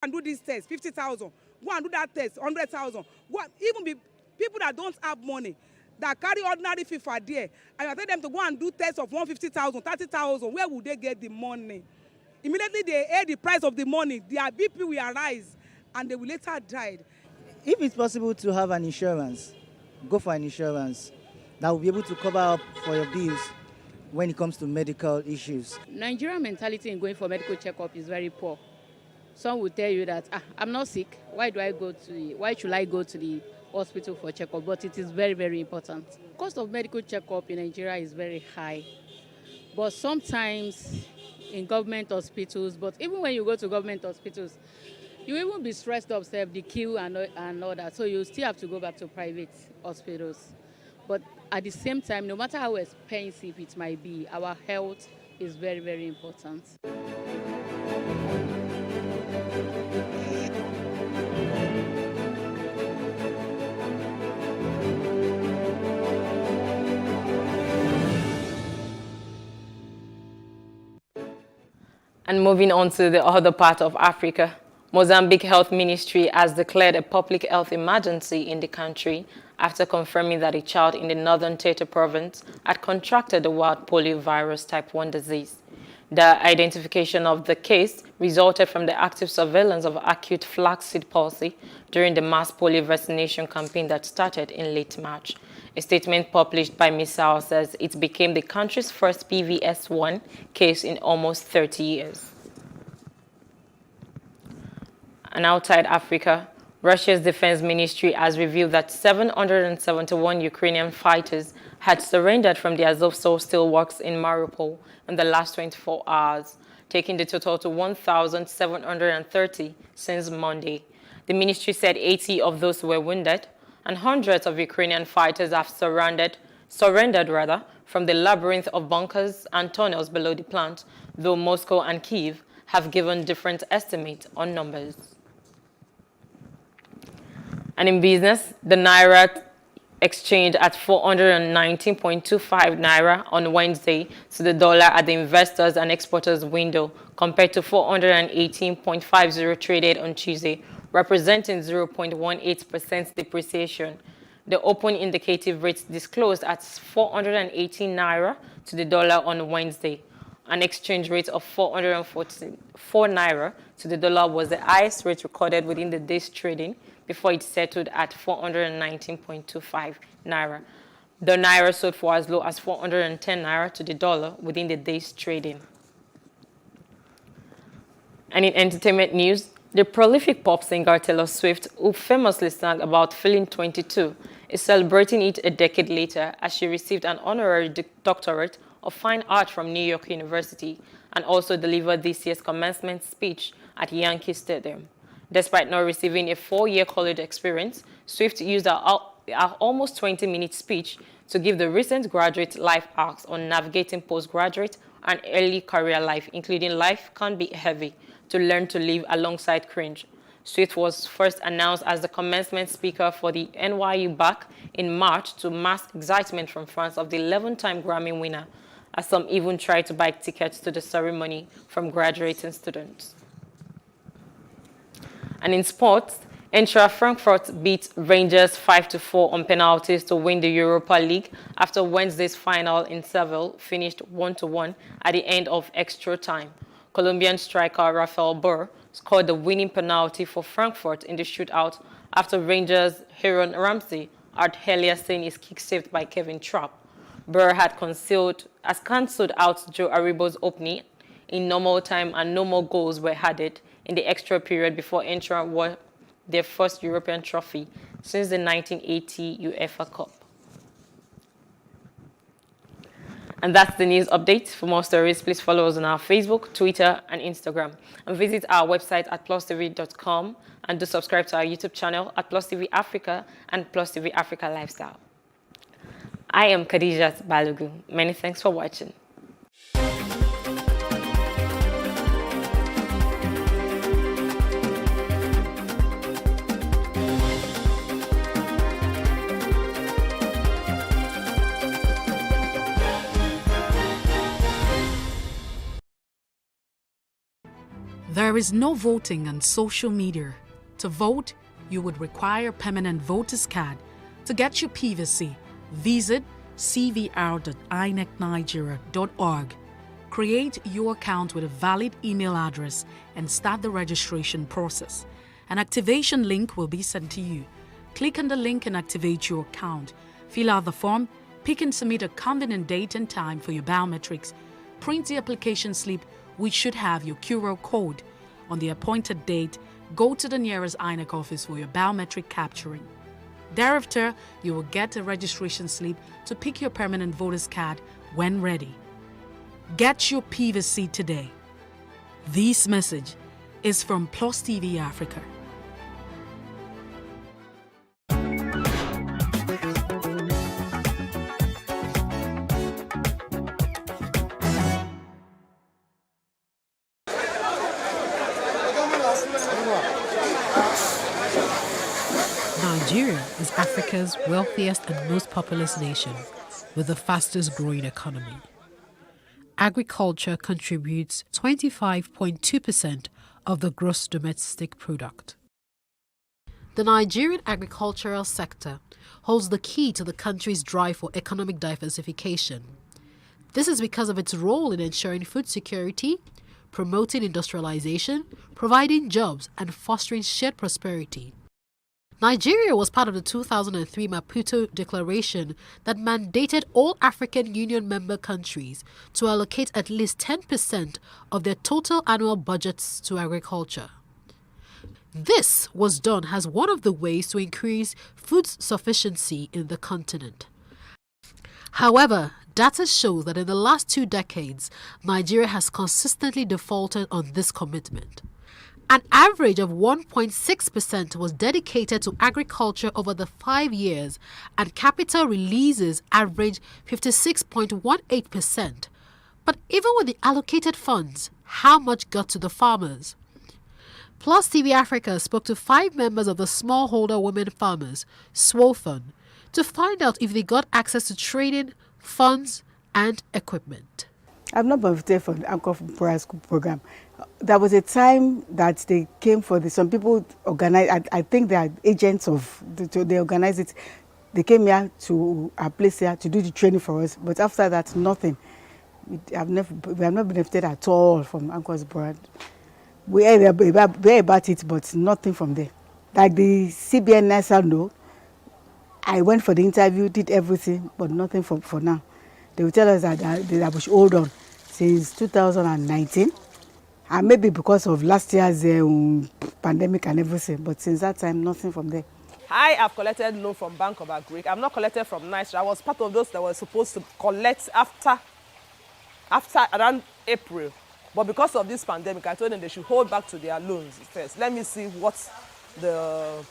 and do this test, 50,000. Go and do that test, 100,000. Even people that don't have money, that carry ordinary fee for there, and I tell them to go and do tests of 150,000, 30,000. Where would they get the money? Immediately they hear the price of the money, their BP will arise, and they will later die. If it's possible to have an insurance, go for an insurance that will be able to cover up for your bills when it comes to medical issues. Nigerian mentality in going for medical checkup is very poor. Some will tell you that, I'm not sick. Why should I go to the hospital for checkup? But it is very, very important. Cost of medical checkup in Nigeria is very high. But sometimes in government hospitals, but even when you go to government hospitals, you even be stressed up, the queue and all that. So you still have to go back to private hospitals. But at the same time, no matter how expensive it might be, our health is very, very important. And moving on to the other part of Africa, Mozambique Health Ministry has declared a public health emergency in the country after confirming that a child in the northern Tete province had contracted the wild polio virus type 1 disease. The identification of the case resulted from the active surveillance of acute flaxseed palsy during the mass polio vaccination campaign that started in late March. A statement published by MISAL says it became the country's first PVS1 case in almost 30 years. And outside Africa, Russia's defense ministry has revealed that 771 Ukrainian fighters had surrendered from the Azovstal steelworks in Mariupol in the last 24 hours, taking the total to 1,730 since Monday. The ministry said 80 of those were wounded, and hundreds of Ukrainian fighters have surrendered from the labyrinth of bunkers and tunnels below the plant, though Moscow and Kyiv have given different estimates on numbers. And in business, the Naira exchanged at 419.25 Naira on Wednesday to the dollar at the investors and exporters window, compared to 418.50 traded on Tuesday, representing 0.18% depreciation. The open indicative rates disclosed at 418 Naira to the dollar on Wednesday. An exchange rate of 444 Naira to the dollar was the highest rate recorded within the day's trading, before it settled at 419.25 Naira. The Naira sold for as low as 410 Naira to the dollar within the day's trading. And in entertainment news, the prolific pop singer Taylor Swift, who famously sang about feeling 22, is celebrating it a decade later as she received an honorary doctorate of fine art from New York University and also delivered this year's commencement speech at Yankee Stadium. Despite not receiving a 4-year college experience, Swift used her almost 20-minute speech to give the recent graduate life hacks on navigating postgraduate and early career life, including life can be heavy, to learn to live alongside cringe. Swift was first announced as the commencement speaker for the NYU BAC in March to mass excitement from fans of the 11-time Grammy winner, as some even tried to buy tickets to the ceremony from graduating students. And in sports, Eintracht Frankfurt beat Rangers 5-4 on penalties to win the Europa League after Wednesday's final in Seville finished 1-1 at the end of extra time. Colombian striker Rafael Burr scored the winning penalty for Frankfurt in the shootout after Rangers' Aaron Ramsey had earlier seen his kick saved by Kevin Trapp. Burr had cancelled out Joe Aribo's opening in normal time, and no more goals were added in the extra period before Eintracht won their first European trophy since the 1980 UEFA Cup. And that's the news update. For more stories, please follow us on our Facebook, Twitter, and Instagram. And visit our website at plustv.com, and do subscribe to our YouTube channel at Plus TV Africa and Plus TV Africa Lifestyle. I am Khadijat Balogun. Many thanks for watching. There There is no voting on social media. To vote, you would require a permanent voter's card. To get your PVC, visit cvr.inecnigeria.org. Create your account with a valid email address and start the registration process. An activation link will be sent to you. Click on the link and activate your account. Fill out the form, pick and submit a convenient date and time for your biometrics. Print the application slip, which should have your QR code. On the appointed date, go to the nearest INEC office for your biometric capturing. Thereafter, you will get a registration slip to pick your permanent voter's card when ready. Get your PVC today. This message is from Plus TV Africa. Nigeria is Africa's wealthiest and most populous nation, with the fastest growing economy. Agriculture contributes 25.2% of the gross domestic product. The Nigerian agricultural sector holds the key to the country's drive for economic diversification. This is because of its role in ensuring food security, promoting industrialization, providing jobs, and fostering shared prosperity. Nigeria was part of the 2003 Maputo Declaration that mandated all African Union member countries to allocate at least 10% of their total annual budgets to agriculture. This was done as one of the ways to increase food sufficiency in the continent. However, data shows that in the last 2 decades, Nigeria has consistently defaulted on this commitment. An average of 1.6% was dedicated to agriculture over the 5 years, and capital releases averaged 56.18%. But even with the allocated funds, how much got to the farmers? Plus TV Africa spoke to 5 members of the Smallholder Women Farmers, SWOFUN, to find out if they got access to training, funds, and equipment. I've not benefited from the Anchor Prayer School program. There was a time that they came for this. Some people organize. I think they are agents of. They organize it. They came here to our place here to do the training for us. But after that, nothing. We have not benefited at all from Anchor's brand. We heard about it, but nothing from there. Like the CBN National know. I went for the interview, did everything, but nothing for now. They will tell us that they should hold on since 2019, and maybe because of last year's pandemic and everything, but since that time, nothing from there. I have collected loan from Bank of Agric. I'm not collected from Nigeria. I was part of those that were supposed to collect after around April, but because of this pandemic, I told them they should hold back to their loans first. Let me see what the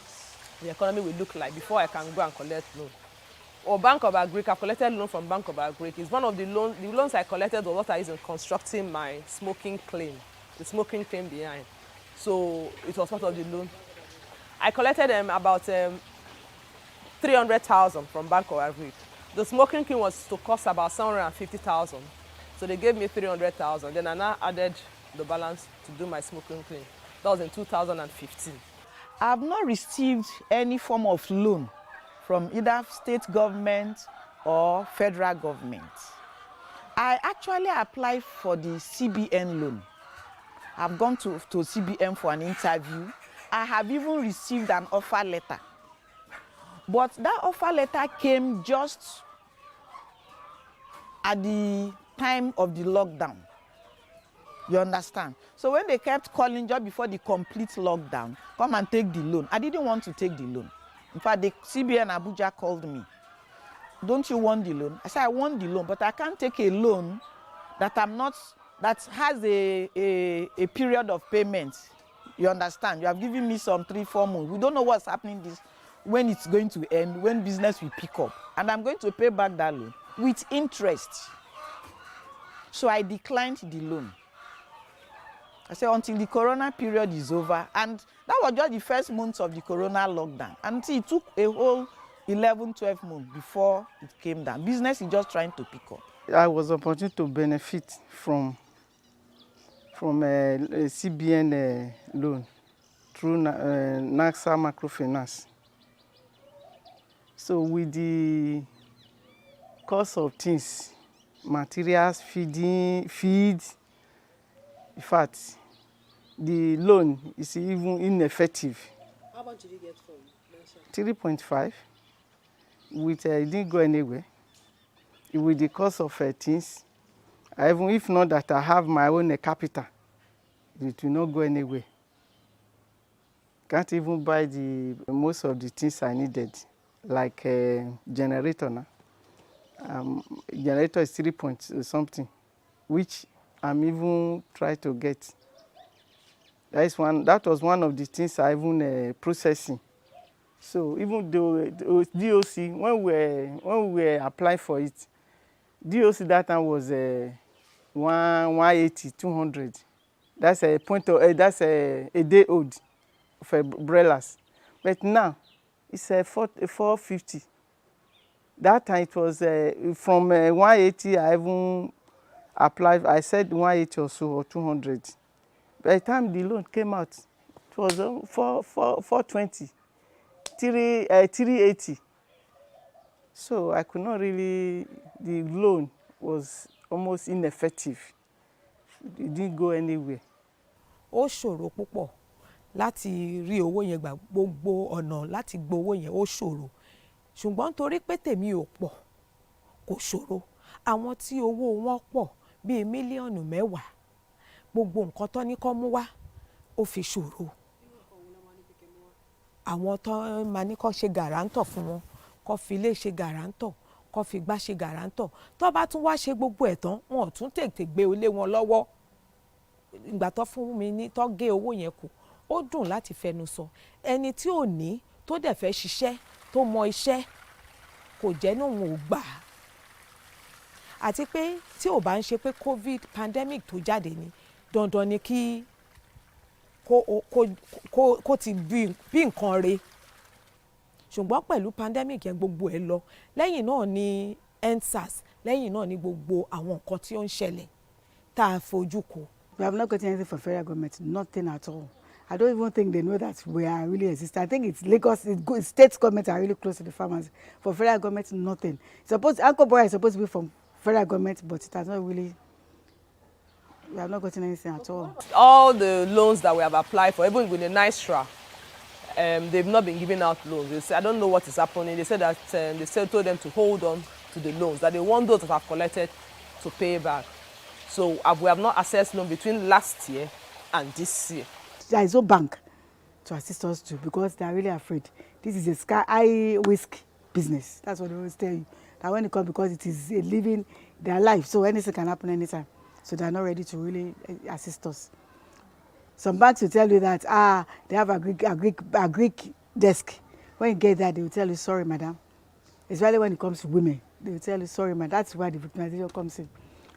economy will look like before I can go and collect loan. Or Bank of Agric, I've collected loan from Bank of Agric. It's one of the loans I collected was what I used in constructing my smoking claim, the smoking claim behind. So it was part of the loan. I collected about 300,000 from Bank of Agric. The smoking claim was to cost about 750,000. So they gave me 300,000. Then I now added the balance to do my smoking claim. That was in 2015. I have not received any form of loan from either state government or federal government. I actually applied for the CBN loan. I've gone to CBN for an interview. I have even received an offer letter. But that offer letter came just at the time of the lockdown. You understand? So when they kept calling just before the complete lockdown, come and take the loan. I didn't want to take the loan. In fact, the CBN Abuja called me. Don't you want the loan? I said, I want the loan, but I can't take a loan that has a period of payment. You understand? You have given me some 3-4 months. We don't know what's happening when it's going to end, when business will pick up. And I'm going to pay back that loan with interest. So I declined the loan. I said, until the corona period is over. And that was just the first month of the corona lockdown. Until it took a whole 11, 12 months before it came down. Business is just trying to pick up. I was opportunity to benefit from from a CBN loan through NAXA Microfinance. So with the cost of things, materials, feed, in fact, the loan is even ineffective. How much did you get from 3.5, with it didn't go anywhere. With the cost of things, even if not that I have my own capital, it will not go anywhere. Can't even buy most of the things I needed, like a generator now. Generator is 3 point something, which I'm even trying to get. That was one of the things I even processing. So even though DOC, when we were applying for it, DOC that time was 180, 200. That's a point of, that's a day old for umbrellas. But now it's 450. That time it was from 180. I even applied. I said 180 or so, or 200. By the time the loan came out, it was 420, 380. So I could not really. The loan was almost ineffective. It didn't go anywhere. Ó ṣòro púpọ̀ láti rí owó yẹn gbà, gbogbo ọ̀nà láti gbowó yẹn ó ṣòro. Ṣùgbọ́n torí pé tèmi ò pọ̀ kò ṣòro. Àwọn tí owó wọn pọ̀ bíi mílíọ̀nù 10, gbogbo nǹkan tó ní kó mú wá ó fi ṣòro. Àwọn tó máa ní kó ṣe gàrántọ̀ fún wọn, kó fi ilé ṣe gàrántọ̀, kó fi igbá ṣe gàrántọ̀. Tó bá tún wá ṣe gbogbo ẹ̀ tán, wọn ò tún tètè gbé ilé wọn lọ́wọ́. Ìgbà tó fún mi ní tó gé owó yẹn kù, ó dùn láti fẹnu sọ. Ẹni tí ò ní tó dẹ̀ fẹ́ ṣiṣẹ́ tó mọ iṣẹ́ kò jẹ́ ní òun ò gbà. Àti pé tí ò bá ń ṣe pé COVID pandemic tó jáde ni, dandan ni kí kó ti bí nǹkan re. Ṣùgbọ́n pẹ̀lú pandemic yẹn gbogbo ẹ̀ lọ. Lẹ́yìn náà ni EndSARS, lẹ́yìn náà ni gbogbo àwọn nǹkan tí ó ń ṣẹlẹ̀ tá a fojú kò. We have not gotten anything from federal government, nothing at all. I don't even think they know that we are really existing. I think it's Lagos, state government are really close to the farmers. For federal government, nothing. Anchor Boy is supposed to be from federal government, but it has not really. We have not gotten anything at all. All the loans that we have applied for, even with the NYSRA, they've not been giving out loans. They say, I don't know what is happening. They said that they told them to hold on to the loans, that they want those that have collected to pay back. So we have not accessed loan between last year and this year. There is no bank to assist us to because they are really afraid. This is a high risk business. That's what they always tell you. That when it comes, because it is a living their life, so anything can happen anytime. So they are not ready to really assist us. Some banks will tell you that they have a Greek desk. When you get there, they will tell you sorry, madam. Especially when it comes to women, they will tell you sorry, madam. That's why the victimization comes in.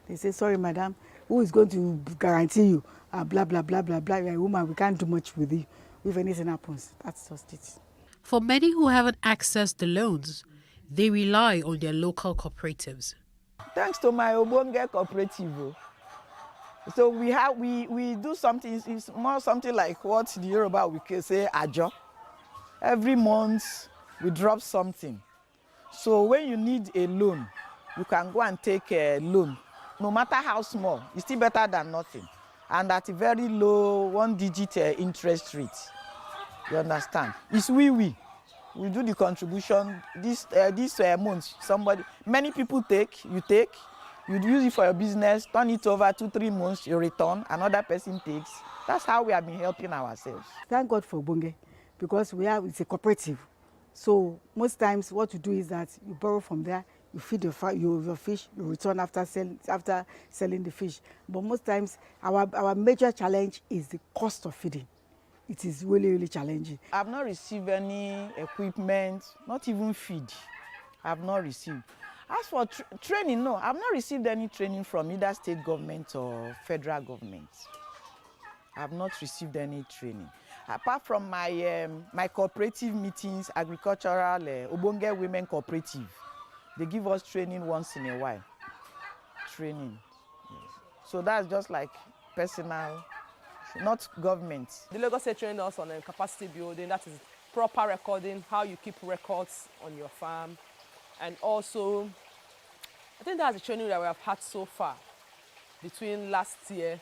They say sorry, madam. Who is going to guarantee you? Blah blah blah blah blah. You're a woman. We can't do much with you. If anything happens, that's just it. For many who haven't accessed the loans, they rely on their local cooperatives. Thanks to my Obonge cooperative. So we do something, it's more something like what the Yoruba we can say ajo. Every month we drop something. So when you need a loan, you can go and take a loan. No matter how small, it's still better than nothing. And at a very low 1-digit interest rate. You understand? It's we do the contribution. This month, many people you use it for your business, turn it over 2-3 months, you return, another person takes. That's how we have been helping ourselves. Thank God for Obonge, because it's a cooperative. So most times what you do is that you borrow from there, you feed your fish, you return after selling the fish. But most times our major challenge is the cost of feeding. It is really, really challenging. I've not received any equipment, not even feed. I've not received. As for training, no, I've not received any training from either state government or federal government. I've not received any training. Apart from my cooperative meetings, agricultural, Obonge Women Cooperative, they give us training once in a while. Training. Yes. So that's just like personal, not government. The Lagos State trained us on capacity building, that is proper recording, how you keep records on your farm. And also, I think that's the training that we have had so far between last year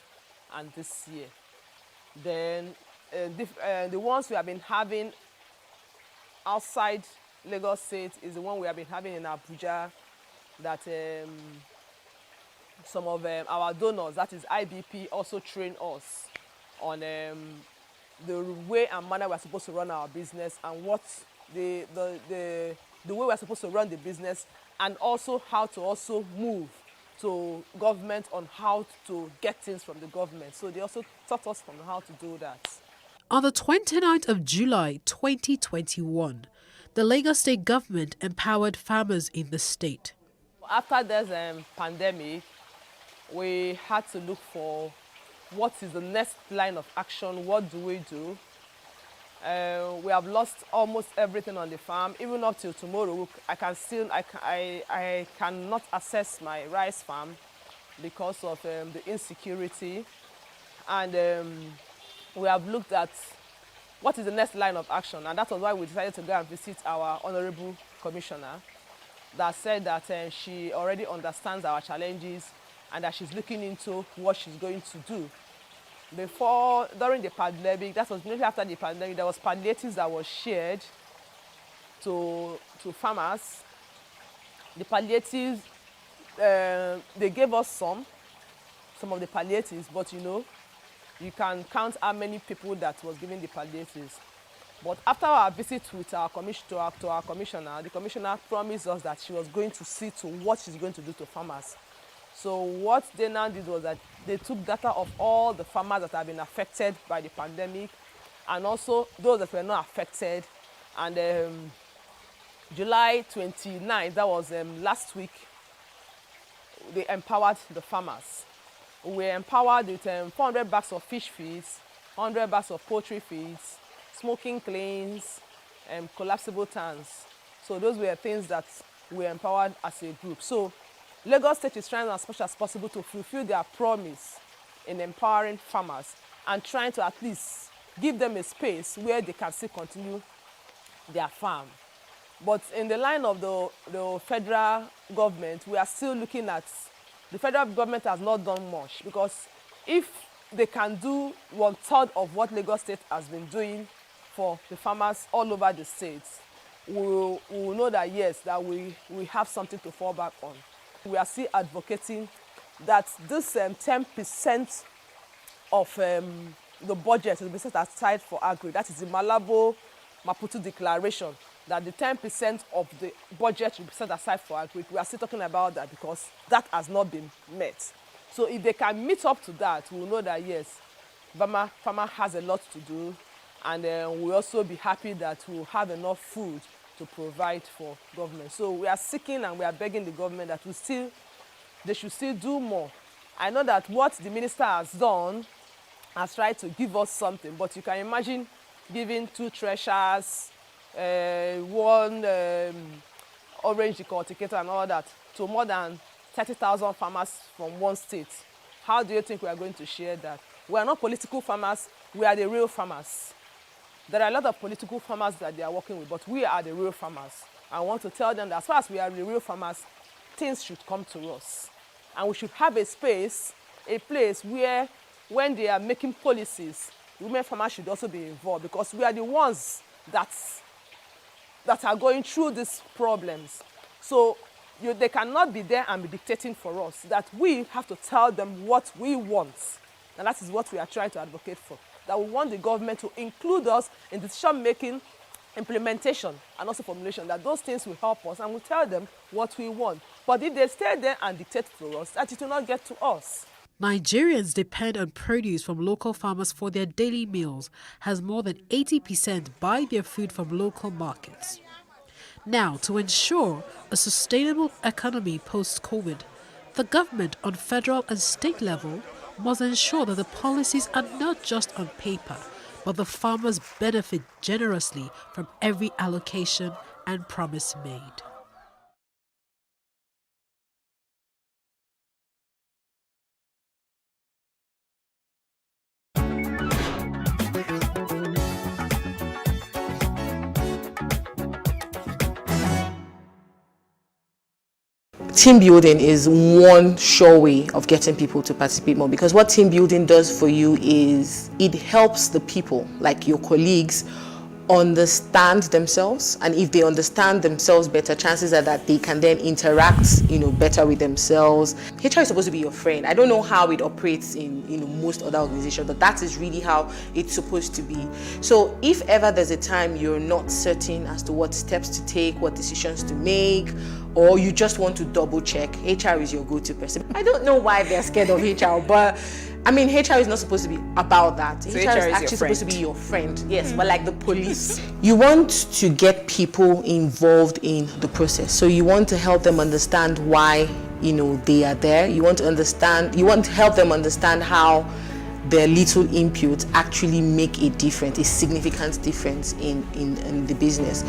and this year. Then the ones we have been having outside Lagos State is the one we have been having in Abuja, that some of our donors, that is IBP, also train us on the way and manner we're supposed to run our business, and what the way we're supposed to run the business, and also how to also move to government on how to get things from the government. So they also taught us on how to do that. On the 29th of July 2021, the Lagos State government empowered farmers in the state. After this pandemic, we had to look for what is the next line of action, what do we do? We have lost almost everything on the farm. Even up till tomorrow, I cannot access my rice farm because of the insecurity. And we have looked at what is the next line of action, and that was why we decided to go and visit our Honorable Commissioner, that said that she already understands our challenges and that she's looking into what she's going to do. During the pandemic, that was immediately after the pandemic, there was palliatives that was shared to farmers. The palliatives, they gave us some of the palliatives, but you can count how many people that was giving the palliatives. But after our visit with our commissioner, the commissioner promised us that she was going to see to what she's going to do to farmers. So what they now did was that they took data of all the farmers that have been affected by the pandemic, and also those that were not affected. And July 29th, that was last week, they empowered the farmers. We were empowered with 400 bags of fish feeds, 100 bags of poultry feeds, smoking cleans, collapsible tanks. So those were things that we empowered as a group. So Lagos State is trying as much as possible to fulfill their promise in empowering farmers and trying to at least give them a space where they can still continue their farm. But in the line of the federal government, we are still looking at, the federal government has not done much, because if they can do 1/3 of what Lagos State has been doing for the farmers all over the states, we will know that yes, that we have something to fall back on. We are still advocating that this 10% of the budget will be set aside for agri. That is the Malabo Maputo Declaration, that the 10% of the budget will be set aside for agri. We are still talking about that because that has not been met. So if they can meet up to that, we will know that yes, farmer has a lot to do, and we'll also be happy that we'll have enough food to provide for government. So we are seeking and we are begging the government that they should still do more. I know that what the minister has done has tried to give us something, but you can imagine giving 2 threshers, 1 orange decorticator and all that to more than 30,000 farmers from one state. How do you think we are going to share that? We are not political farmers, we are the real farmers. There are a lot of political farmers that they are working with, but we are the real farmers. I want to tell them that as far as we are the real farmers, things should come to us. And we should have a space, a place where when they are making policies, women farmers should also be involved, because we are the ones that are going through these problems. So they cannot be there and be dictating for us, that we have to tell them what we want. And that is what we are trying to advocate for. That we want the government to include us in decision-making, implementation, and also formulation, that those things will help us, and we'll tell them what we want. But if they stay there and dictate for us, that it will not get to us. Nigerians depend on produce from local farmers for their daily meals, as more than 80% buy their food from local markets. Now, to ensure a sustainable economy post-COVID, the government on federal and state level must ensure that the policies are not just on paper, but the farmers benefit generously from every allocation and promise made. team building is one sure way of getting people to participate more, because what team building does for you is it helps the people, like your colleagues, understand themselves, and if they understand themselves better, chances are that they can then interact, better with themselves. HR is supposed to be your friend. I don't know how it operates in, most other organizations, but that is really how it's supposed to be. So if ever there's a time you're not certain as to what steps to take, what decisions to make, or you just want to double check, HR is your go-to person. I don't know why they're scared of HR, but I mean, HR is not supposed to be about that. So HR is actually supposed to be your friend. Yes, but like the police. You want to get people involved in the process. So you want to help them understand why, they are there. You want to help them understand how their little inputs actually make a difference, a significant difference in the business.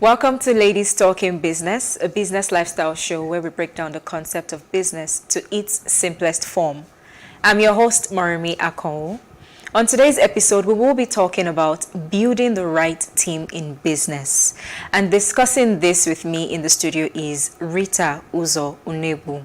Welcome to Ladies Talking Business, a business lifestyle show where we break down the concept of business to its simplest form. I'm your host, Morimi Akonwu. On today's episode, we will be talking about building the right team in business. And discussing this with me in the studio is Rita Uzo Unebu.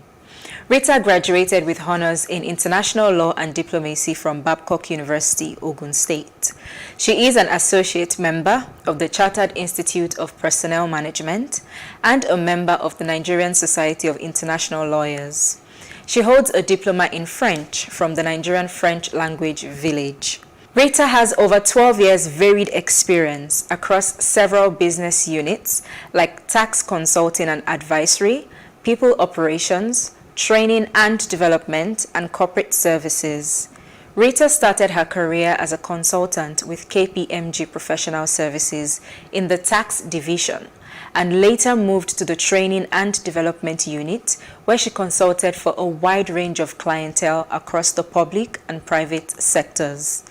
Rita graduated with honors in international law and diplomacy from Babcock University, Ogun State. She is an associate member of the Chartered Institute of Personnel Management and a member of the Nigerian Society of International Lawyers. She holds a diploma in French from the Nigerian French Language Village. Rita has over 12 years varied experience across several business units like tax consulting and advisory, people operations, training and development, and corporate services. Rita started her career as a consultant with KPMG Professional Services in the tax division and later moved to the training and development unit, where she consulted for a wide range of clientele across the public and private sectors.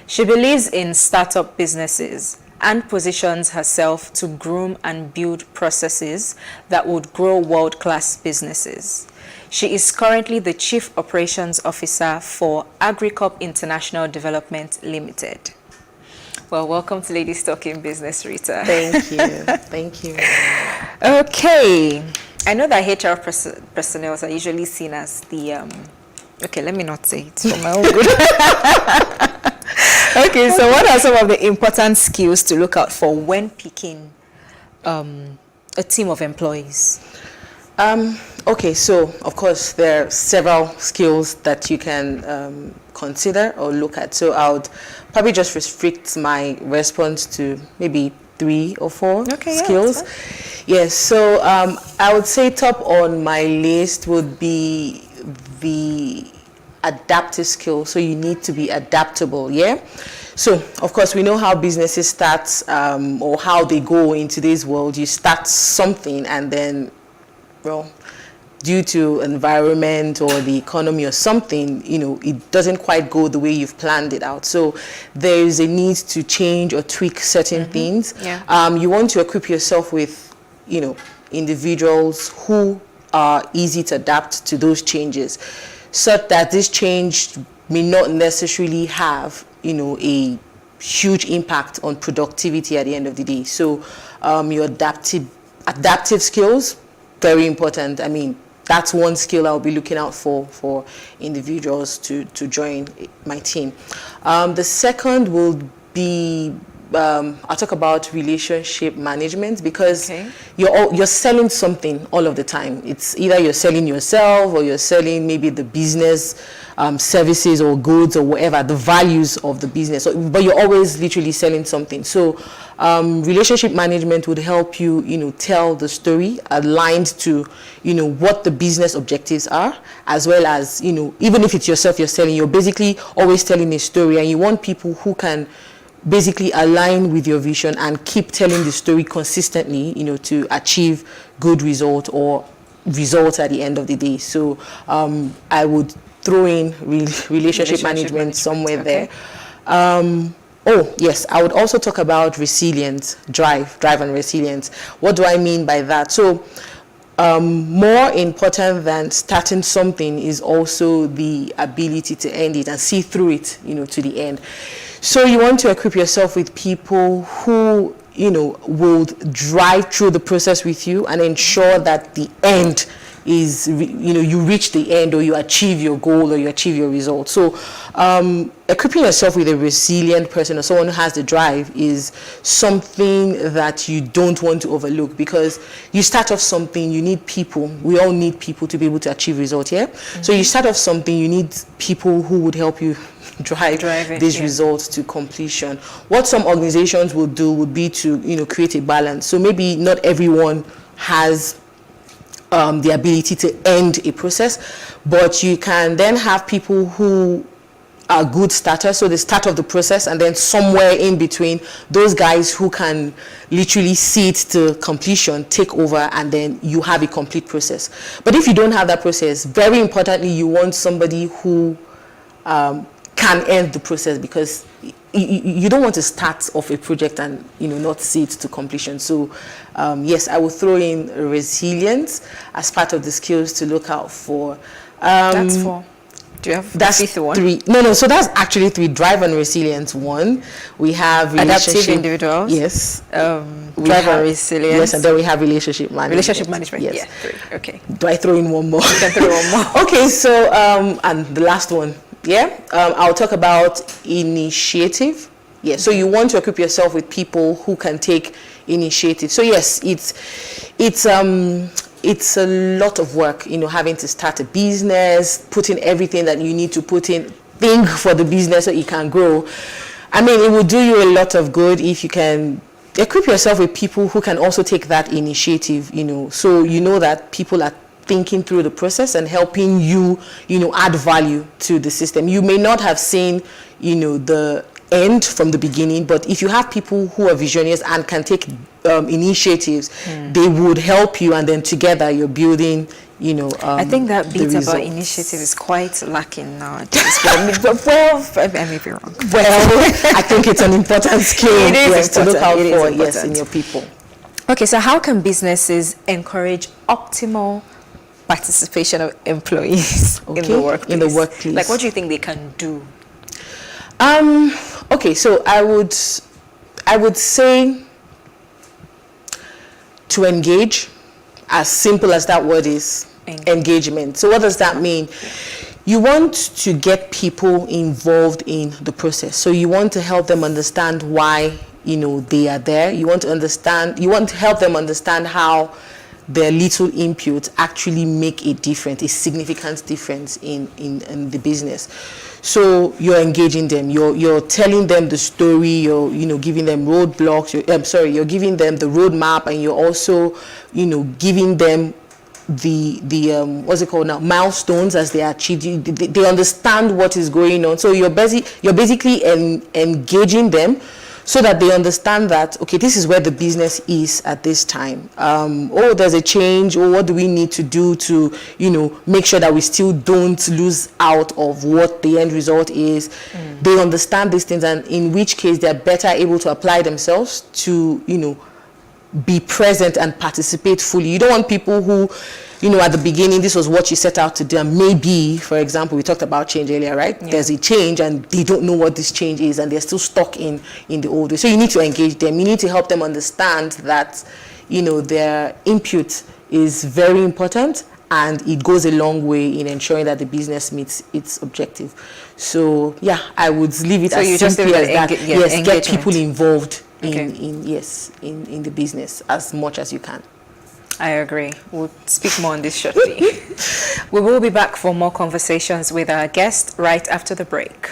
She believes in startup businesses and positions herself to groom and build processes that would grow world-class businesses. She is currently the Chief Operations Officer for Agricorp International Development Limited. Well, welcome to Ladies Talking Business, Rita. Thank you. Thank you. Okay. I know that HR personnel are usually seen as the... okay, let me not say it for my own good. Okay, so what are some of the important skills to look out for when picking a team of employees? Okay, so of course there are several skills that you can consider or look at. So I would probably just restrict my response to maybe 3 or 4 skills. Yes, so I would say top on my list would be the adaptive skill. So you need to be adaptable, yeah? So, of course, we know how businesses start or how they go in today's world. You start something and then, well, due to environment or the economy or something, it doesn't quite go the way you've planned it out. So there is a need to change or tweak certain things. Yeah. You want to equip yourself with, individuals who are easy to adapt to those changes, such that this change may not necessarily have, a huge impact on productivity at the end of the day. So your adaptive skills, very important. I mean, that's one skill I'll be looking out for individuals to join my team. The second will be, I'll talk about relationship management, because you're selling something all of the time. It's either you're selling yourself or you're selling maybe the business services or goods or whatever, the values of the business. But you're always literally selling something. So relationship management would help you, tell the story aligned to, what the business objectives are, as well as, even if it's yourself you're selling, you're basically always telling a story, and you want people who can basically align with your vision and keep telling the story consistently, to achieve good result or results at the end of the day. So I would throw in relationship management somewhere there. Oh, yes, I would also talk about resilience, drive and resilience. What do I mean by that? So more important than starting something is also the ability to end it and see through it, to the end. So you want to equip yourself with people who, will drive through the process with you and ensure that the end is, you reach the end, or you achieve your goal, or you achieve your result. So equipping yourself with a resilient person, or someone who has the drive, is something that you don't want to overlook, because you start off something, you need people. We all need people to be able to achieve results here. So you start off something, you need people who would help you drive these results to completion. What some organizations will do would be to create a balance. So maybe not everyone has the ability to end a process, but you can then have people who are good starters, so the start of the process, and then somewhere in between, those guys who can literally see it to completion, take over, and then you have a complete process. But if you don't have that process, very importantly, you want somebody who can end the process, because you don't want to start off a project and not see it to completion. So yes, I will throw in resilience as part of the skills to look out for. That's 4. Do you have the fifth one? 3. No, so that's actually 3. Drive and resilience 1. We have adaptive individuals. Yes. Drive and resilience. Yes, and then we have relationship management. Relationship management. Yes. Yeah, 3. Okay. Do I throw in one more? You can throw one more. Okay, so and the last one. Yeah, I'll talk about initiative. Yeah, so you want to equip yourself with people who can take initiative. So yes, it's a lot of work, having to start a business, putting everything that you need to put in, think for the business so it can grow. I mean, it will do you a lot of good if you can equip yourself with people who can also take that initiative, so that people are thinking through the process and helping you, add value to the system. You may not have seen, the end from the beginning, but if you have people who are visionaries and can take initiatives, they would help you, and then together you're building, I think that bit about initiative is quite lacking nowadays. Well, I may be wrong. Well, I think it's an important skill to look out for, in your people. Okay, so how can businesses encourage optimal participation of employees in the workplace? Like, what do you think they can do? Okay, so I would say to engage, as simple as that word is, engagement. So what does that mean? You want to get people involved in the process. So you want to help them understand why, they are there. You want to help them understand how their little inputs actually make a difference, a significant difference in the business. So you're engaging them, you're telling them the story, you're giving them roadblocks, you're giving them the roadmap, and you're also giving them the what's it called now, milestones as they achieve. They understand what is going on. So you're basically engaging them, so that they understand that, okay, this is where the business is at this time. There's a change, or what do we need to do to, make sure that we still don't lose out of what the end result is. They understand these things, and in which case they're better able to apply themselves to, be present and participate fully. You don't want people who, at the beginning, this was what you set out to do, and maybe, for example, we talked about change earlier, right? Yeah. There's a change and they don't know what this change is, and they're still stuck in the old way. So you need to engage them. You need to help them understand that, their input is very important, and it goes a long way in ensuring that the business meets its objective. So yeah, I would leave it as simply as that. Yes, get people involved in the business as much as you can. I agree. We'll speak more on this shortly. We will be back for more conversations with our guest right after the break.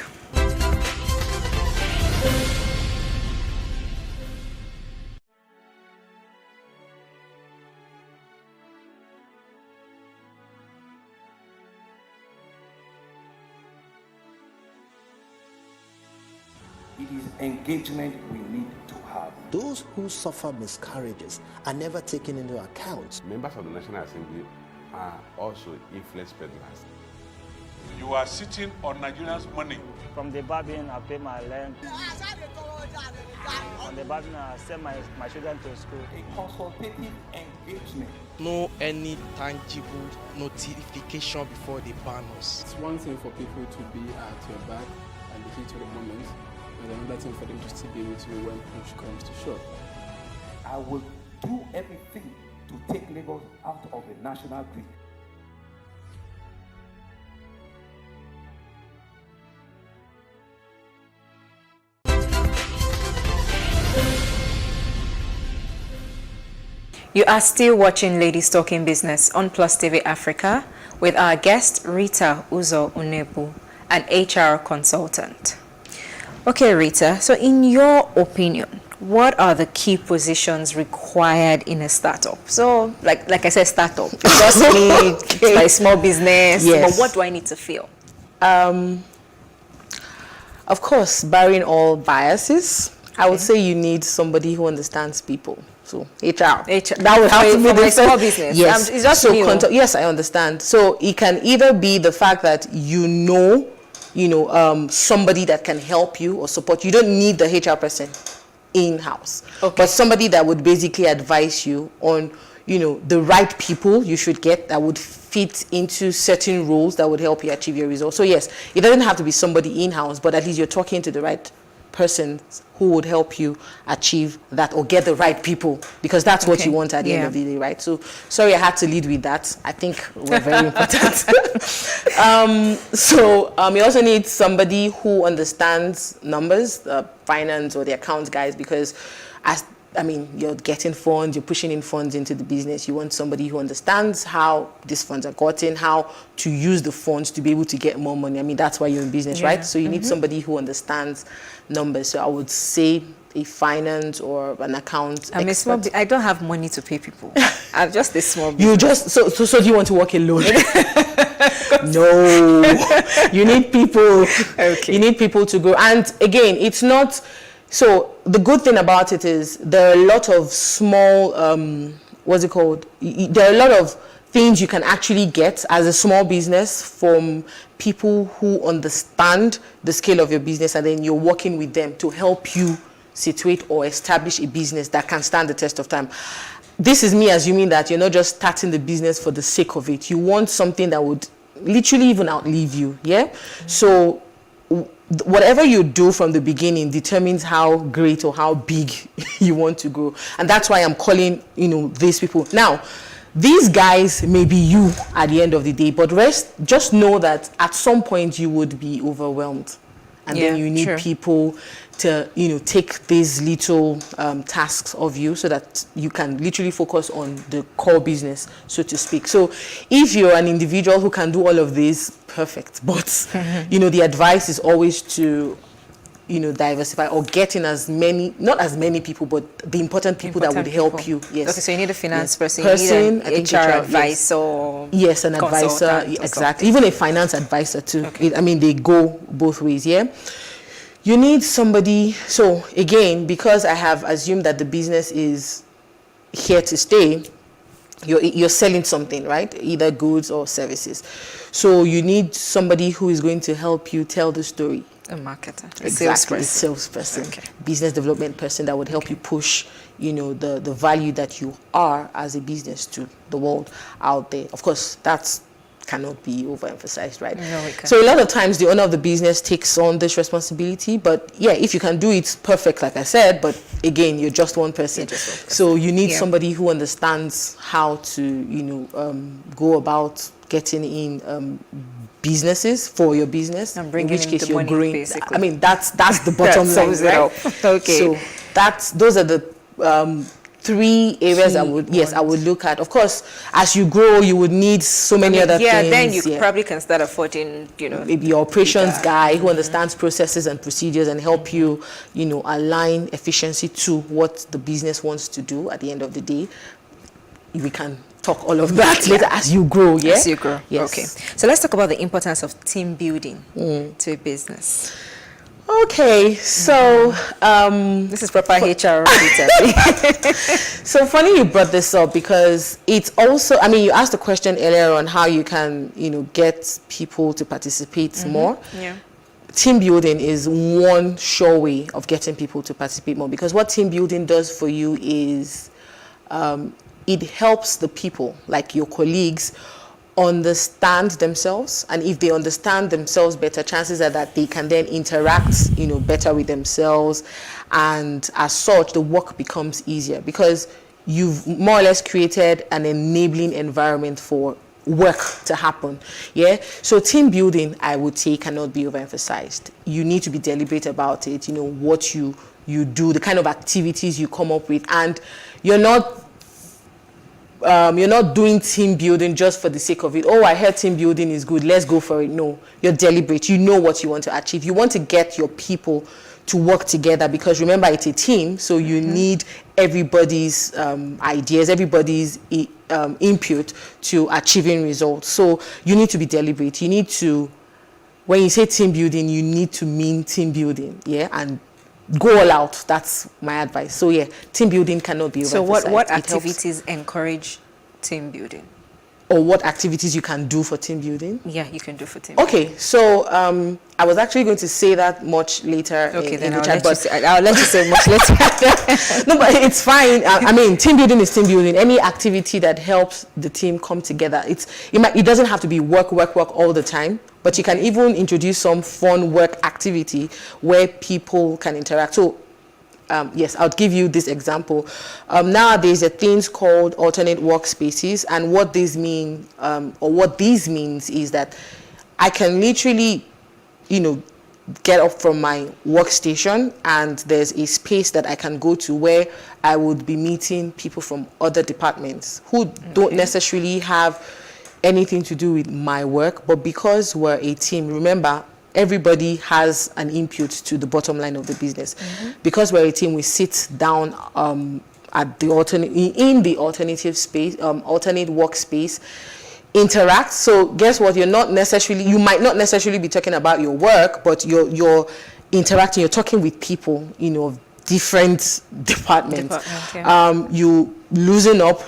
It is engagement we need to have. Those who suffer miscarriages are never taken into account. Members of the National Assembly are also influence peddlers. You are sitting on Nigerians' money. From the barbing, I pay my rent. On the barbing, I send my children to school. A consultative engagement. No any tangible notification before they ban us. It's one thing for people to be at your back and the heat of the moment, and another thing for them to still be with you when push comes to shove. I will do everything to take Lagos out of the national grid. You are still watching Ladies Talking Business on Plus TV Africa with our guest Rita Uzo Unebu, an HR consultant. Okay, Rita, so in your opinion, what are the key positions required in a startup? So, like I said, startup. It's just me, it's my small business, Yes. but what do I need to feel? Of course, barring all biases, I would say you need somebody who understands people. So HR. That would have to be the small business. Yes. It's just so new. Yes, I understand. So it can either be the fact that you know, somebody that can help you or support. You don't need the HR person in-house, but somebody that would basically advise you on, the right people you should get that would fit into certain roles that would help you achieve your results. So yes, it doesn't have to be somebody in-house, but at least you're talking to the right person who would help you achieve that or get the right people, because that's what you want at the end of the day, right? So sorry I had to lead with that. I think we're very important. You also need somebody who understands numbers, finance or the accounts guys, because you're getting funds, you're pushing in funds into the business. You want somebody who understands how these funds are gotten, how to use the funds to be able to get more money. That's why you're in business, right? So you need somebody who understands numbers. So I would say a finance or an account expert. I don't have money to pay people. I'm just a small business. So do you want to work alone? No. You need people. You need people to grow. And again, it's not... So the good thing about it is there are a lot of small, what's it called? There are a lot of things you can actually get as a small business from people who understand the scale of your business, and then you're working with them to help you situate or establish a business that can stand the test of time. This is me assuming that you're not just starting the business for the sake of it. You want something that would literally even outlive you, yeah? So whatever you do from the beginning determines how great or how big you want to grow. And that's why I'm calling, these people. Now, these guys may be you at the end of the day, but just know that at some point you would be overwhelmed. And then you need people to, take these little tasks of you so that you can literally focus on the core business, so to speak. So if you're an individual who can do all of this, perfect. But, the advice is always to, diversify or get in not as many people, but the important people that would help you. Yes. Okay, so you need a finance person, you need an HR advisor. Yes, an advisor, exactly. Even a finance advisor too. Okay. They go both ways, yeah? You need somebody, so again, because I have assumed that the business is here to stay, you're selling something, right? Either goods or services. So you need somebody who is going to help you tell the story. A marketer, Exactly, a salesperson, business development person that would help you push, the value that you are as a business to the world out there. Of course, that's cannot be overemphasized, right? No, it can't. So a lot of times the owner of the business takes on this responsibility, but yeah, if you can do it, perfect, like I said, but again, you're just one person. So you need somebody who understands how to, go about getting in businesses for your business, and bringing in which case the you're money, growing. basically. That's the bottom line, right? Okay. So those are the 3 areas I would look at. Of course, as you grow, you would need so many other things. Yeah, then you probably can start affording, maybe your operations guy who understands processes and procedures and help you, align efficiency to what the business wants to do at the end of the day. We can talk all of that later as you grow, yeah? As you grow, yes. okay. So let's talk about the importance of team building to a business. Okay, so this is proper HR. So funny you brought this up because it's also, I mean, you asked a question earlier on how you can, get people to participate more. Yeah. Team building is one sure way of getting people to participate more, because what team building does for you is it helps the people, like your colleagues, understand themselves, and if they understand themselves better, chances are that they can then interact better with themselves, and as such the work becomes easier because you've more or less created an enabling environment for work to happen. So team building, I would say, cannot be overemphasized. You need to be deliberate about it, what you do, the kind of activities you come up with, and you're not doing team building just for the sake of it. Oh, I heard team building is good, let's go for it. No, you're deliberate. You know what you want to achieve. You want to get your people to work together because remember, it's a team, so you need everybody's ideas, everybody's input to achieving results. So you need to be deliberate. You need to, when you say team building, you need to mean team building, and go all out. That's my advice. So team building cannot be overemphasized. So what activities encourage team building? Or what activities you can do for team building? Yeah, you can do for team building. So I was actually going to say that much later in the chat, but I'll let you say much later. No, but it's fine. I mean, team building is team building. Any activity that helps the team come together. It doesn't have to be work all the time, but you can even introduce some fun work activity where people can interact. So yes, I'll give you this example. Nowadays, there are things called alternate workspaces, and what this means is that I can literally, get up from my workstation, and there's a space that I can go to where I would be meeting people from other departments who don't necessarily have anything to do with my work, but because we're a team, remember, everybody has an input to the bottom line of the business. Because we're a team, we sit down at the alternative space, alternate workspace, interact. So guess what? You might not necessarily be talking about your work, but you're interacting. You're talking with people, of different departments. You loosen up.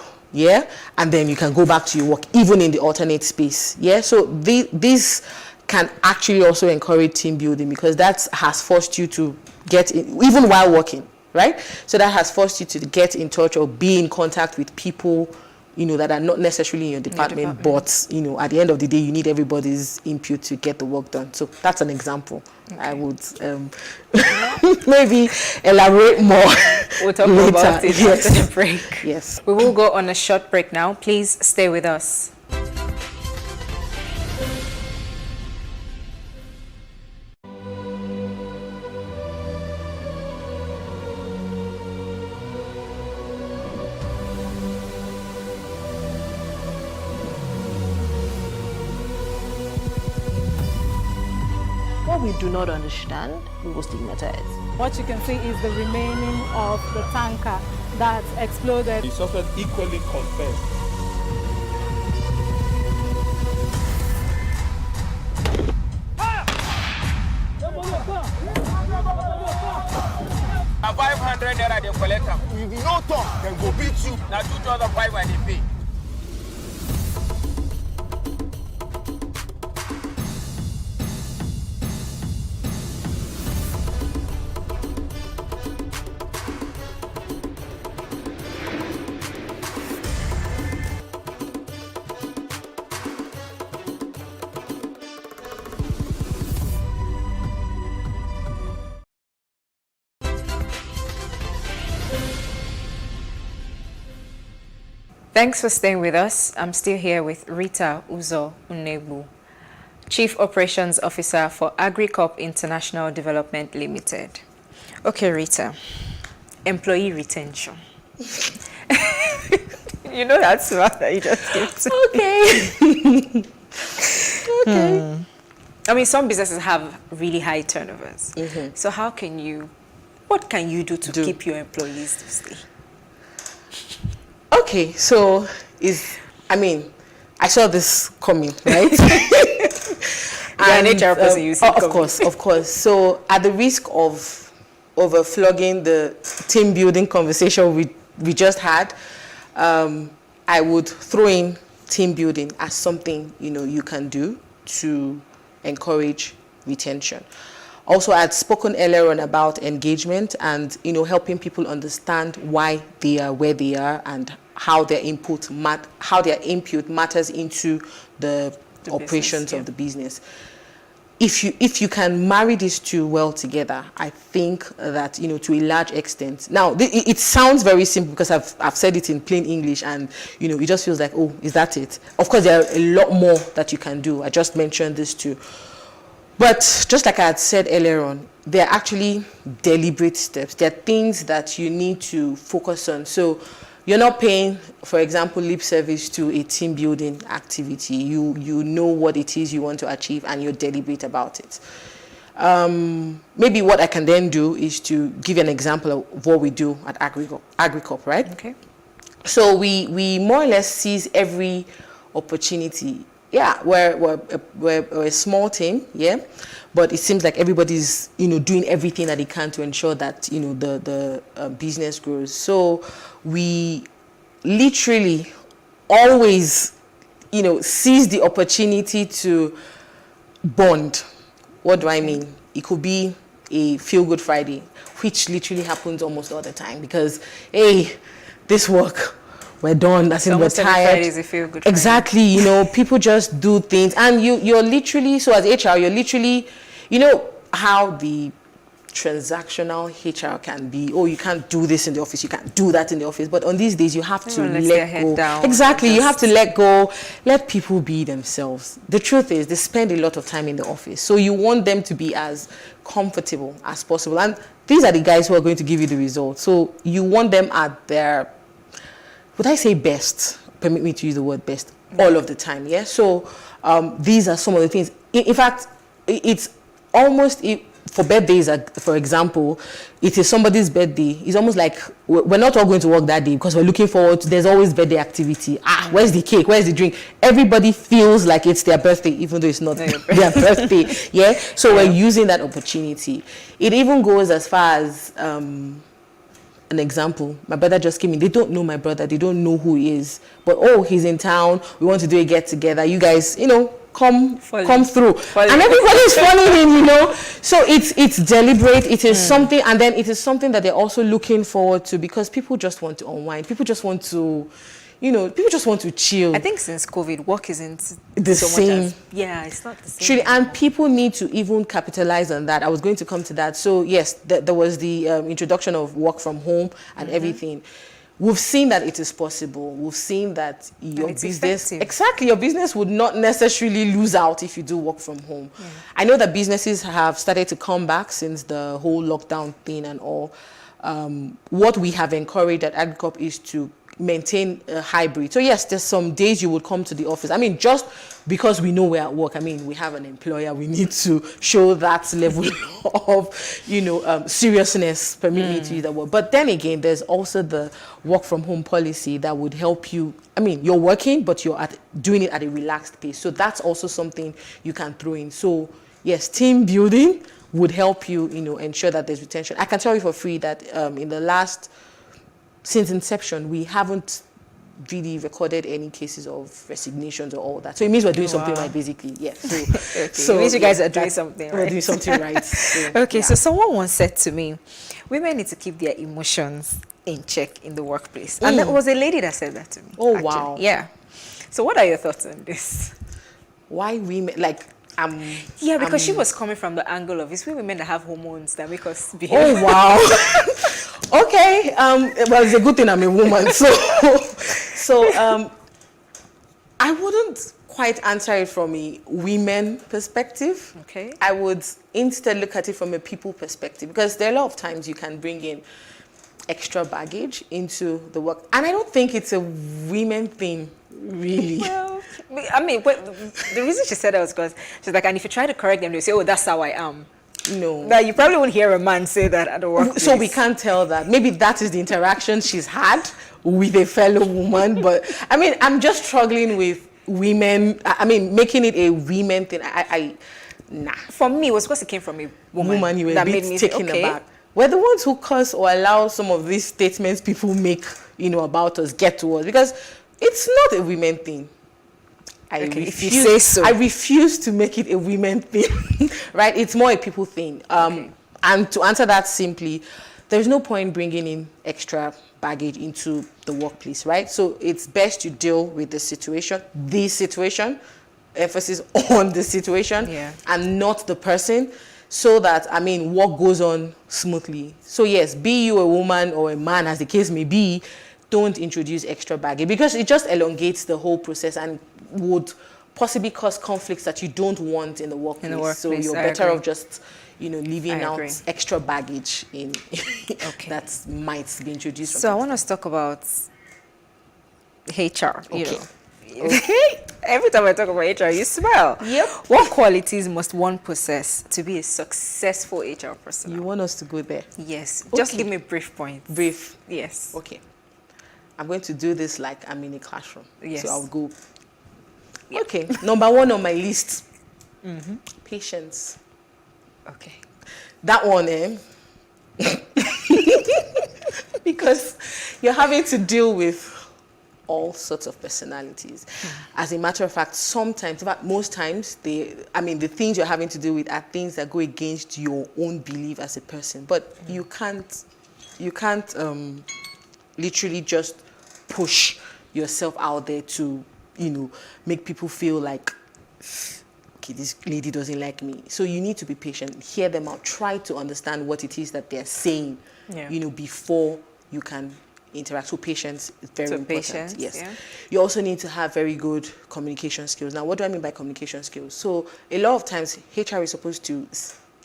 And then you can go back to your work, even in the alternate space. So this can actually also encourage team building, because that has forced you to get in, even while working, right? So that has forced you to get in touch or be in contact with people, that are not necessarily in your department, but, at the end of the day, you need everybody's input to get the work done. So that's an example. I would maybe elaborate more. We'll talk later. about it after the break. Yes. We will go on a short break now. Please stay with us. What we do not understand, we will stigmatize. What you can see is the remaining of the tanker that exploded. The suspect equally confessed. A 500 naira they collect them. If you no talk, then go beat you. Now 2,500 they pay. Thanks for staying with us. I'm still here with Rita Uzo Unegbu, Chief Operations Officer for AgriCorp International Development Limited. Okay, Rita, employee retention. You know that's what you just gave to me. Okay. I mean, some businesses have really high turnovers. So what can you do to keep your employees to stay? Okay, so I saw this coming, right? an HR person, you see. Of course. So at the risk of overflogging the team building conversation we just had, I would throw in team building as something, you can do to encourage retention. Also, I had spoken earlier on about engagement and, helping people understand why they are where they are and how their input matters into the operations of the business. If you can marry these two well together, I think that, to a large extent. Now, it sounds very simple because I've said it in plain English and, it just feels like, oh, is that it? Of course, there are a lot more that you can do. I just mentioned this too. But just like I had said earlier on, they're actually deliberate steps. They're things that you need to focus on. So you're not paying, for example, lip service to a team building activity. You know what it is you want to achieve and you're deliberate about it. Maybe what I can then do is to give you an example of what we do at AgriCorp, right? Okay. So we more or less seize every opportunity. Yeah, we're a small team, yeah, but it seems like everybody's, doing everything that they can to ensure that, the business grows. So we literally always, seize the opportunity to bond. What do I mean? It could be a Feel-Good Friday, which literally happens almost all the time because, hey, this work, we're done, that's in, we're tired. Is a feel good exactly, people just do things. And you're literally, so as HR, you're literally, how the transactional HR can be, oh, you can't do this in the office, you can't do that in the office. But on these days, you have to let go. Down. Exactly, you have to let go, let people be themselves. The truth is, they spend a lot of time in the office. So you want them to be as comfortable as possible. And these are the guys who are going to give you the results. So you want them at their, would I say best? Permit me to use the word best all of the time, yeah? So these are some of the things. In fact, it's almost, for birthdays, for example, it is somebody's birthday. It's almost like we're not all going to work that day because we're looking forward to, there's always birthday activity. Where's the cake? Where's the drink? Everybody feels like it's their birthday, even though it's not their birthday, yeah? So we're using that opportunity. It even goes as far as, an example, my brother just came in. They don't know my brother. They don't know who he is. But, oh, he's in town. We want to do a get-together. You guys, come through. And everybody's following in, So it's deliberate. It is something, and then it is something that they're also looking forward to because people just want to unwind. People just want to, people just want to chill. I think since COVID, work isn't the so same. Much as, it's not the same. Truly, and people need to even capitalize on that. I was going to come to that. So yes, there was the introduction of work from home and everything. We've seen that it is possible. We've seen that your business, effective. Your business would not necessarily lose out if you do work from home. Yeah. I know that businesses have started to come back since the whole lockdown thing and all. What we have encouraged at AgriCorp is to maintain a hybrid. So yes, there's some days you would come to the office. I mean, just because we know we're at work, I mean, we have an employer, we need to show that level of, seriousness, permit me to use that word. But then again, there's also the work from home policy that would help you. I mean, you're working, but you're doing it at a relaxed pace. So that's also something you can throw in. So yes, team building would help you, ensure that there's retention. I can tell you for free that in the last, since inception, we haven't really recorded any cases of resignations or all that. So it means we're doing something right, basically. Yeah. So it means you guys are doing something right. We're doing something right. So, okay, so someone once said to me, women need to keep their emotions in check in the workplace. And there was a lady that said that to me. Oh, actually. wow. Yeah. So what are your thoughts on this? Why women, yeah, because she was coming from the angle of it's we women that have hormones that make us behave. Oh, wow. Okay. Well, it's a good thing I'm a woman. So I wouldn't quite answer it from a women perspective. Okay. I would instead look at it from a people perspective because there are a lot of times you can bring in extra baggage into the work. And I don't think it's a women thing, really. Well, I mean, the reason she said that was because she's like, and if you try to correct them, they say, oh, that's how I am. No. But you probably won't hear a man say that at the workplace. So we can't tell that. Maybe that is the interaction she's had with a fellow woman. But, I mean, I'm just struggling with women. I mean, making it a women thing. Nah. For me, it was because it came from a woman, you were that a made bit me say, taken okay. aback. We're the ones who curse or allow some of these statements people make, about us get to us, because it's not a women thing. If you say so. I refuse to make it a women thing, right? It's more a people thing. And to answer that simply, there's no point bringing in extra baggage into the workplace, right? So it's best you deal with the situation, emphasis on the situation, and not the person, so that, work goes on smoothly. So yes, be you a woman or a man, as the case may be, don't introduce extra baggage, because it just elongates the whole process and would possibly cause conflicts that you don't want in the workplace. So you're better off just, leaving out extra baggage in that might be introduced. So I want us to talk about HR. Okay. Okay. Every time I talk about HR, you smile. Yep. What qualities must one possess to be a successful HR person? You want us to go there? Yes. Just give me brief points. Brief. Yes. Okay. I'm going to do this like I'm in a classroom. Yes. So I'll go. Okay. Number one on my list. Patience. Okay. That one, because you're having to deal with all sorts of personalities. As a matter of fact, sometimes, in fact, most times, the things you're having to deal with are things that go against your own belief as a person. But you can't literally just push yourself out there to, make people feel like, okay, this lady doesn't like me. So you need to be patient, hear them out, try to understand what it is that they're saying, before you can interact. So patience is very important. Yes. Yeah. You also need to have very good communication skills. Now, what do I mean by communication skills? So a lot of times HR is supposed to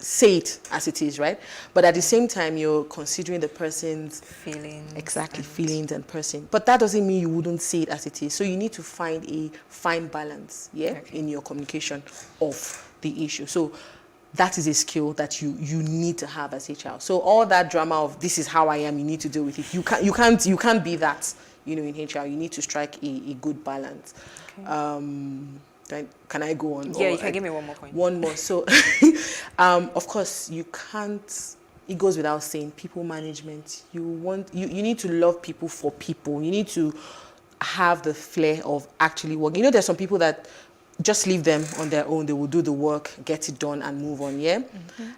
say it as it is, right? But at the same time, you're considering the person's feelings and person. But that doesn't mean you wouldn't say it as it is. So you need to find a fine balance, in your communication of the issue. So that is a skill that you need to have as HR. So all that drama of this is how I am, you need to deal with it. You can't be that, in HR. You need to strike a good balance. Okay. Can I go on? Yeah, you can give me one more point. One more. So, of course, you can't. It goes without saying. People management. You need to love people for people. You need to have the flair of actually working. There's some people that just leave them on their own. They will do the work, get it done, and move on. Yeah.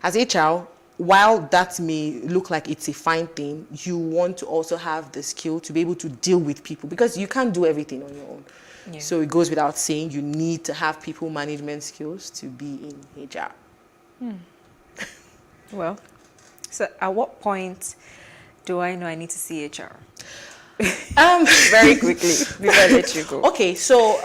As HR, while that may look like it's a fine thing, you want to also have the skill to be able to deal with people, because you can't do everything on your own. Yeah. So it goes without saying, you need to have people management skills to be in HR. Well, so at what point do I know I need to see HR? Very quickly before I let you go. Okay, so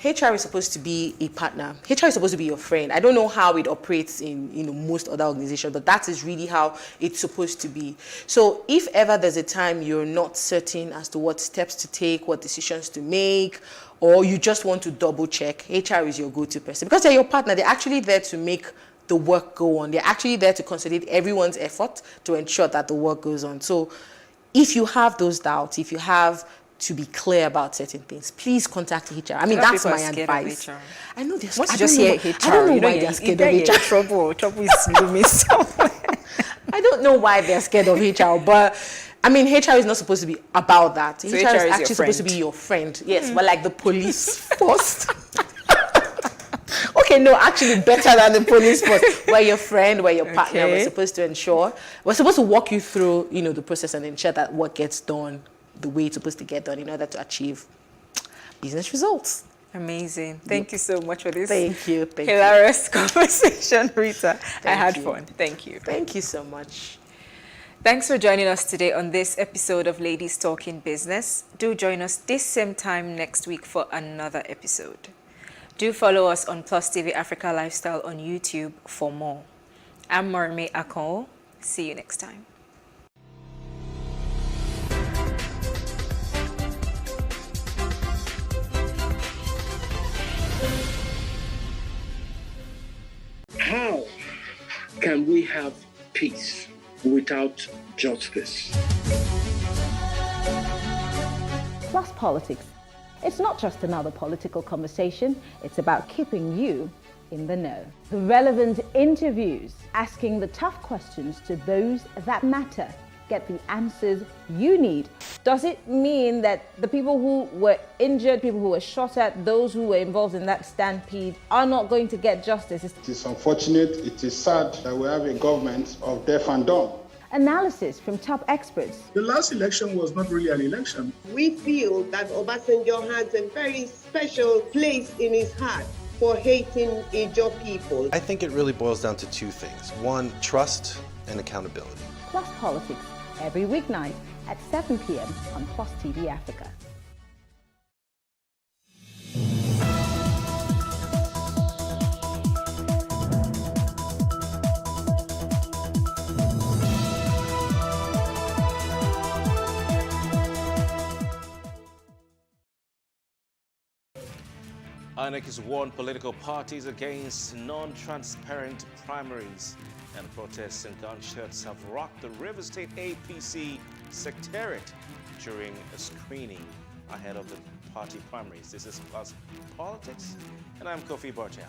HR is supposed to be a partner. HR is supposed to be your friend. I don't know how it operates in most other organizations, but that is really how it's supposed to be. So if ever there's a time you're not certain as to what steps to take, what decisions to make, or you just want to double check, HR is your go-to person, because they're your partner. They're actually there to make the work go on. They're actually there to consolidate everyone's effort to ensure that the work goes on. So if you have those doubts, if you have to be clear about certain things, please contact HR. That's my advice. I know they're scared. Once you just hear HR, I don't know why they're scared of HR. Trouble is looming somewhere. I don't know why they're scared of HR, but HR is not supposed to be about that. So HR is actually supposed to be your friend. Yes, but like the police force. Okay, no, actually better than the police force. We're your friend, we're your partner. We're supposed to walk you through, the process and ensure that work gets done the way it's supposed to get done in order to achieve business results. Amazing. Thank you so much for this. Thank you. Hilarious conversation, Rita. I had fun. Thank you. Thank you so much. Thanks for joining us today on this episode of Ladies Talking Business. Do join us this same time next week for another episode. Do follow us on Plus TV Africa Lifestyle on YouTube for more. I'm Moremi Akon. See you next time. How can we have peace without justice? Plus Politics. It's not just another political conversation, it's about keeping you in the know. The relevant interviews, asking the tough questions to those that matter. Get the answers you need. Does it mean that the people who were injured, people who were shot at, those who were involved in that stampede are not going to get justice? It is unfortunate, it is sad that we have a government of deaf and dumb. Analysis from top experts. The last election was not really an election. We feel that Obasanjo has a very special place in his heart for hating Ijaw people. I think it really boils down to two things. One, trust and accountability. Plus Politics, every weeknight at 7 p.m. on Plus TV Africa. INEC has warned political parties against non-transparent primaries, and protests and gunshots have rocked the River State APC secretariat during a screening ahead of the party primaries. This is Plus Politics, and I'm Kofi Bartels.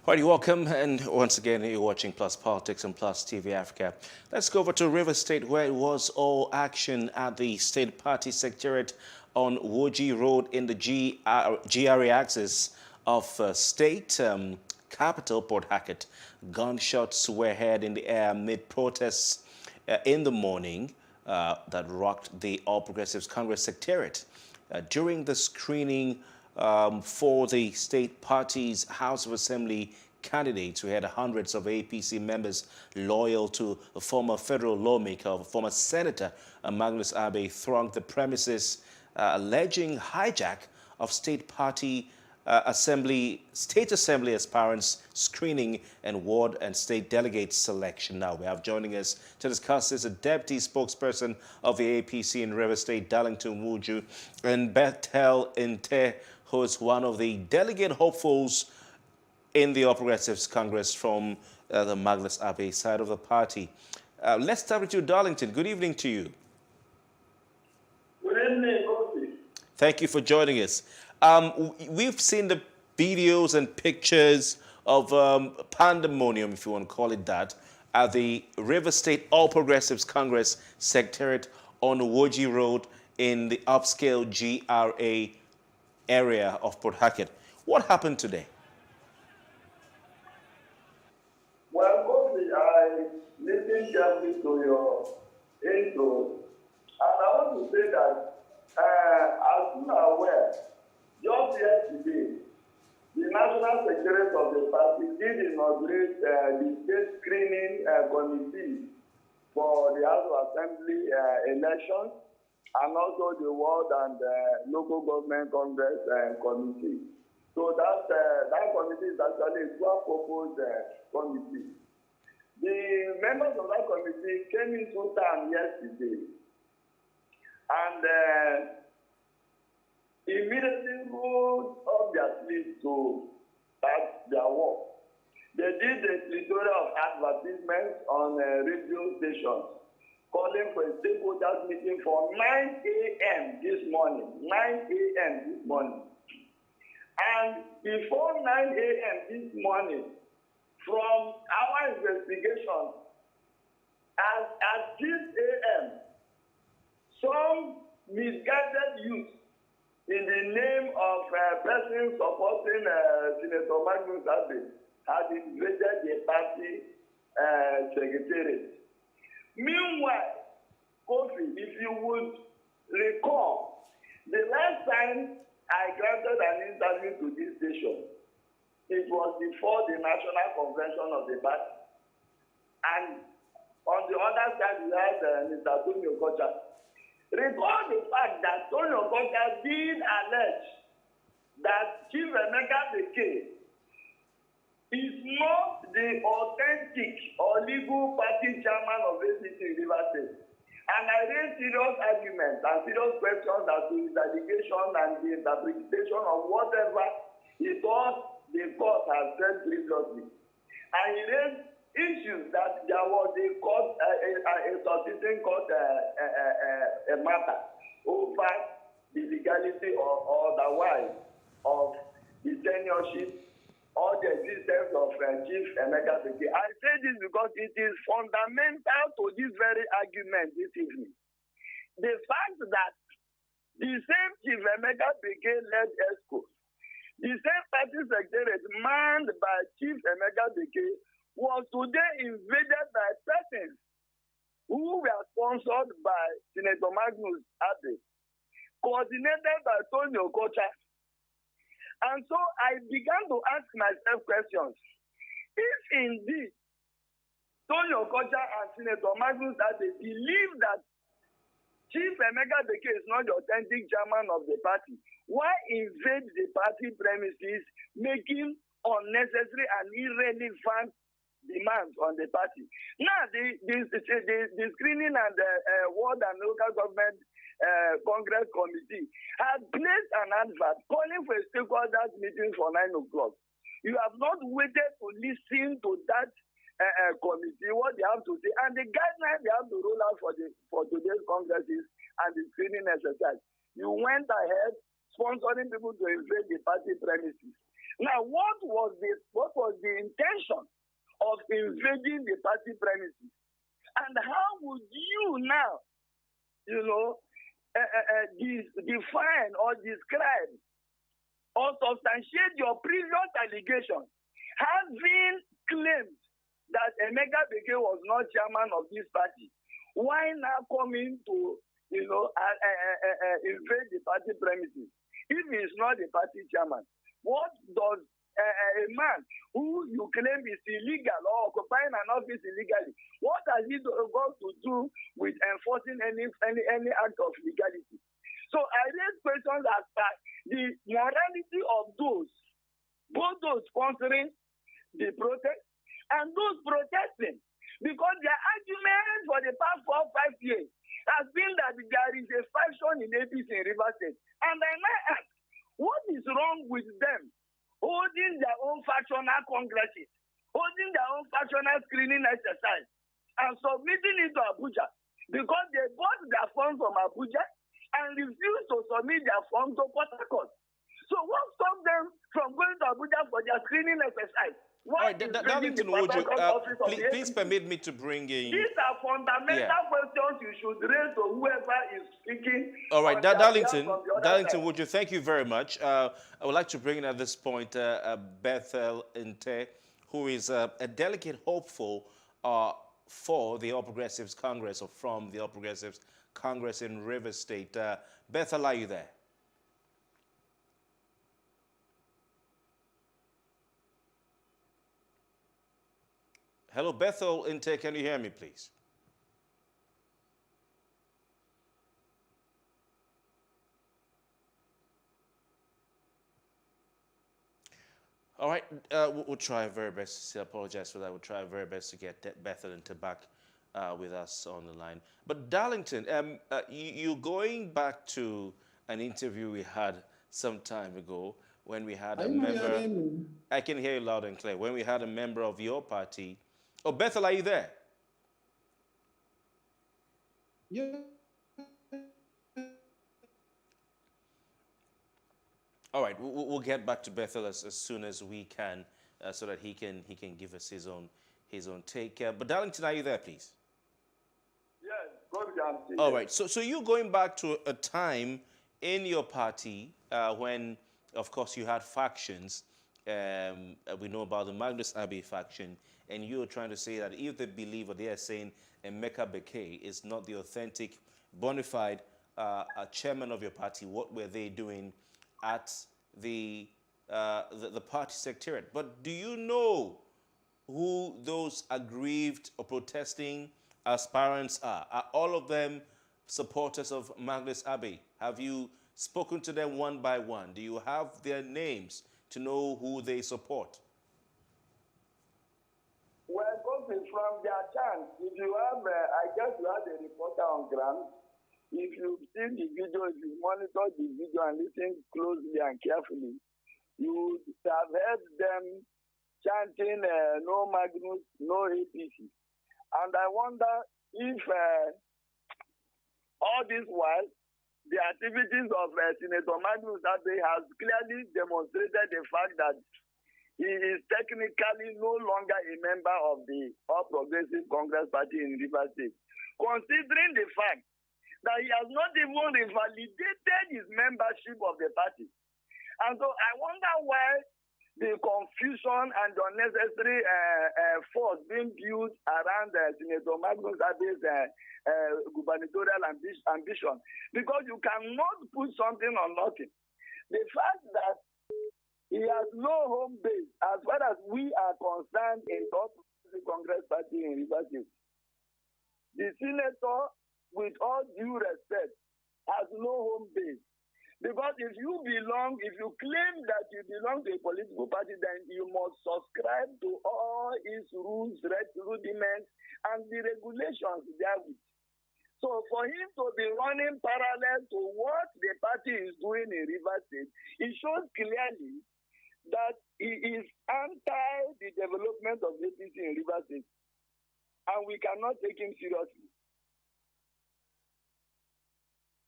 All right, welcome, and once again, you're watching Plus Politics and Plus TV Africa. Let's go over to River State, where it was all action at the State Party Secretariat on Woji Road in the GRA axis of state capital, Port Harcourt. Gunshots were heard in the air amid protests in the morning that rocked the All Progressives Congress Secretariat. During the screening for the state party's House of Assembly candidates, we had hundreds of APC members loyal to a former federal lawmaker, a former senator, Magnus Abe, thronged the premises, alleging hijack of state party state assembly aspirants screening and ward and state delegate selection. Now we have joining us to discuss this a deputy spokesperson of the APC in River State, Darlington Wuju, and Bethel Inte, who is one of the delegate hopefuls in the All Progressives Congress from the Magnus Abe side of the party. Let's start with you, Darlington. Good evening to you. Good evening, Kofi. Thank you for joining us. We've seen the videos and pictures of pandemonium, if you want to call it that, at the River State All Progressives Congress Secretariat on Woji Road in the upscale GRA area of Port Harcourt. What happened today? Well, Kofi, I listened carefully to your intro, and I want to say that, as you are aware, just yesterday, the National Secretariat of the party did inaugurate the state screening committee for the House of Assembly elections, and also the Ward and Local Government Congress committee. So that committee is actually a dual-purpose committee. The members of that committee came into town yesterday, and immediately moved up their sleeves to start their work. They did a plethora of advertisements on radio stations, calling for a stakeholders meeting for 9 a.m. this morning. 9 a.m. this morning. And before 9 a.m. this morning, from our investigation, at 6 a.m., some misguided youth in the name of persons supporting Senator Magnus Abe had invaded the party secretariat. Meanwhile, Kofi, if you would recall, the last time I granted an interview to this station, it was before the National Convention of the party. And on the other side, we had Mr. Tony Okocha. Recall the fact that Tony Okocha did allege that Chief Emeka Beke is not the authentic or legal party chairman of APC in River State. And I raised serious arguments and serious questions as to his allegation and the interpretation of whatever he thought the court has said previously. And he raised issues that there was a court, a subsisting court a matter over the legality or otherwise of the tenureship or the existence of Chief Emeka Beke. I say this because it is fundamental to this very argument this evening. The fact that the same Chief Emeka Beke led ESCO, the same party secretariat manned by Chief Emeka Beke, was today invaded by persons who were sponsored by Senator Magnus Abe, coordinated by Tony Okocha. And so I began to ask myself questions. If indeed Tony Okocha and Senator Magnus Abe believe that Chief Emeka Beke is not the authentic chairman of the party, why invade the party premises, making unnecessary and irrelevant demands on the party? Now, the screening and the ward and local government Congress committee had placed an advert calling for a stakeholders meeting for 9 o'clock. You have not waited to listen to that committee, what they have to say, and the guidelines they have to roll out for today's congresses and the screening exercise. You went ahead sponsoring people to invade the party premises. Now, what was the intention of invading the party premises? And how would you now, define or describe or substantiate your previous allegation, having claimed that Emeka Beke was not chairman of this party? Why now coming to invade the party premises if he is not the party chairman? What does a man who you claim is illegal or occupying an office illegally, what has he got to do with enforcing any act of legality? So I raise questions as to the morality of both those sponsoring the protest and those protesting, because their argument for the past 4 or 5 years has been that there is a faction in APC in Rivers State. And I might ask, what is wrong with them holding their own factional congresses, holding their own factional screening exercise, and submitting it to Abuja? Because they bought their form from Abuja and refused to submit their form to Port Harcourt. So what stopped them from going to Abuja for their screening exercise? All right, Darlington Wojo, please permit me to bring in... These are fundamental questions you should raise to whoever is speaking. All right, Darlington Wojo, thank you very much. I would like to bring in at this point Bethel Nte, who is a delegate hopeful for the All Progressives Congress, or from the All Progressives Congress in Rivers State. Bethel, are you there? Hello, Bethel Nte, can you hear me, please? All right, we'll try our very best. I apologize for that. We'll try our very best to get Bethel Nte back with us on the line. But Darlington, you going back to an interview we had some time ago when we had a member. I can hear you loud and clear. When we had a member of your party. Oh, Bethel, are you there? Yeah. All right, we'll get back to Bethel as soon as we can, so that he can give us his own take. But Darlington, are you there, please? Yes, go. All right, so you're going back to a time in your party when, of course, you had factions. We know about the Magnus Abe faction, and you're trying to say that if they believe, or they are saying Emeka Beke is not the authentic, bona fide chairman of your party, what were they doing at the party secretariat? But do you know who those aggrieved or protesting aspirants are? Are all of them supporters of Magnus Abe? Have you spoken to them one by one? Do you have their names to know who they support? Well, both in front from their chance, if you have, I guess you have a reporter on ground. If you see the video, if you monitor the video and listen closely and carefully, you have heard them chanting no Magnus, no APC. And I wonder if all this while, the activities of Senator Magnus Abe has clearly demonstrated the fact that he is technically no longer a member of the All Progressive Congress Party in Rivers State, considering the fact that he has not even revalidated his membership of the party. And so I wonder why the confusion and the unnecessary force being built around Senator Magnus Abe's gubernatorial ambition, because you cannot put something on nothing. The fact that he has no home base as far as we are concerned in the Congress Party in Rivers State. The senator, with all due respect, has no home base. Because if you claim that you belong to a political party, then you must subscribe to all its rules, rudiments, and the regulations therewith. So for him to be running parallel to what the party is doing in Rivers State, it shows clearly that he is anti the development of APC in Rivers State. And we cannot take him seriously.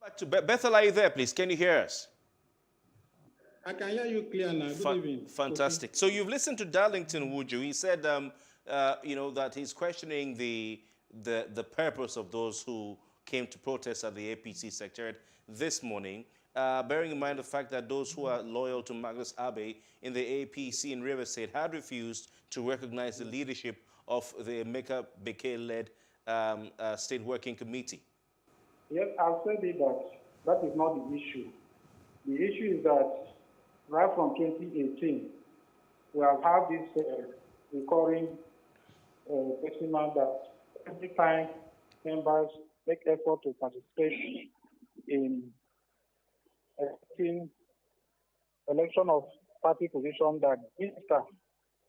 Back to Bethel, are you there, please? Can you hear us? I can hear you clear now. Good evening. Fantastic. Okay. So you've listened to Darlington Wuju. He said, that he's questioning the purpose of those who came to protest at the APC secretariat this morning, bearing in mind the fact that those who are loyal to Magnus Abe in the APC in Rivers State had refused to recognize the leadership of the Emeka Beke-led State Working Committee. Yes, I've said it that is not the issue. The issue is that right from 2018, we have had this recurring testimony that every time members make effort to participate in election of party position, that minister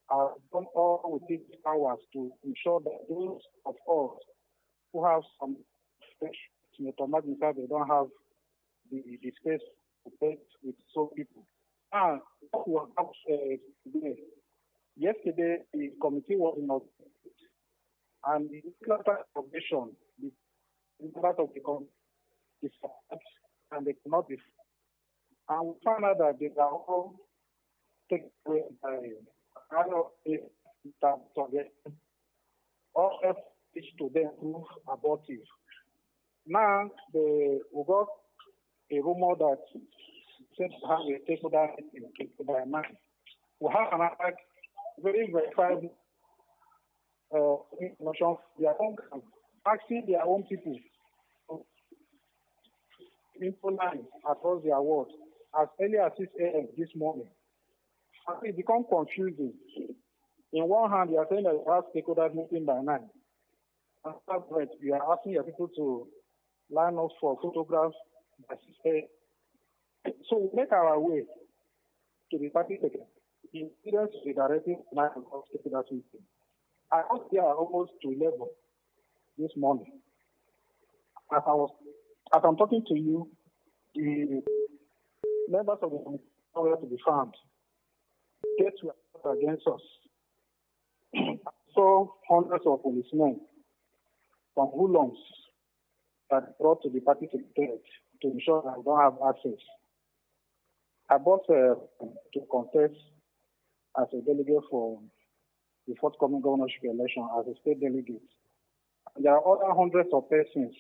are done all within powers to ensure that those of us who have some Senator Magnus Abe don't have the space to play with so people. And what was today? Yesterday, the committee was inaugurated, and the information, the part of the committee is and they cannot be. And we found out that they are all taken away by all efforts to them prove abortive. Now, we got a rumor that seems to have a stakeholder meeting by 9. We have another very verified information. They are asking their own people info lines across their world as early as 6 a.m. this morning. And it becomes confusing. In one hand, you are saying that you have stakeholders meeting by 9. After that, you are asking your people to line up for photographs by 6 a.m. So we make our way to the party secretary in adherence to the directive 9 of stakeholders meeting. I was there almost to 11 this morning. As I'm talking to you, the members of the committee are nowhere to be found. Gates were against us. So hundreds of policemen from Houlons that brought to the party secretariat to ensure that I don't have access. I brought to contest as a delegate for the forthcoming governorship election as a state delegate. And there are other hundreds of persons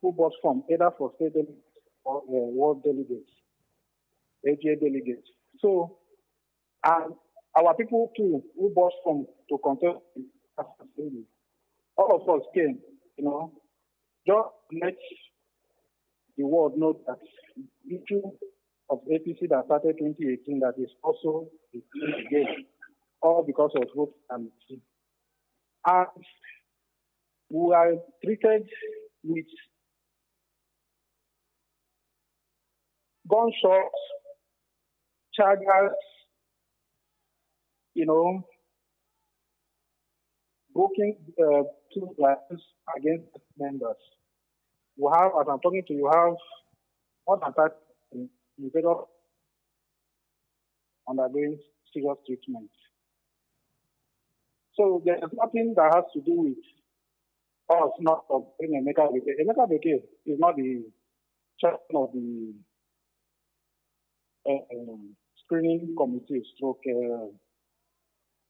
who bought from either for state delegates or world delegates, AGA delegates. So, and our people too, who bought from to contest, all of us came, just let the world know that the issue of APC that started 2018 that is also again, all because of vote and we are treated with gunshots, chargers, broken two licenses against members. We have, as I'm talking to you, have more than 30 individuals undergoing serious treatment. So there's nothing that has to do with us not being Emeka Bekele. Emeka Bekele is not the chairman of the screening committee stroke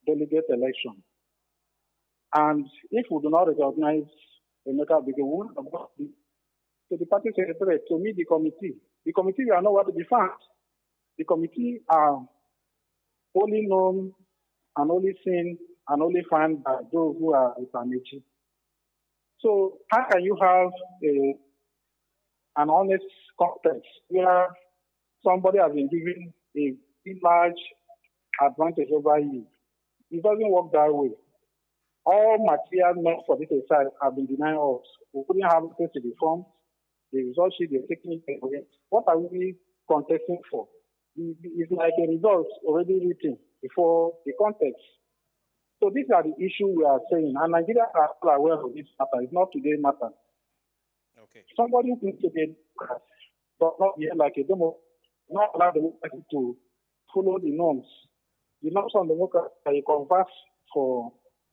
delegate election. And if we do not recognize Emeka Bekele, we will not go to the party secretary to meet the committee. The committee are nowhere to be found. The committee are only known and only seen and only found by those who are Itamechi. So how can you have an honest context where somebody has been given a large advantage over you? It doesn't work that way. All material meant for this exercise have been denied us. We couldn't have access to the forms. The result sheet they're taking it away. What are we contesting for? It's like a result already written before the context. So these are the issues we are saying, and Nigeria are all aware of this matter. It's not today matter. Okay. Somebody who thinks today does not behave like a demo, not allow democracy to follow the norms. The norms on democracy are a converse for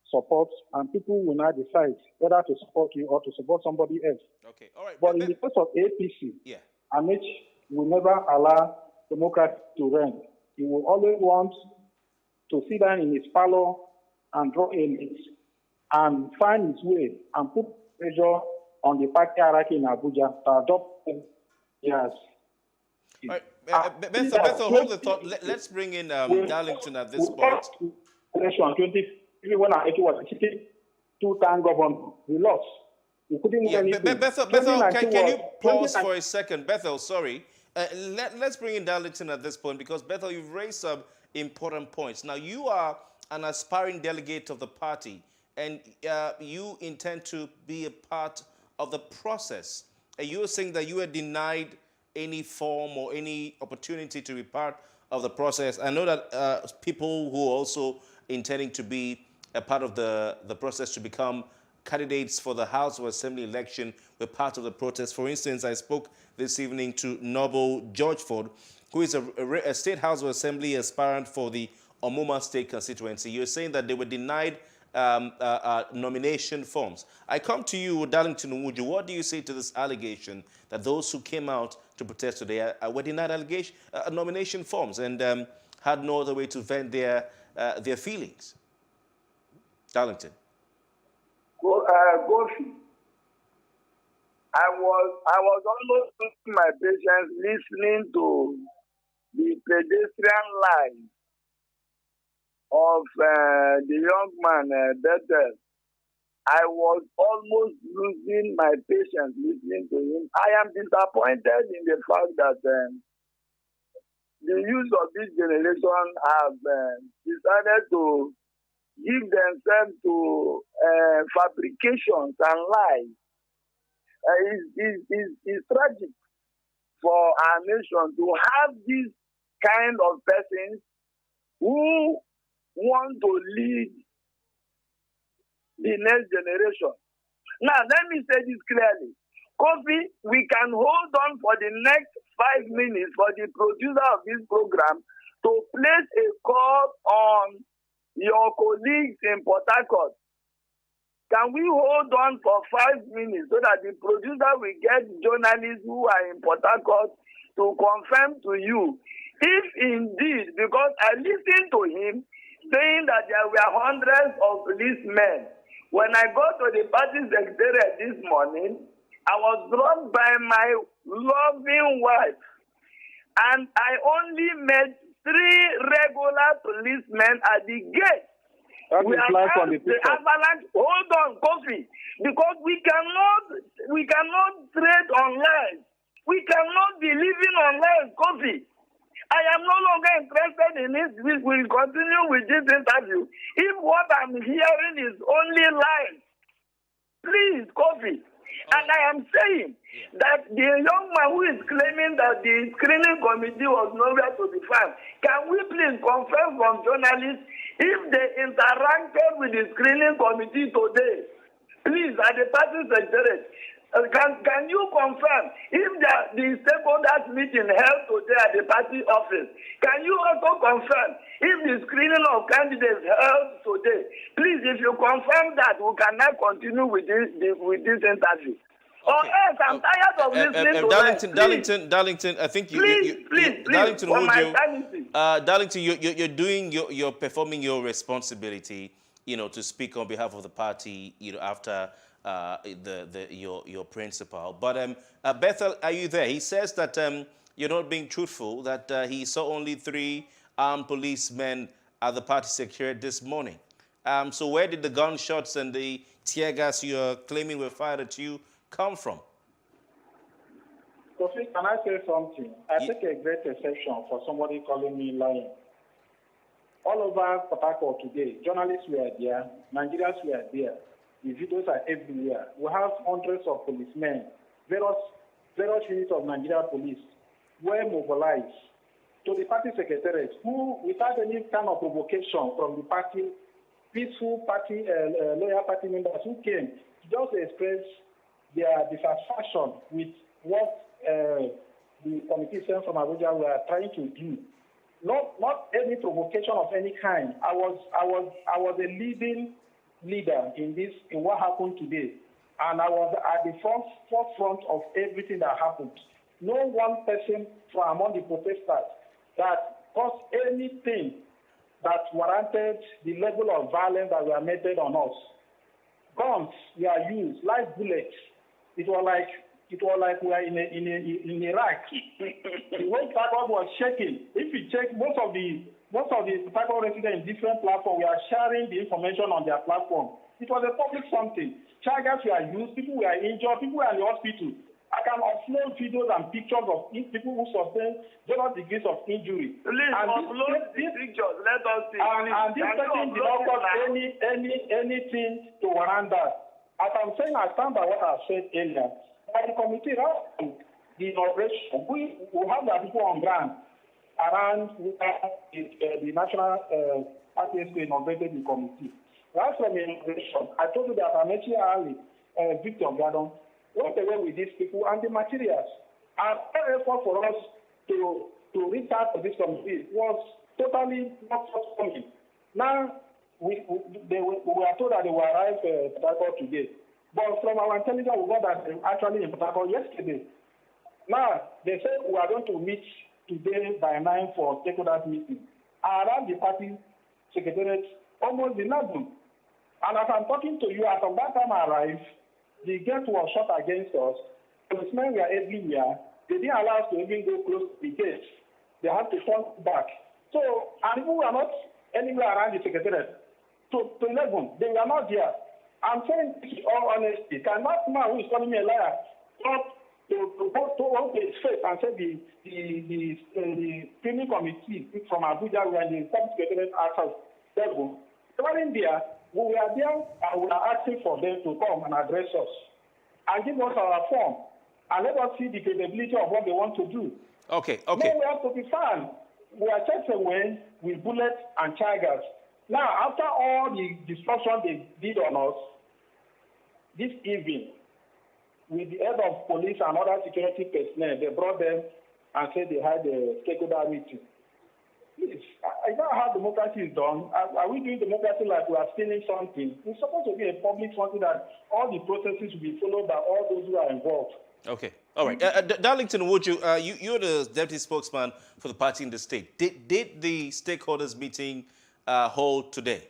support, and people will now decide whether to support you or to support somebody else. Okay, all right. But in the case of APC, yeah, Amish will never allow democracy to reign. He will always want to sit down in his parlor and draw a list and find his way and put pressure on the party hierarchy in Abuja to adopt him. Yes. All right. Bethel, hold the thought. Let's bring in Darlington at this point. Election 20, when I was a 2-time governor, we lost. We couldn't do anything. Bethel, can you pause for a second? Bethel, sorry. Let's bring in Darlington at this point, because Bethel, you've raised some important points. Now, you are an aspiring delegate of the party, and you intend to be a part of the process. And you're saying that you were denied any form or any opportunity to be part of the process. I know that people who are also intending to be a part of the process to become candidates for the House of Assembly election were part of the protest. For instance, I spoke this evening to Noble Georgeford, who is a State House of Assembly aspirant for the Omuma State constituency. You're saying that they were denied nomination forms. I come to you, Darlington Nwuju. What do you say to this allegation that those who came out to protest today were denied nomination forms and had no other way to vent their feelings? Darlington. Gofi, I was almost losing my patience listening to the pedestrian line of the young man, Bethel. I was almost losing my patience listening to him. I am disappointed in the fact that the youth of this generation have decided to give themselves to fabrications and lies. It's tragic for our nation to have this kind of persons who want to lead the next generation. Now, let me say this clearly. Kofi, we can hold on for the next 5 minutes for the producer of this program to place a call on your colleagues in Port Harcourt. Can we hold on for 5 minutes so that the producer will get journalists who are in Port Harcourt to confirm to you if indeed, because I listened to him saying that there were hundreds of policemen. When I go to the party secretariat this morning, I was dropped by my loving wife, and I only met 3 regular policemen at the gate. We are the avalanche. Hold on, Kofi, because we cannot trade on lies. We cannot be living on lies, Kofi. I am no longer interested in this. We will continue with this interview. If what I'm hearing is only lies, please, Kofi. And I am saying that the young man who is claiming that the screening committee was nowhere to be found, can we please confirm from journalists If they interacted with the screening committee today, please, at the party secretariat, can you confirm if the stakeholders meeting held today at the party office? Can you also confirm if the screening of candidates held today? Please, if you confirm that, we cannot continue with this interview. Or else, I'm tired of listening to Darlington, I think please, Darlington, for my sanity. Darlington, you're doing you're performing your responsibility, to speak on behalf of the party, after your principal. But Bethel, are you there? He says that you're not being truthful, that he saw only 3 armed policemen at the party secretariat this morning. So where did the gunshots and the tear gas you're claiming were fired at you come from? Kofi, can I say something? I take a great exception for somebody calling me lying. All over Port Harcourt today, journalists were there, Nigerians were there, the videos are everywhere. We have hundreds of policemen, various units of Nigeria police were mobilized to the party secretariat, who, without any kind of provocation from the party, peaceful party, loyal party members who came to just express their dissatisfaction with what the committee sent from Abuja were trying to do. Not any provocation of any kind. I was a leading leader in what happened today, and I was at the forefront of everything that happened. No one person from among the protesters that caused anything that warranted the level of violence that were meted on us. Guns were used, live bullets. It was like we were in Iraq. The whole Port was shaking. If you check, most of the Port residents in different platforms were sharing the information on their platform. It was a public something. Chargers were used, people were injured, people were in the hospital. I can upload videos and pictures of people who sustained various degrees of injury. Please upload the pictures. Let us see. And this person did not cause anything to warrant that. As I'm saying, I stand by what I said earlier. By the committee, the inauguration, we have the people on ground around the National Party inaugurated the committee. Right from the inauguration, I told you that Amechi Ali, Victor Gardon, went away with these people and the materials. And our effort for us to reach out to this committee was totally not forthcoming. Now, we were told that they will arrive at Port Harcourt today. But from our intelligence, we got that they were actually in Port Harcourt yesterday. Now, they said we are going to meet today by 9 for stakeholders meeting. I arrived the party secretariat almost 11. And as I'm talking to you, as of that time I arrived, the gate was shot against us. Policemen were everywhere. They didn't allow us to even go close to the gate. They had to turn back. So, and people were not anywhere around the secretariat. To 11, they were not there. I'm saying this in all honesty. Can that man who is calling me a liar stop to go to his face and say the screening committee from Abuja were in the public secretariat outside level. They weren't there. We were there and we are asking for them to come and address us and give us our form and let us see the capability of what they want to do. Okay. No, we have to be found. We are chased away with bullets and chargers. Now, after all the destruction they did on us, this evening, with the head of police and other security personnel, they brought them and said they had a stakeholder meeting. Please, I know how democracy is done. Are we doing democracy like we are stealing something? It's supposed to be a public something that all the processes will be followed by all those who are involved. Okay. All right. Darlington, you're the deputy spokesman for the party in the state. Did the stakeholders meeting hold today?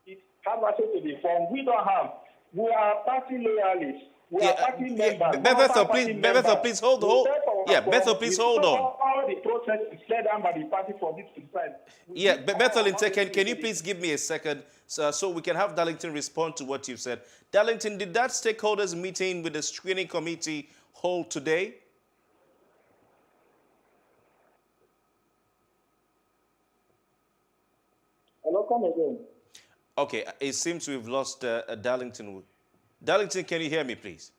It has access to the form. We don't have. We are party loyalists. We are party members. Bethel, please hold on. Yeah, Bethel, please hold on. All the process is led down by the party for this to decide. Yeah, Bethel, can you please give me a second so we can have Darlington respond to what you've said? Darlington, did that stakeholders meeting with the screening committee hold today? Hello, come again. Okay, it seems we've lost Darlington. Darlington, can you hear me, please?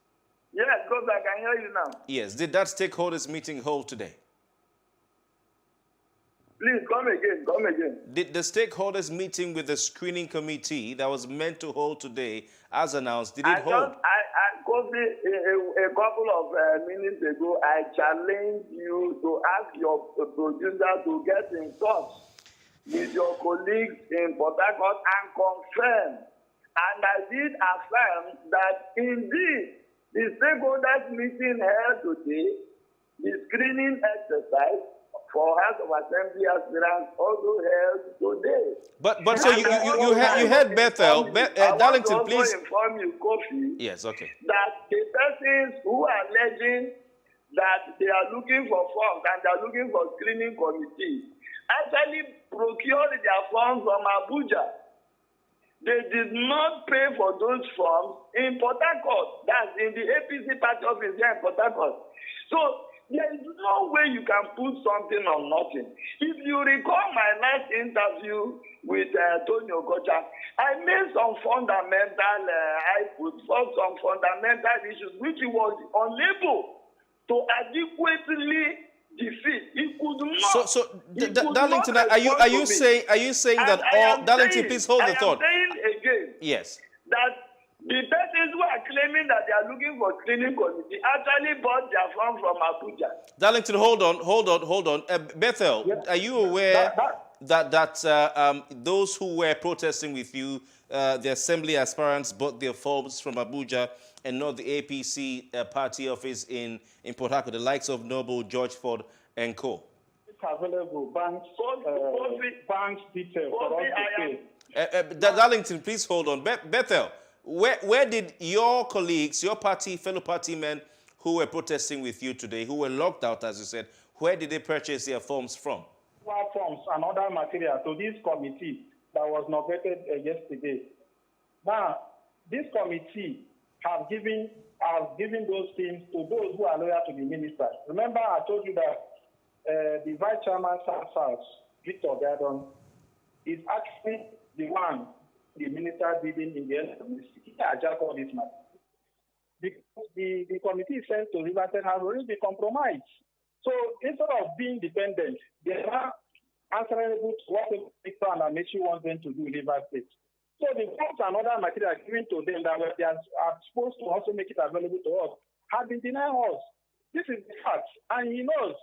Yes, because I can hear you now. Yes, did that stakeholders meeting hold today? Please come again. Come again. Did the stakeholders meeting with the screening committee that was meant to hold today, as announced, did it hold? Kofi, a couple of minutes ago, I challenged you to ask your producer to get in touch with your colleagues in Port Harcourt and confirm. And I did affirm that indeed the stakeholders meeting held today, the screening exercise for House of Assembly aspirants also held today. But so you heard Bethel. Darlington, please. I want to inform you, Kofi. Yes, okay. That the persons who are alleging that they are looking for funds and they are looking for screening committee actually procured their funds from Abuja. They did not pay for those funds in Port Harcourt. That's in the APC party office here in Port Harcourt. So there is no way you can put something on nothing. If you recall my last interview with Tony Okocha, I made some fundamental, I put forth some fundamental issues which he was unable to adequately defeat. He could not. Darlington, are you saying that all? Darlington, please hold the thought. I am saying again. Yes. That the persons who are claiming that they are looking for screening committee actually bought their funds from Abuja. Darlington, hold on. Bethel, yes. Are you aware that those who were protesting with you, the assembly aspirants, bought their forms from Abuja and not the APC party office in Port Harcourt, the likes of Noble, George Ford, and co? It's available. Banks details for us to pay. Darlington, please hold on. Bethel, where did your colleagues, your fellow party men who were protesting with you today, who were locked out, as you said, where did they purchase their forms from? Forms and other material to this committee that was inaugurated yesterday. Now, this committee has given those things to those who are loyal to the minister. Remember, I told you that the vice chairman, SARS, Victor Gardon, is actually the one the minister dealing in the NWC. He hijacked all this matter. Because the committee sent to River State has already been compromised. So instead of being dependent, they are answerable to what the minister and Amici wants them to do in River State. So the funds and other material given to them that they are supposed to also make it available to us have been denied us. This is the fact, and he knows.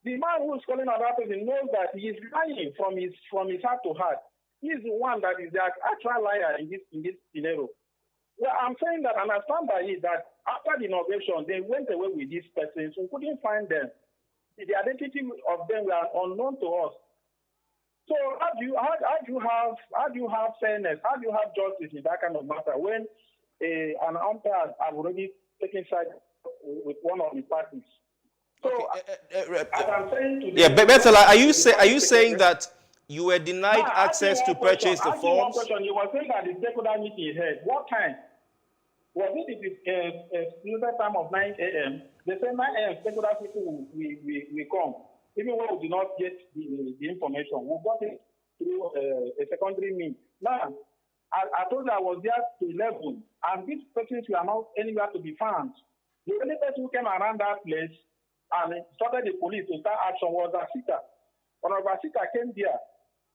The man who is calling about it knows that he is lying from his heart to heart. He is the one that is the actual liar in this scenario. Well, I'm saying that, and I stand by it, that after the inauguration, they went away with these persons. We couldn't find them. The identity of them were unknown to us. So how do you have fairness? How do you have justice in that kind of matter when an umpire have already taken side with one of the parties? So as I'm saying today, yeah, Bethel, are you saying that you were denied access to purchase the forms? You were saying that the stakeholder meeting had. What time? Was it the time of 9 a.m.? They said 9 a.m. stakeholder people will come. Even when we did not get the information, we got it through a secondary means. Now, I told you I was there to 11, and these persons were not anywhere to be found. The only person who came around that place and started the police to start action was Asita. When Asita came there,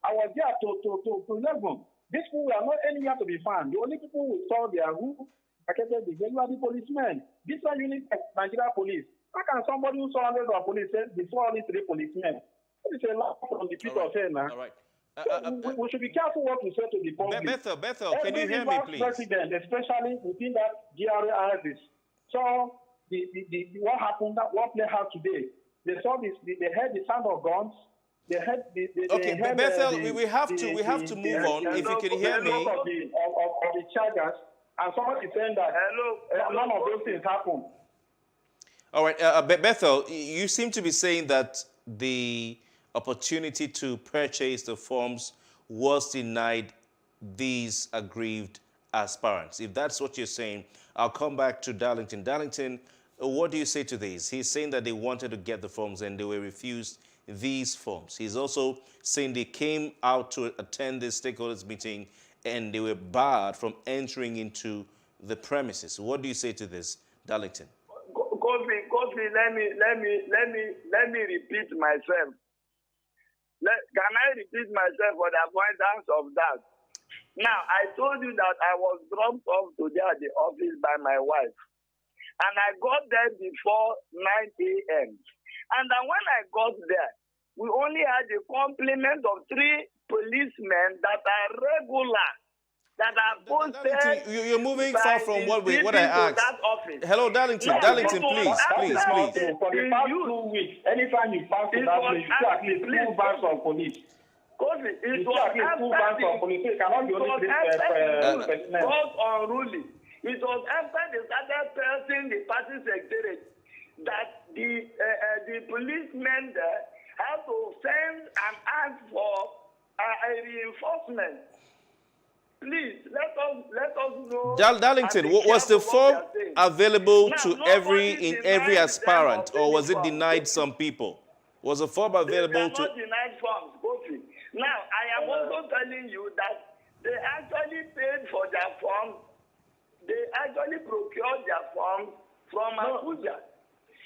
I was there to 11. These people were not anywhere to be found. The only people who saw there who attended the were the policemen. This one unit of Nigeria police. How can somebody who saw hundreds of police say before only 3 policemen? It's a lot from the people of now. All right. We should be careful what we say to the public. Bethel, can you hear me, please? President, especially within that GRA axis, saw what happened, what played out today. They saw this. They heard the sound of guns. They heard Bethel, we have to move on. If you can hear me. Of the chargers, and somebody saying that none of those things happened. All right, Bethel, you seem to be saying that the opportunity to purchase the forms was denied these aggrieved aspirants. If that's what you're saying, I'll come back to Darlington. Darlington, what do you say to this? He's saying that they wanted to get the forms and they were refused these forms. He's also saying they came out to attend this stakeholders meeting and they were barred from entering into the premises. What do you say to this, Darlington? Kofi, let me repeat myself. Can I repeat myself for the avoidance of that? Now, I told you that I was dropped off today at the office by my wife. And I got there before 9 a.m. And then when I got there, we only had a complement of 3 policemen that are regular, that are posted. You're moving far from what I asked. Hello, Darlington. No, Darlington, please. For the past 2 weeks, anytime you pass to that place, you see at least 2 vans of police. It was unruly. It was after they started pressing the party secretariat that the policemen there had to send and ask for a reinforcement. Please, let us know. Darlington, was the form available to every aspirant, or was it denied some people? Was the form available to? Not denied forms, Kofi. Now, I am also telling you that they actually paid for their forms. They actually procured their forms from Abuja.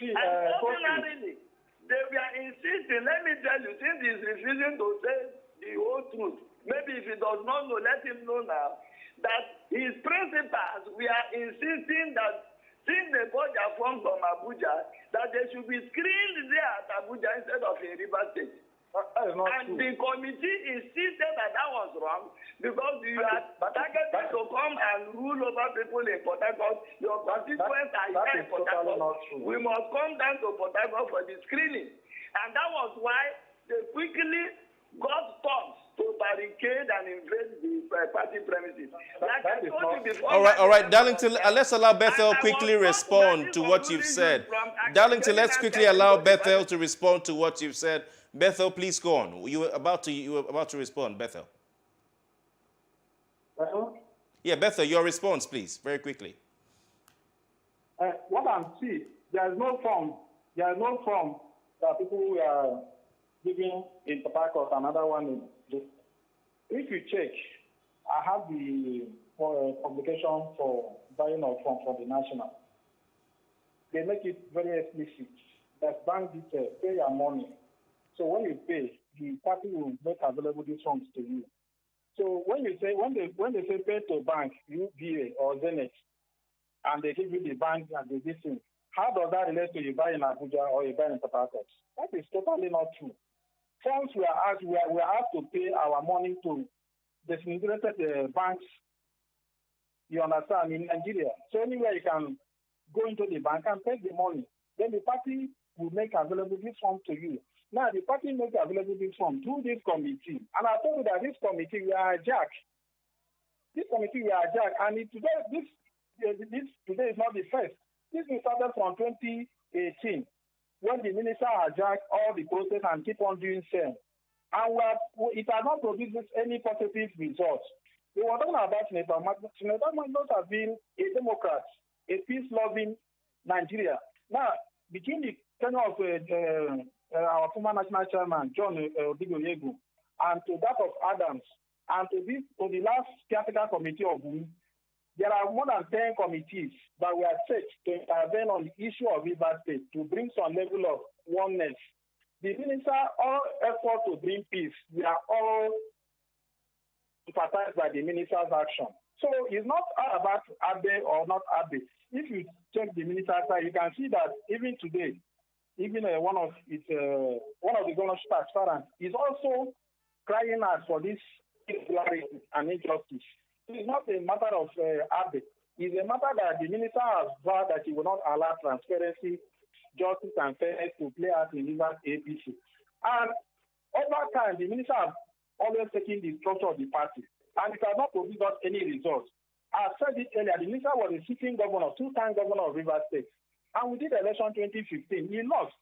And ordinarily, they were insisting, let me tell you, since he's refusing to say the whole truth, maybe if he does not know, let him know now, that his principals were insisting that since they bought their forms from Abuja, that they should be screened there at Abuja instead of in River State. And the committee insisted that that was wrong because you are targeted to come and rule over people in Port Harcourt. Your constituents are here in Port Harcourt. We must come down to Port Harcourt for the screening. And that was why they quickly got stops to barricade and invade the party premises. Like I told you before. All right, Darlington, let's allow Bethel quickly respond to what you've said. Darlington, let's quickly allow Bethel to respond to what you've said. Bethel, please go on. You were about to respond, Bethel. Yeah, Bethel, your response, please, very quickly. What I'm seeing, there is no form. There is no form that people were giving in Port Harcourt, another one in. If you check, I have the publication for buying of form for the national. They make it very explicit. That bank detail, pay your money. So when you pay, the party will make available these funds to you. So when they say pay to bank, UBA or Zenith, and they give you the bank and the distance, how does that relate to you buy in Abuja or you buy in Port Harcourt? That is totally not true. Funds we are asked to pay our money to designated banks. You understand, in Nigeria. So anywhere you can go into the bank and pay the money, then the party will make available this form to you. Now, the party makes available this form through this committee. And I told you that this committee will hijack. This committee will hijack. And today is not the first. This started from 2018 when the minister hijacked all the process and keep on doing same. And it has not produced any positive results. We were talking about Senator Magnus. Senator Magnus has been a Democrat, a peace-loving Nigeria. Now, between the tenure of our former national chairman, John Odigoyegu, and to that of Adams, and to the last caretaker committee of WU, there are more than 10 committees that were set to intervene on the issue of River State to bring some level of oneness. The minister, all efforts to bring peace, we are all emphasized by the minister's action. So it's not about Abe or not Abe. If you check the minister's side, you can see that even today, even one of the governorship aspirants is also crying out for this irregularity and injustice. It's not a matter of Abe. It's a matter that the minister has vowed that he will not allow transparency, justice, and fairness to play out in Rivers APC. And over time, the minister has always taken the structure of the party, and it has not produced us any results. I said it earlier, the minister was a sitting governor, two-time governor of Rivers State. And we did election 2015. He lost.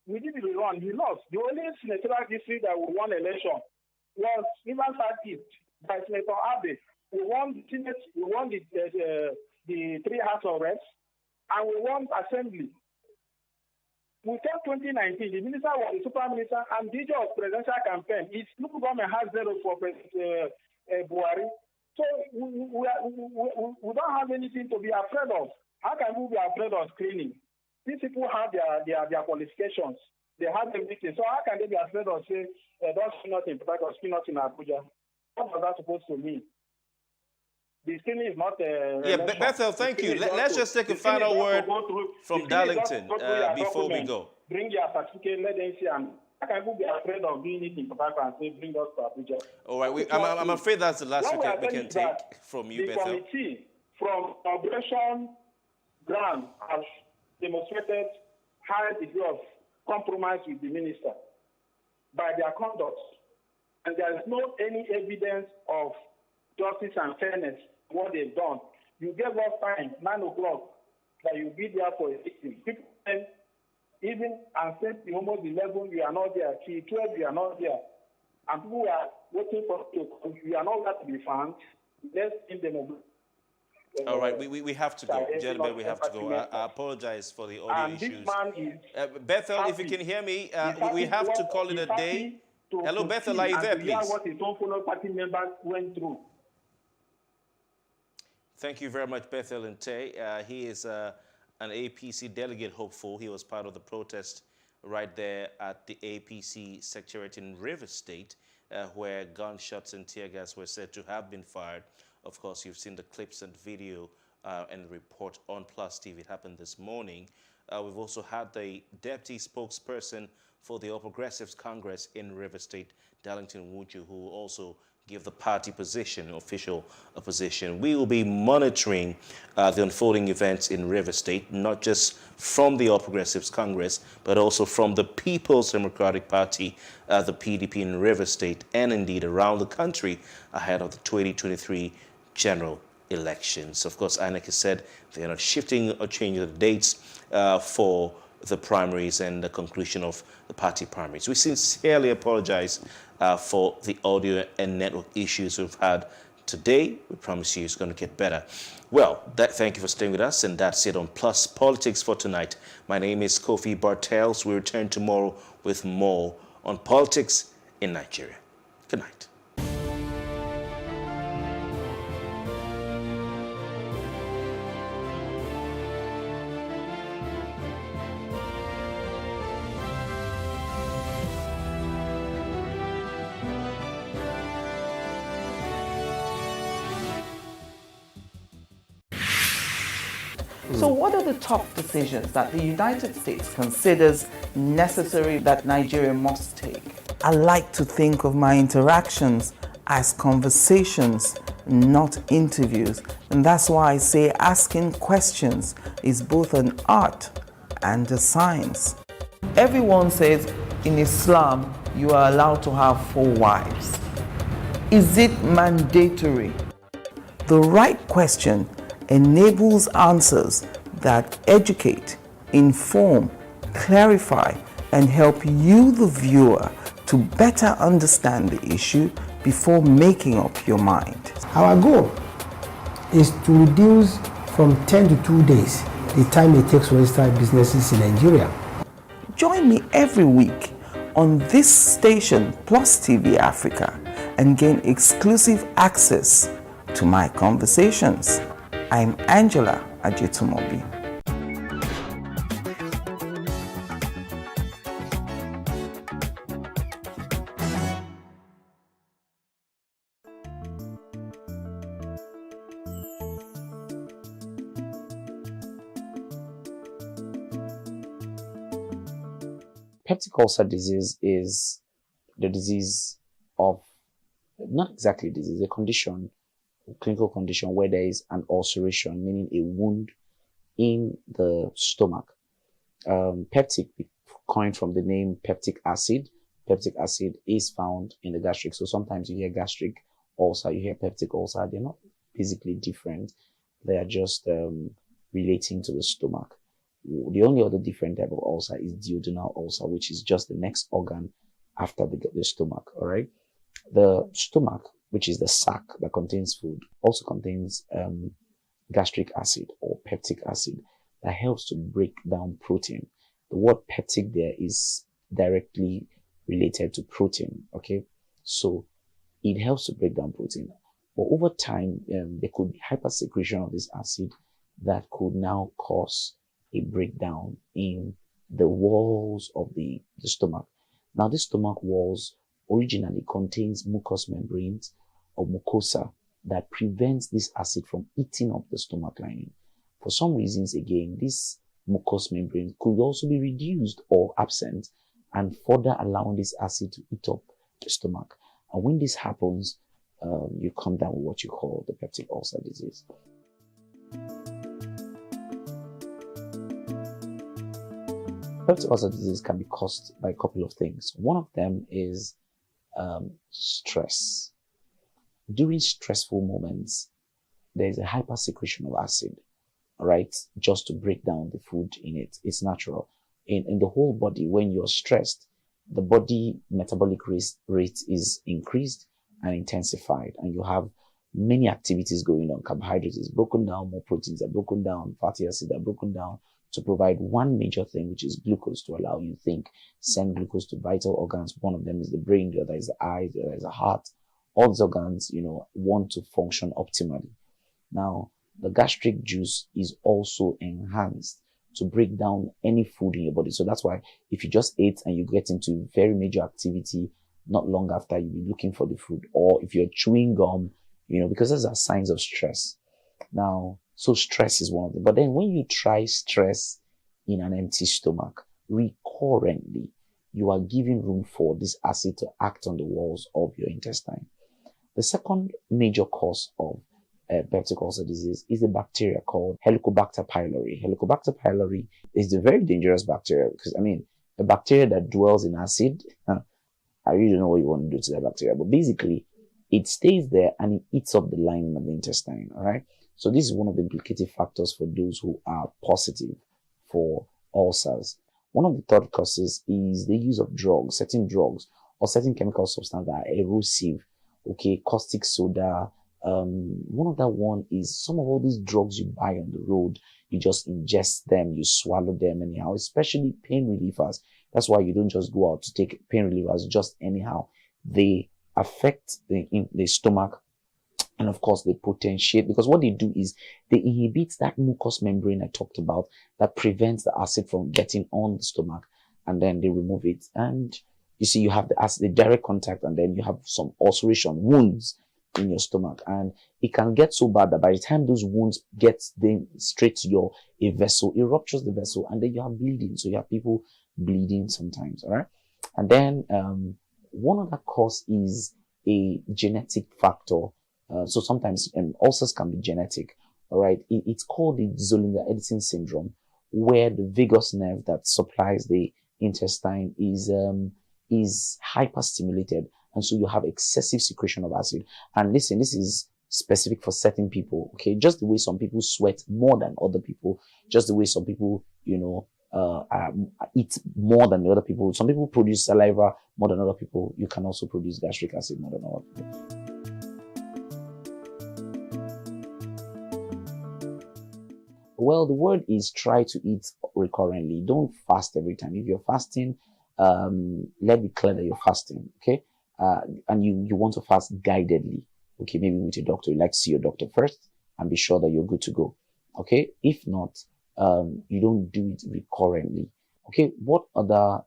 We did the rerun. He lost. The only senatorial district that we won election was Rivers East by Senator Abe. We won the Senate. We won the 3 House of Reps, and we won Assembly. We came 2019. The minister was the super minister, and the issue of presidential campaign. His local government has 0 for Buhari. So we don't have anything to be afraid of. How can we be afraid of screening? These people have their qualifications. They have everything. So how can they be afraid of saying, don't spin out in Port Harcourt, spin out in Abuja? What was that supposed to mean? The spinning is not Bethel, thank you. Let's just take a final word from Darlington before we go. Bring your certificate, let them see, and how can you be afraid of doing it in Port Harcourt and say, bring us to Abuja? All right, I'm afraid that's the last we can take from you, Bethel. The committee from Operation Ground has demonstrated high degree of compromise with the minister by their conduct. And there is no any evidence of justice and fairness what they've done. You gave us time, 9 o'clock, that you'll be there for a meeting. People then, even and said almost 11, we are not there. Till 12, we are not there. And people are waiting for you. We are not going to be found. Let's give them a all right, we have to go. Gentlemen, we have to go. I apologize for the audio issues. This man is Bethel, if you can hear me, we have to call it a day. Hello, Bethel, are you there, please? What his own fellow party members went through. Thank you very much, Bethel Nte. He is an APC delegate hopeful. He was part of the protest right there at the APC secretariat in River State, where gunshots and tear gas were said to have been fired. Of course, you've seen the clips and video and report on Plus TV. It happened this morning. We've also had the deputy spokesperson for the All Progressives Congress in River State, Darlington Wuju, who also give the party position, official position. We will be monitoring the unfolding events in River State, not just from the All Progressives Congress, but also from the People's Democratic Party, the PDP in River State, and indeed around the country ahead of the 2023 general elections. Of course, INEC has said they are not shifting or changing the dates for the primaries and the conclusion of the party primaries. We sincerely apologize for the audio and network issues we've had today. We promise you it's going to get better. Well, thank you for staying with us, and that's it on Plus Politics for tonight. My name is Kofi Bartels. We return tomorrow with more on politics in Nigeria. Good night. So what are the top decisions that the United States considers necessary that Nigeria must take? I like to think of my interactions as conversations, not interviews. And that's why I say asking questions is both an art and a science. Everyone says in Islam you are allowed to have 4 wives. Is it mandatory? The right question enables answers that educate, inform, clarify, and help you, the viewer, to better understand the issue before making up your mind. Our goal is to reduce from 10 to 2 days the time it takes to register businesses in Nigeria. Join me every week on this station, Plus TV Africa, and gain exclusive access to my conversations. I'm Angela Ajetumobi. Peptic ulcer disease is the disease of, not exactly disease, a condition, a clinical condition where there is an ulceration, meaning a wound in the stomach. Peptic, coined from the name peptic acid. Peptic acid is found in the gastric. So sometimes you hear gastric ulcer, you hear peptic ulcer. They're not physically different. They are just relating to the stomach. The only other different type of ulcer is duodenal ulcer, which is just the next organ after the stomach, all right? The stomach, which is the sac that contains food, also contains gastric acid or peptic acid that helps to break down protein. The word peptic there is directly related to protein, okay? So it helps to break down protein. But over time, there could be hypersecretion of this acid that could now cause a breakdown in the walls of the stomach. Now, this stomach walls originally contains mucous membranes or mucosa that prevents this acid from eating up the stomach lining. For some reasons, again, this mucous membrane could also be reduced or absent, and further allowing this acid to eat up the stomach. And when this happens, you come down with what you call the peptic ulcer disease. Peptic ulcer disease can be caused by a couple of things. One of them is stress. During stressful moments, there is a hypersecretion of acid, right? Just to break down the food in it. It's natural. In the whole body, when you're stressed, the body metabolic rate is increased and intensified, and you have many activities going on. Carbohydrates is broken down, more proteins are broken down, fatty acids are broken down to provide one major thing, which is glucose, to allow you to think, send glucose to vital organs. One of them is the brain, the other is the eye, the other is the heart. All these organs, want to function optimally. Now, the gastric juice is also enhanced to break down any food in your body. So that's why if you just ate and you get into very major activity, not long after you'll be looking for the food. Or if you're chewing gum, because those are signs of stress. Now, so stress is one of them. But then when you try stress in an empty stomach, recurrently, you are giving room for this acid to act on the walls of your intestine. The second major cause of peptic ulcer disease is a bacteria called Helicobacter pylori. Helicobacter pylori is a very dangerous bacteria because, a bacteria that dwells in acid, I really don't know what you want to do to that bacteria, but basically, it stays there and it eats up the lining of the intestine, all right? So this is one of the implicative factors for those who are positive for ulcers. One of the third causes is the use of drugs, certain drugs, or certain chemical substances that are erosive, caustic soda. One of that one is some of all these drugs you buy on the road, you just ingest them, you swallow them anyhow, especially pain relievers. That's why you don't just go out to take pain relievers just anyhow. They affect the stomach, and of course they potentiate, because what they do is they inhibit that mucous membrane I talked about that prevents the acid from getting on the stomach, and then they remove it. And you see, you have the acid, the direct contact, and then you have some ulceration, wounds in your stomach, and it can get so bad that by the time those wounds get then straight to a vessel, it ruptures the vessel, and then you have bleeding. So you have people bleeding sometimes, all right? And then one other cause is a genetic factor. So sometimes ulcers can be genetic, all right? It's called the Zollinger-Ellison syndrome, where the vagus nerve that supplies the intestine is hyperstimulated, and so you have excessive secretion of acid. And listen, this is specific for certain people, okay? Just the way some people sweat more than other people, just the way some people, eat more than the other people. Some people produce saliva more than other people. You can also produce gastric acid more than other people. Well, the word is try to eat recurrently. Don't fast every time. If you're fasting, let it be clear that you're fasting, okay? And you want to fast guidedly, okay? Maybe with your doctor. You like to see your doctor first and be sure that you're good to go, okay? If not, you don't do it recurrently, okay? What other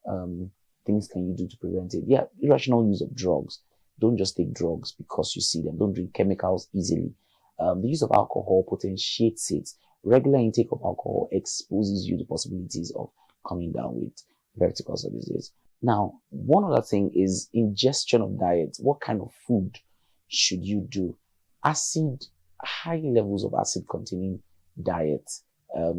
things can you do to prevent it? Yeah, irrational use of drugs. Don't just take drugs because you see them. Don't drink chemicals easily. The use of alcohol potentiates it. Regular intake of alcohol exposes you to possibilities of coming down with peptic ulcer disease. Now, one other thing is ingestion of diet. What kind of food should you do? High levels of acid containing diet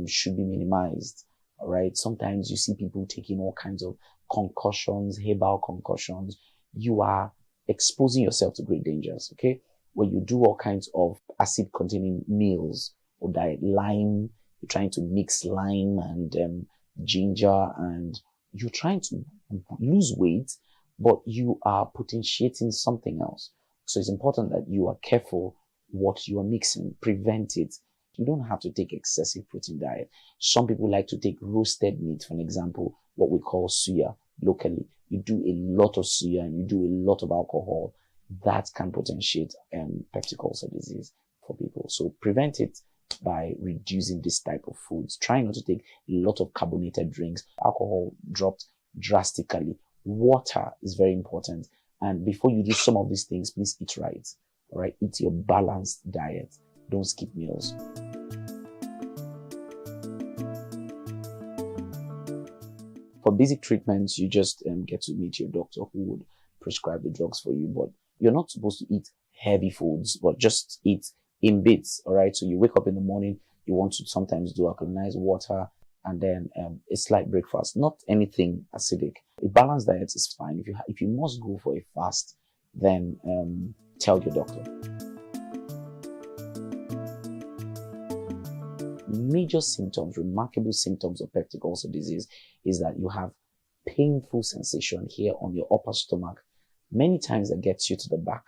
should be minimized. All right. Sometimes you see people taking all kinds of concussions, herbal concussions. You are exposing yourself to great dangers. Okay. When you do all kinds of acid containing meals or diet, lime, you're trying to mix lime and ginger, and you're trying to lose weight, but you are potentiating something else. So it's important that you are careful what you are mixing, prevent it. You don't have to take excessive protein diet. Some people like to take roasted meat, for example, what we call suya locally. You do a lot of suya and you do a lot of alcohol. That can potentiate peptic ulcer disease for people. So prevent it by reducing this type of foods. Try not to take a lot of carbonated drinks. Alcohol dropped drastically. Water is very important. And before you do some of these things, please eat right. All right, eat your balanced diet. Don't skip meals. For basic treatments, you just get to meet your doctor who would prescribe the drugs for you. But you're not supposed to eat heavy foods, but just eat in bits. All right. So you wake up in the morning, you want to sometimes do alkalinized water and then a slight breakfast. Not anything acidic. A balanced diet is fine. If you must go for a fast, then tell your doctor. Major symptoms, remarkable symptoms of peptic ulcer disease is that you have painful sensation here on your upper stomach. Many times that gets you to the back.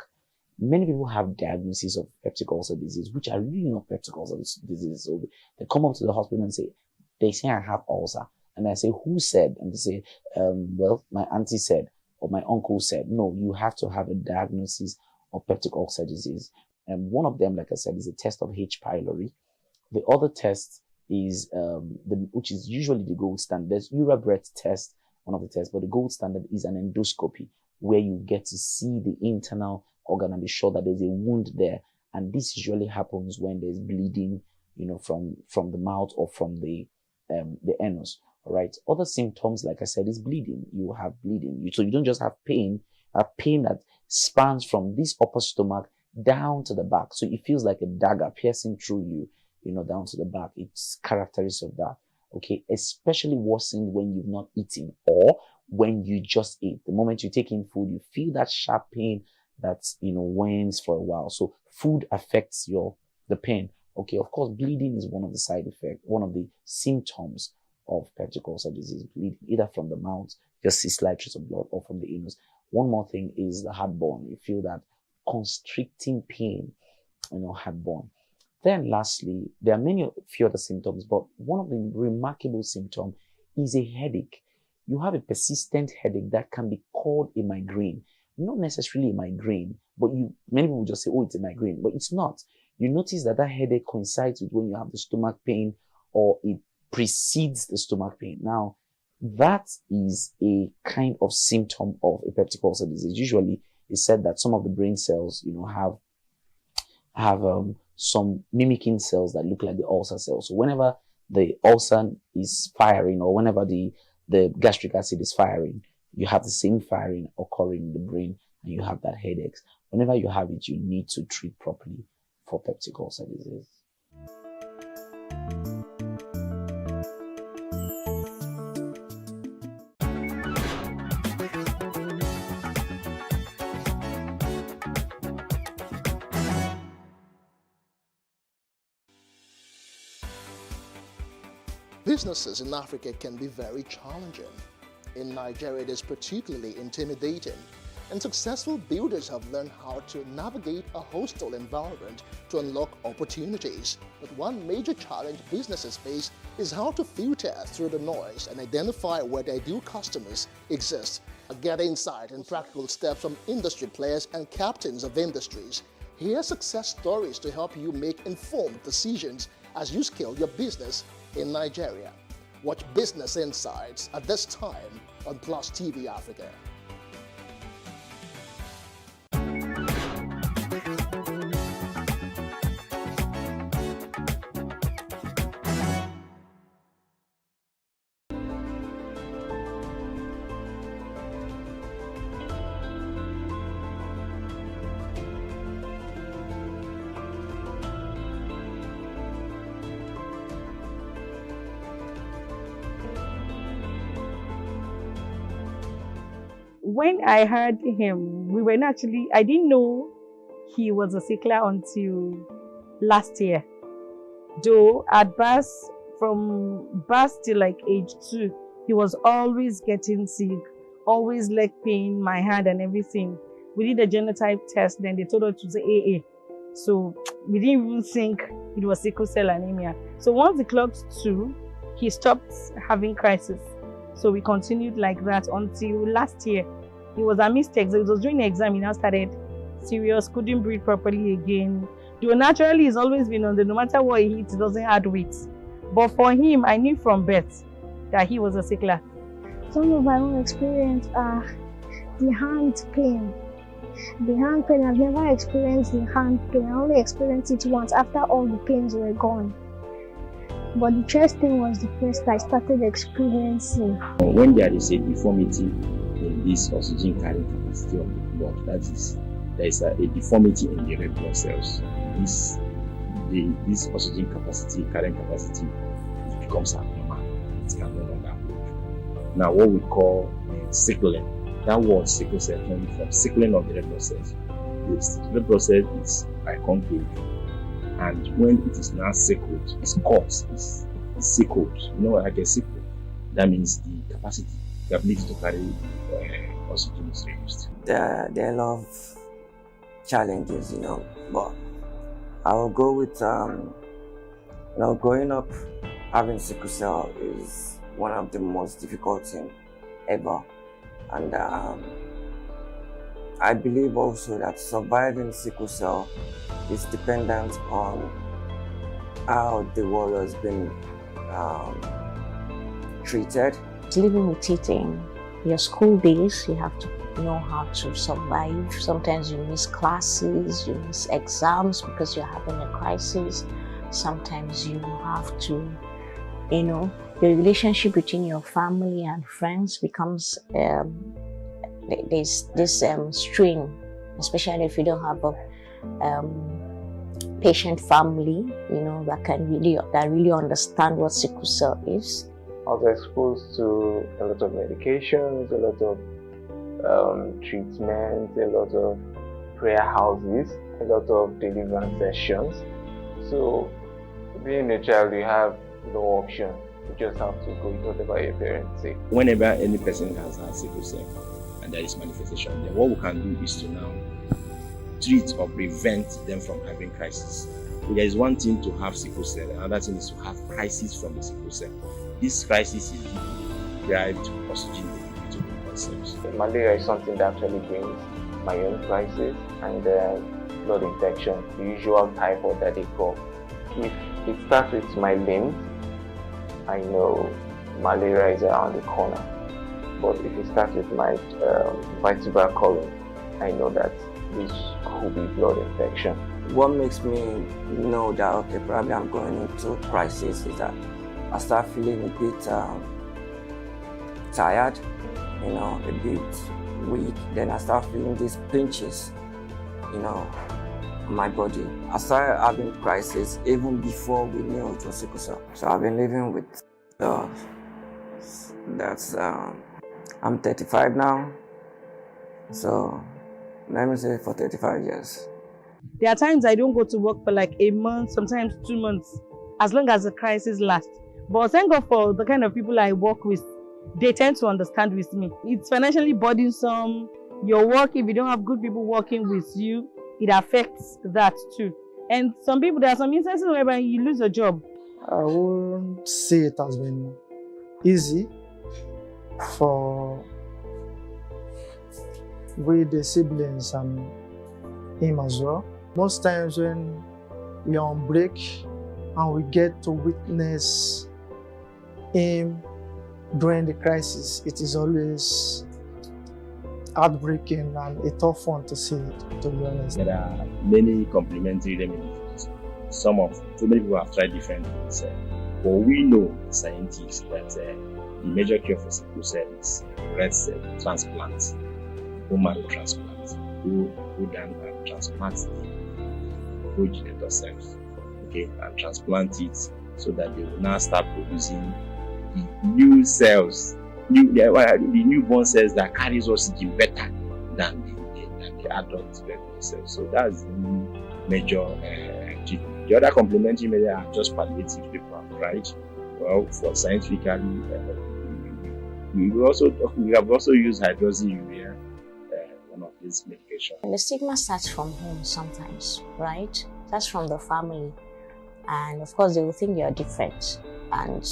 Many people have diagnoses of peptic ulcer disease, which are really not peptic ulcer disease. So they come up to the hospital and they say I have ulcer. And I say, who said? And they say, well, my auntie said, or my uncle said. No, you have to have a diagnosis of peptic ulcer disease. And one of them, like I said, is a test of H. pylori. The other test is, which is usually the gold standard. There's URABRETH test, one of the tests, but the gold standard is an endoscopy, where you get to see the internal organ and be sure that there's a wound there. And this usually happens when there's bleeding, from the mouth or from the anus. All right. Other symptoms, like I said, is bleeding. You have bleeding. So you don't just have pain, pain that spans from this upper stomach down to the back. So it feels like a dagger piercing through you, down to the back. It's characteristic of that. Okay. Especially worsened when you've not eaten or when you just ate. The moment you take in food, you feel that sharp pain that, wanes for a while. So food affects the pain. Okay. Of course, bleeding is one of the side effects, one of the symptoms of peptic ulcer disease, bleeding, either from the mouth, just see slight trace of blood, or from the anus. One more thing is the heartburn. You feel that constricting pain, heartburn. Then lastly, there are few other symptoms, but one of the remarkable symptoms is a headache. You have a persistent headache that can be called a migraine. Not necessarily a migraine, but many people just say, oh, it's a migraine, but it's not. You notice that headache coincides with when you have the stomach pain, or it precedes the stomach pain. Now, that is a kind of symptom of a peptic ulcer disease. Usually, it's said that some of the brain cells, have some mimicking cells that look like the ulcer cells. So whenever the ulcer is firing, or whenever the gastric acid is firing, you have the same firing occurring in the brain, and you have that headache. Whenever you have it, you need to treat properly for peptic ulcer disease. Businesses in Africa can be very challenging. In Nigeria, it is particularly intimidating, and successful builders have learned how to navigate a hostile environment to unlock opportunities. But one major challenge businesses face is how to filter through the noise and identify where their ideal customers exist. Get insight and practical steps from industry players and captains of industries. Hear success stories to help you make informed decisions as you scale your business in Nigeria. Watch Business Insights at this time on Plus TV Africa. When I heard him, I didn't know he was a sickler until last year. Though at birth, from birth till like age 2, he was always getting sick, always leg pain, my hand and everything. We did a genotype test, then they told us to say AA. So we didn't even think it was sickle cell anemia. So once it clocked 2, he stopped having crisis. So we continued like that until last year. It was a mistake. So it was during the exam, he now started serious, couldn't breathe properly again, Though naturally he's always been on the, no matter what he eats, he doesn't add weight. But for him, I knew from birth that he was a sickler. Some of my own experience are the hand pain. The hand pain, I've never experienced the hand pain. I only experienced it once after all the pains were gone. But the chest thing was the first I started experiencing. When there is a deformity in this oxygen carrying capacity of the blood, that is, there is a deformity in the red blood cells. This oxygen capacity, carrying capacity, it becomes abnormal. It can no longer move. Now, what we call sickling, that word sickle cell comes from sickling of the red blood cells. The red blood cell is biconcave, and when it is now sickled, it's cut, it's sickled. You know, like a sickle. That means the capacity, the ability to carry oxygen is reduced. There are a lot of challenges, but I will go with, growing up having sickle cell is one of the most difficult things ever. And I believe also that surviving sickle cell is dependent on how the warrior's been treated. Living with it in your school days, you have to know how to survive. Sometimes you miss classes, you miss exams because you're having a crisis. Sometimes you have to, the relationship between your family and friends becomes, there's this strain, especially if you don't have a patient family, that really understand what sickle cell is. I was exposed to a lot of medications, a lot of treatments, a lot of prayer houses, a lot of deliverance sessions. So, being a child, you have no option. You just have to go with whatever your parents say. Whenever any person has had sickle cell and there is manifestation, then what we can do is to now treat or prevent them from having crisis. So there is one thing to have sickle cell, another thing is to have crisis from the sickle cell. This crisis is derived oxygen to the blood cells. Malaria is something that actually brings my own crisis and blood infection, the usual typhoid that they call. If it starts with my limbs, I know malaria is around the corner. But if it starts with my vertebral column, I know that this could be blood infection. What makes me know that, okay, probably I'm going into crisis is that I start feeling a bit tired, a bit weak. Then I start feeling these pinches, on my body. I started having crisis even before we knew it was sickle cell. So I've been living with I'm 35 now. So let me say for 35 years. There are times I don't go to work for like a month, sometimes 2 months, as long as the crisis lasts. But thank God for the kind of people I work with. They tend to understand with me. It's financially burdensome. Your work, if you don't have good people working with you, it affects that too. And some people, there are some instances where you lose a job. I wouldn't say it has been easy for with the siblings and him as well. Most times when we are on break and we get to witness him during the crisis, it is always heartbreaking and a tough one to see, to be honest. There are many complementary remedies. So many people have tried different things. But we know, scientists, that the major cure for sickle cell is red cell transplant, bone marrow transplant. Go down and transplant the progenitor cells, and transplant it so that they will now start producing the new cells, the newborn cells that carries oxygen better than the adult red blood cells. So that's the major treatment. The other complementary measures are just palliative people have tried. Well, for scientifically, we have also used hydroxyurea, one of these medications. And the stigma starts from home sometimes, right? That's from the family. And of course, they will think you're different. And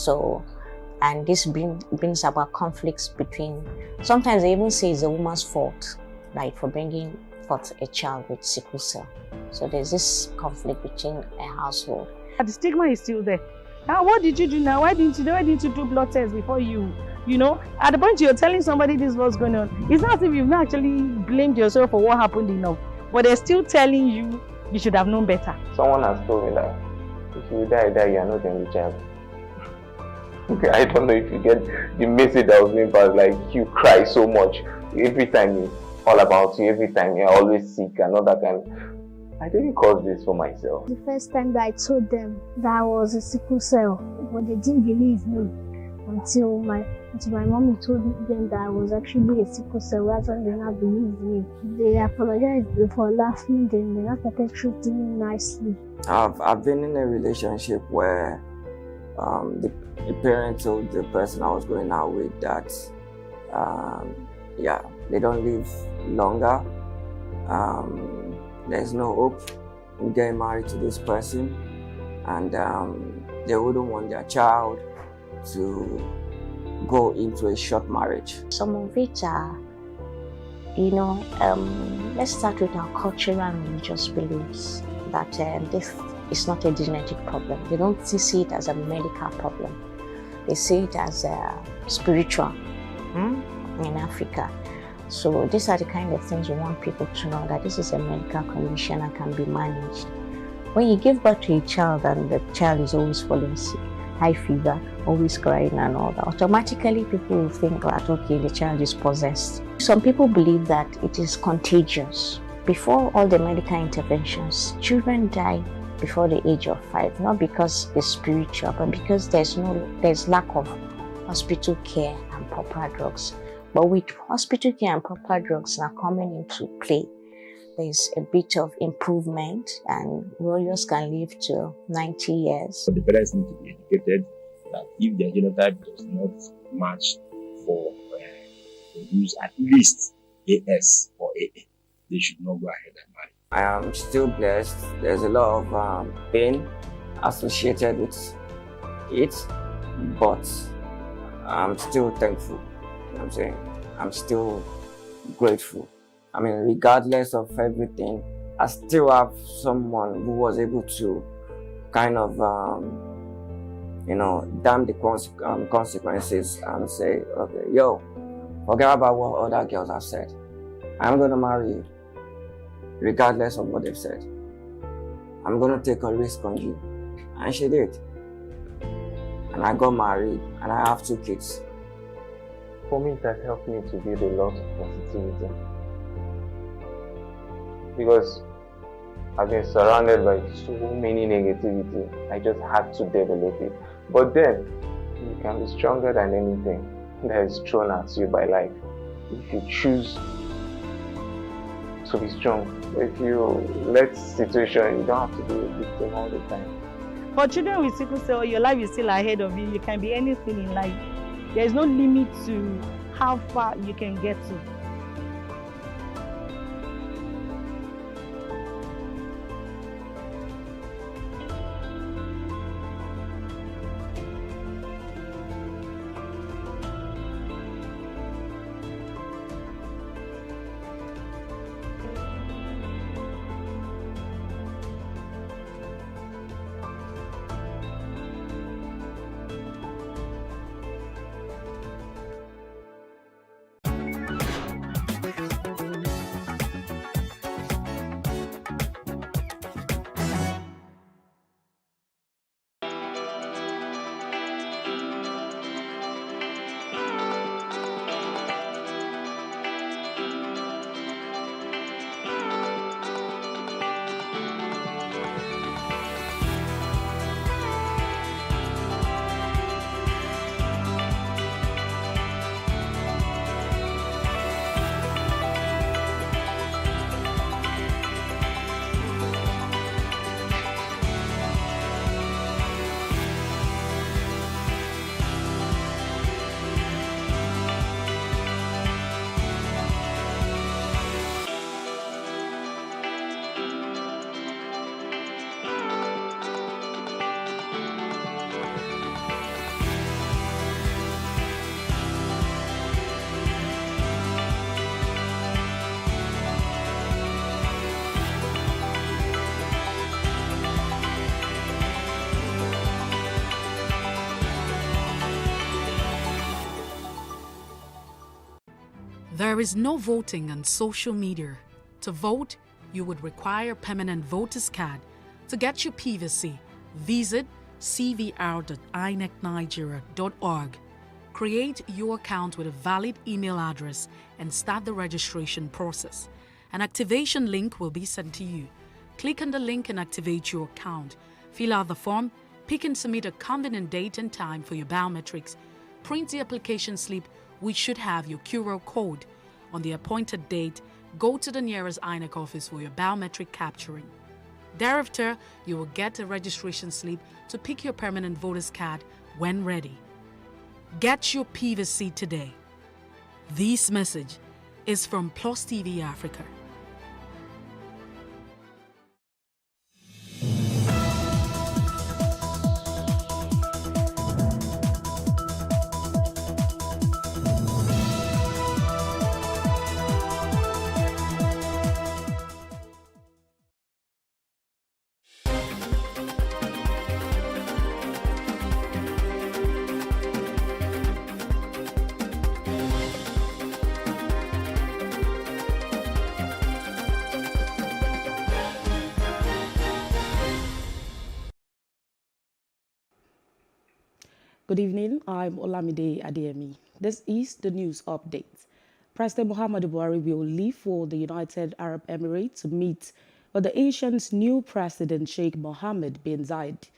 this brings about conflicts between, sometimes they even say it's the woman's fault, right, for bringing but a child with sickle cell. So there's this conflict between a household. The stigma is still there. Now, what did you do now? Why didn't you do blood tests before you at the point you're telling somebody this was going on? It's not as if you've not actually blamed yourself for what happened enough, but they're still telling you should have known better. Someone has told me that if you die, you are not the only child. Okay, I don't know if you get the message that was being passed, like you cry so much. Every time it's all about you, every time you're always sick and all that kind of. I didn't cause this for myself. The first time that I told them that I was a sickle cell, but they didn't believe me until my mommy told them that I was actually a sickle cell. That's when they not believed me. They apologized for laughing, then they not started treating me nicely. I've been in a relationship where the parent told the person I was going out with that they don't live longer. There's no hope in getting married to this person, and they wouldn't want their child to go into a short marriage. Some of it are, let's start with our cultural and religious beliefs that this is not a genetic problem. They don't see it as a medical problem. They see it as spiritual in Africa. So these are the kind of things we want people to know, that this is a medical condition and can be managed. When you give birth to a child and the child is always falling sick, high fever, always crying and all that, automatically people will think that, okay, the child is possessed. Some people believe that it is contagious. Before all the medical interventions, children die before the age of 5, not because it's spiritual, but because there's lack of hospital care and proper drugs. But with hospital care and proper drugs now coming into play, there's a bit of improvement, and warriors can live to 90 years. So the parents need to be educated that if their genotype does not match for use at least AS or AA, they should not go ahead and marry. I am still blessed. There's a lot of pain associated with it, but I'm still thankful. You know what I'm saying? I'm still grateful. I mean, regardless of everything, I still have someone who was able to kind of, damn the consequences and say, okay, yo, forget about what other girls have said. I'm going to marry you, regardless of what they've said. I'm going to take a risk on you. And she did. And I got married, and I have 2 kids. For me, that helped me to build a lot of positivity. Because I've been surrounded by so many negativity, I just had to develop it. But then, you can be stronger than anything that is thrown at you by life. If you choose to be strong, if you let situation, you don't have to be a victim all the time. For children with sickle cell, your life is still ahead of you. You can be anything in life. There is no limit to how far you can get to. There is no voting on social media. To vote, you would require a permanent voter's card. To get your PVC, visit cvr.inecnigeria.org. Create your account with a valid email address and start the registration process. An activation link will be sent to you. Click on the link and activate your account. Fill out the form, pick and submit a convenient date and time for your biometrics. Print the application slip, which should have your QR code. On the appointed date, go to the nearest INEC office for your biometric capturing. Thereafter, you will get a registration slip to pick your permanent voter's card when ready. Get your PVC today. This message is from Plus TV Africa. Good evening, I'm Olamide Adeyemi. This is the news update. President Muhammadu Buhari will leave for the United Arab Emirates to meet with the Asian's new president, Sheikh Mohammed bin Zayed.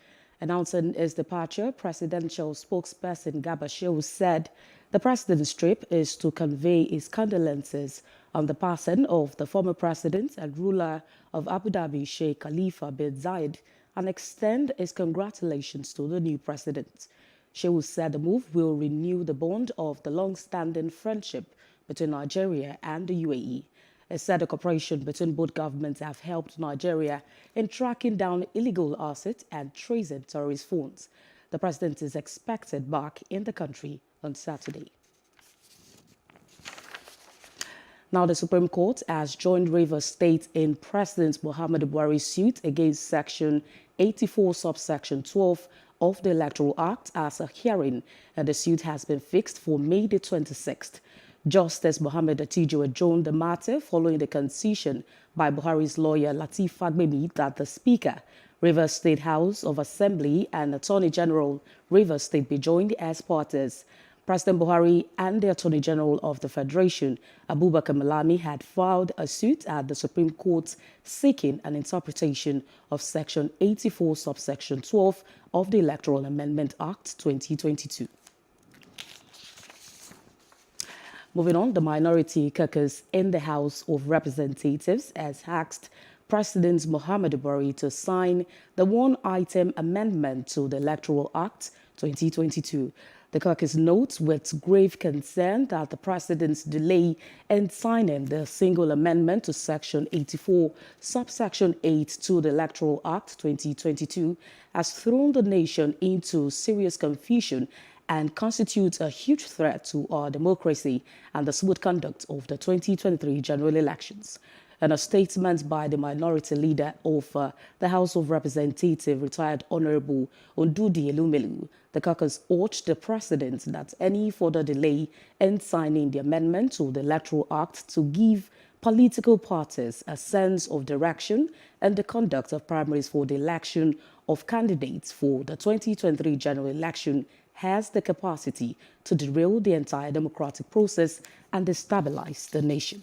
Announcing his departure, presidential spokesperson Garba Shehu said the president's trip is to convey his condolences on the passing of the former president and ruler of Abu Dhabi, Sheikh Khalifa bin Zayed, and extend his congratulations to the new president. Shehu said the move will renew the bond of the long-standing friendship between Nigeria and the UAE. He said the cooperation between both governments have helped Nigeria in tracking down illegal assets and tracing terrorist funds. The president is expected back in the country on Saturday. Now, the Supreme Court has joined Rivers State in President Muhammadu Buhari's suit against Section 84, subsection 12 of the Electoral Act as a hearing, and the suit has been fixed for May the 26th. Justice Mohammed Atijo adjourned the matter following the concession by Buhari's lawyer Lateef Fagbemi that the Speaker, Rivers State House of Assembly, and Attorney General, Rivers State be joined as parties. President Buhari and the Attorney General of the Federation, Abubakar Malami, had filed a suit at the Supreme Court seeking an interpretation of Section 84, subsection 12 of the Electoral Amendment Act 2022. Moving on, the minority caucus in the House of Representatives has asked President Muhammadu Buhari to sign the one-item amendment to the Electoral Act 2022. The caucus notes with grave concern that the president's delay in signing the single amendment to Section 84, subsection 8 to the Electoral Act 2022 has thrown the nation into serious confusion and constitutes a huge threat to our democracy and the smooth conduct of the 2023 general elections. In a statement by the minority leader of the House of Representatives, retired Honorable Ondudi Elumelu, the caucus urged the president that any further delay in signing the amendment to the Electoral Act to give political parties a sense of direction and the conduct of primaries for the election of candidates for the 2023 general election has the capacity to derail the entire democratic process and destabilize the nation.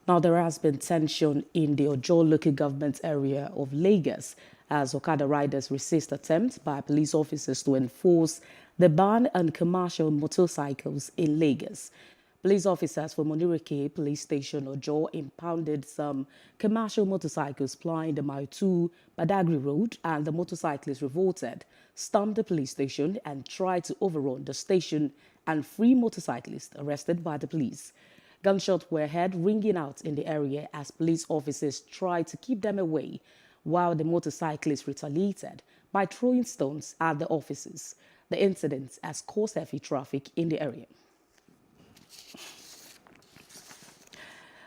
Now, there has been tension in the Ojo local government area of Lagos as Okada riders resist attempts by police officers to enforce the ban on commercial motorcycles in Lagos. Police officers from Onirike Police Station Ojo impounded some commercial motorcycles plying the Mile 2 Badagry Road, and the motorcyclists revolted, stormed the police station and tried to overrun the station and free motorcyclists arrested by the police. Gunshots were heard ringing out in the area as police officers tried to keep them away, while the motorcyclists retaliated by throwing stones at the officers. The incident has caused heavy traffic in the area.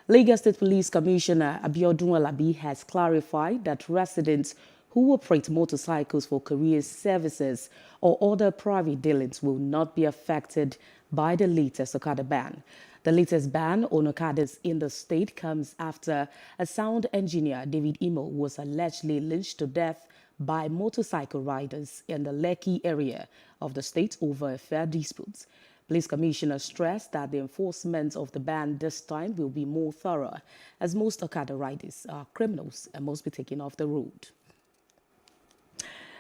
Lagos State Police Commissioner Abiodun Alabi has clarified that residents who operate motorcycles for career services or other private dealings will not be affected by the latest Okada ban. The latest ban on Okadas in the state comes after a sound engineer, David Imo, was allegedly lynched to death by motorcycle riders in the Lekki area of the state over a fare dispute. Police Commissioner stressed that the enforcement of the ban this time will be more thorough, as most Okada riders are criminals and must be taken off the road.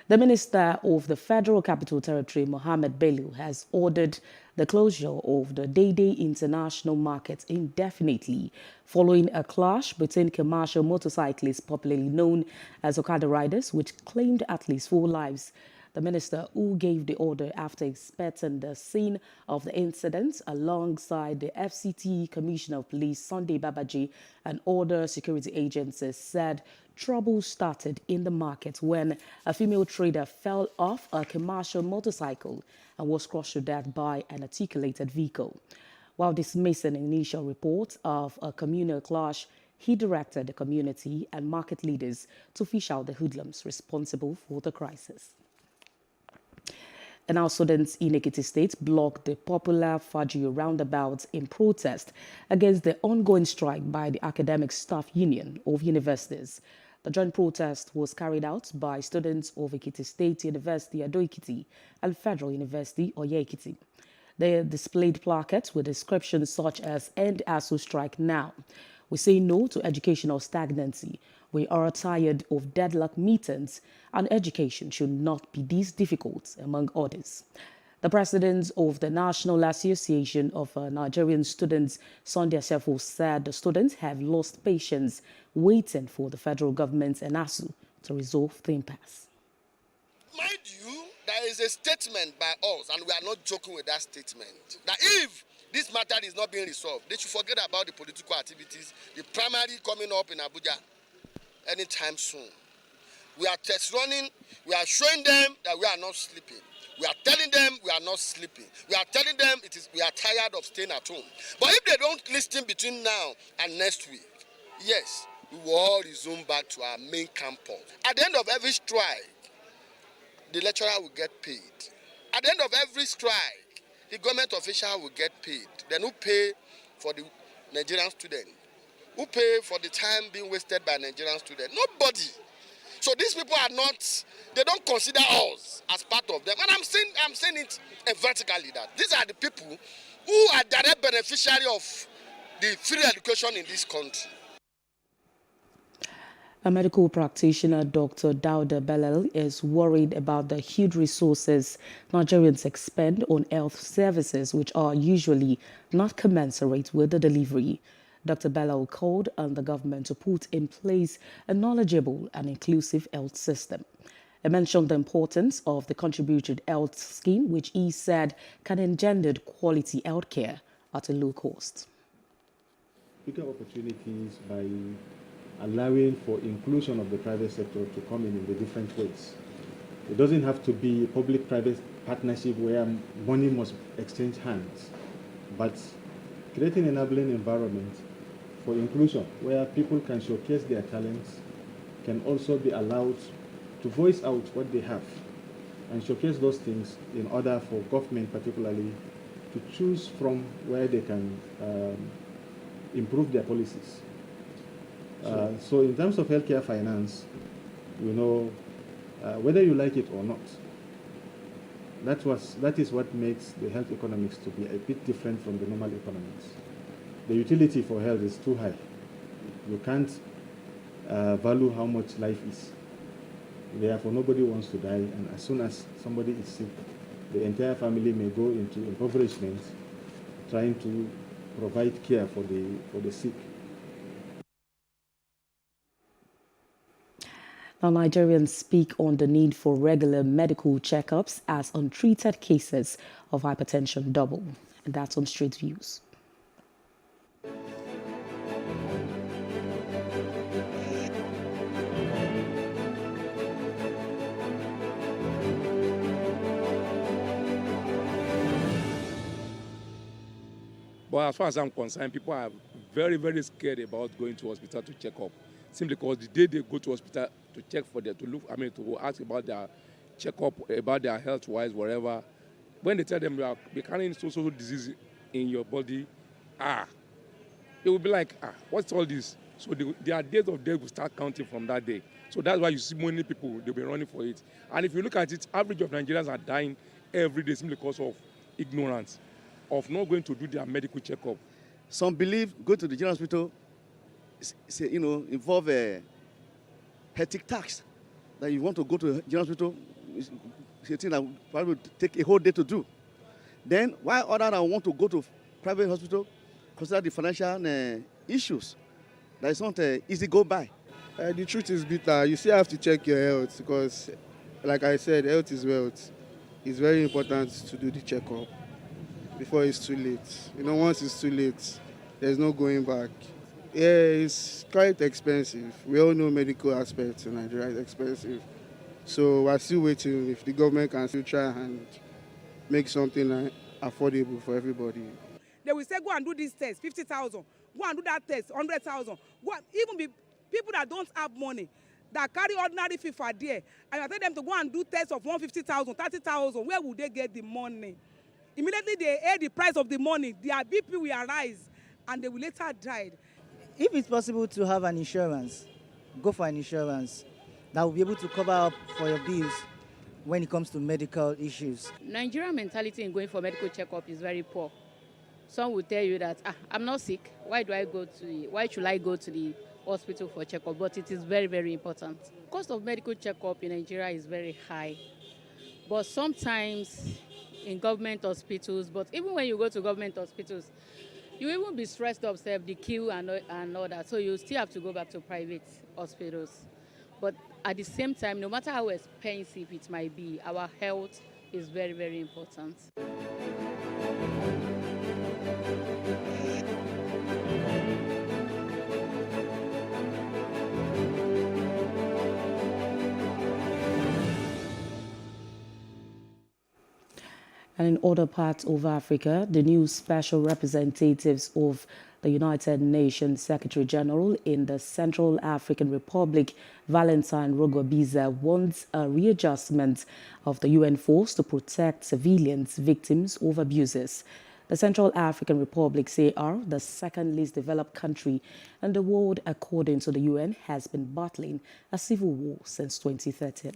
The Minister of the Federal Capital Territory, Mohammed Bello, has ordered the closure of the Dei International Market indefinitely following a clash between commercial motorcyclists, popularly known as Okada riders, which claimed at least 4 lives. The minister, who gave the order after inspecting the scene of the incident alongside the FCT Commissioner of Police, Sunday Babaji, and other security agencies, said trouble started in the market when a female trader fell off a commercial motorcycle and was crushed to death by an articulated vehicle. While dismissing initial reports of a communal clash, he directed the community and market leaders to fish out the hoodlums responsible for the crisis. And our students in Ekiti State blocked the popular Fajio roundabout in protest against the ongoing strike by the Academic Staff Union of Universities. The joint protest was carried out by students of Ekiti State University, Ado-Ekiti, and Federal University, Oye-Ekiti. They displayed placards with descriptions such as "End ASU Strike Now." "We say no to educational stagnancy. We are tired of deadlock meetings, and education should not be this difficult," among others. The president of the National Association of Nigerian Students, Sunday Asefo, said the students have lost patience waiting for the federal government and ASU to resolve the impasse. Mind you, there is a statement by us, and we are not joking with that statement, that if this matter is not being resolved, they should forget about the political activities, the primary coming up in Abuja anytime soon. We are test running, we are showing them that we are not sleeping. We are telling them we are not sleeping. We are telling them we are tired of staying at home. But if they don't listen between now and next week, yes, we will all resume back to our main campus. At the end of every strike, the lecturer will get paid. At the end of every strike, the government official will get paid. Then who pay for the Nigerian student? Who pay for the time being wasted by Nigerian students? Nobody. So these people are not, they don't consider us as part of them. And I'm saying it vertically, that these are the people who are direct beneficiary of the free education in this country. A medical practitioner, Dr. Dauda Belal, is worried about the huge resources Nigerians expend on health services, which are usually not commensurate with the delivery. Dr. Belal called on the government to put in place a knowledgeable and inclusive health system. He mentioned the importance of the contributed health scheme, which he said can engender quality health care at a low cost. Bigger opportunities by allowing for inclusion of the private sector to come in the different ways. It doesn't have to be a public-private partnership where money must exchange hands, but creating an enabling environment for inclusion where people can showcase their talents, can also be allowed to voice out what they have and showcase those things in order for government particularly to choose from where they can improve their policies. So in terms of healthcare finance, you know, whether you like it or not, that is what makes the health economics to be a bit different from the normal economics. The utility for health is too high. You can't value how much life is. Therefore, nobody wants to die, and as soon as somebody is sick, the entire family may go into impoverishment trying to provide care for the sick. Now, Nigerians speak on the need for regular medical checkups as untreated cases of hypertension double. And that's on Street Views. But as far as I'm concerned, people are very, very scared about going to hospital to check up. Simply because the day they go to hospital, to check for them, to ask about their checkup, about their health-wise, whatever. When they tell them you are carrying so disease in your body, it will be like, what's all this? So their days of death will start counting from that day. So that's why you see many people, they'll be running for it. And if you look at it, average of Nigerians are dying every day simply because of ignorance, of not going to do their medical checkup. Some believe go to the general hospital, involve a hectic tax. That you want to go to the general hospital, it's a thing that probably will take a whole day to do. Then, why others that want to go to private hospital consider the financial issues? That is not easy go by. The truth is bitter. You still have to check your health because, like I said, health is wealth. It's very important to do the checkup before it's too late. Once it's too late, there's no going back. Yeah, it's quite expensive. We all know medical aspects in Nigeria is expensive. So we're still waiting if the government can still try and make something affordable for everybody. They will say, go and do this test, 50,000. Go and do that test, 100,000. Even people that don't have money, that carry ordinary fee for there, and I tell them to go and do tests of 150,000, 30,000. Where would they get the money? Immediately they add the price of the money, their BP will arise, and they will later die. If it's possible to have an insurance, go for an insurance that will be able to cover up for your bills when it comes to medical issues. Nigerian mentality in going for medical checkup is very poor. Some will tell you that, I'm not sick, why should I go to the hospital for checkup? But it is very, very important. Cost of medical checkup in Nigeria is very high. But sometimes in government hospitals, but even when you go to government hospitals, you even be stressed up, the queue and all that. So you still have to go back to private hospitals. But at the same time, no matter how expensive it might be, our health is very, very important. And in other parts of Africa, the new special representatives of the United Nations Secretary General in the Central African Republic, Valentine Rugwabiza, wants a readjustment of the UN force to protect civilians victims of abuses. The Central African Republic, CAR, the second least developed country in the world according to the UN, has been battling a civil war since 2013.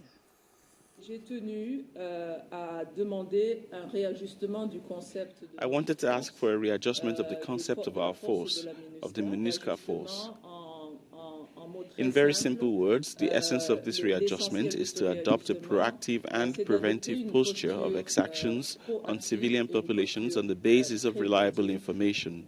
I wanted to ask for a readjustment of the concept of our force, of the MINUSCA force. In very simple words, the essence of this readjustment is to adopt a proactive and preventive posture of exactions on civilian populations on the basis of reliable information.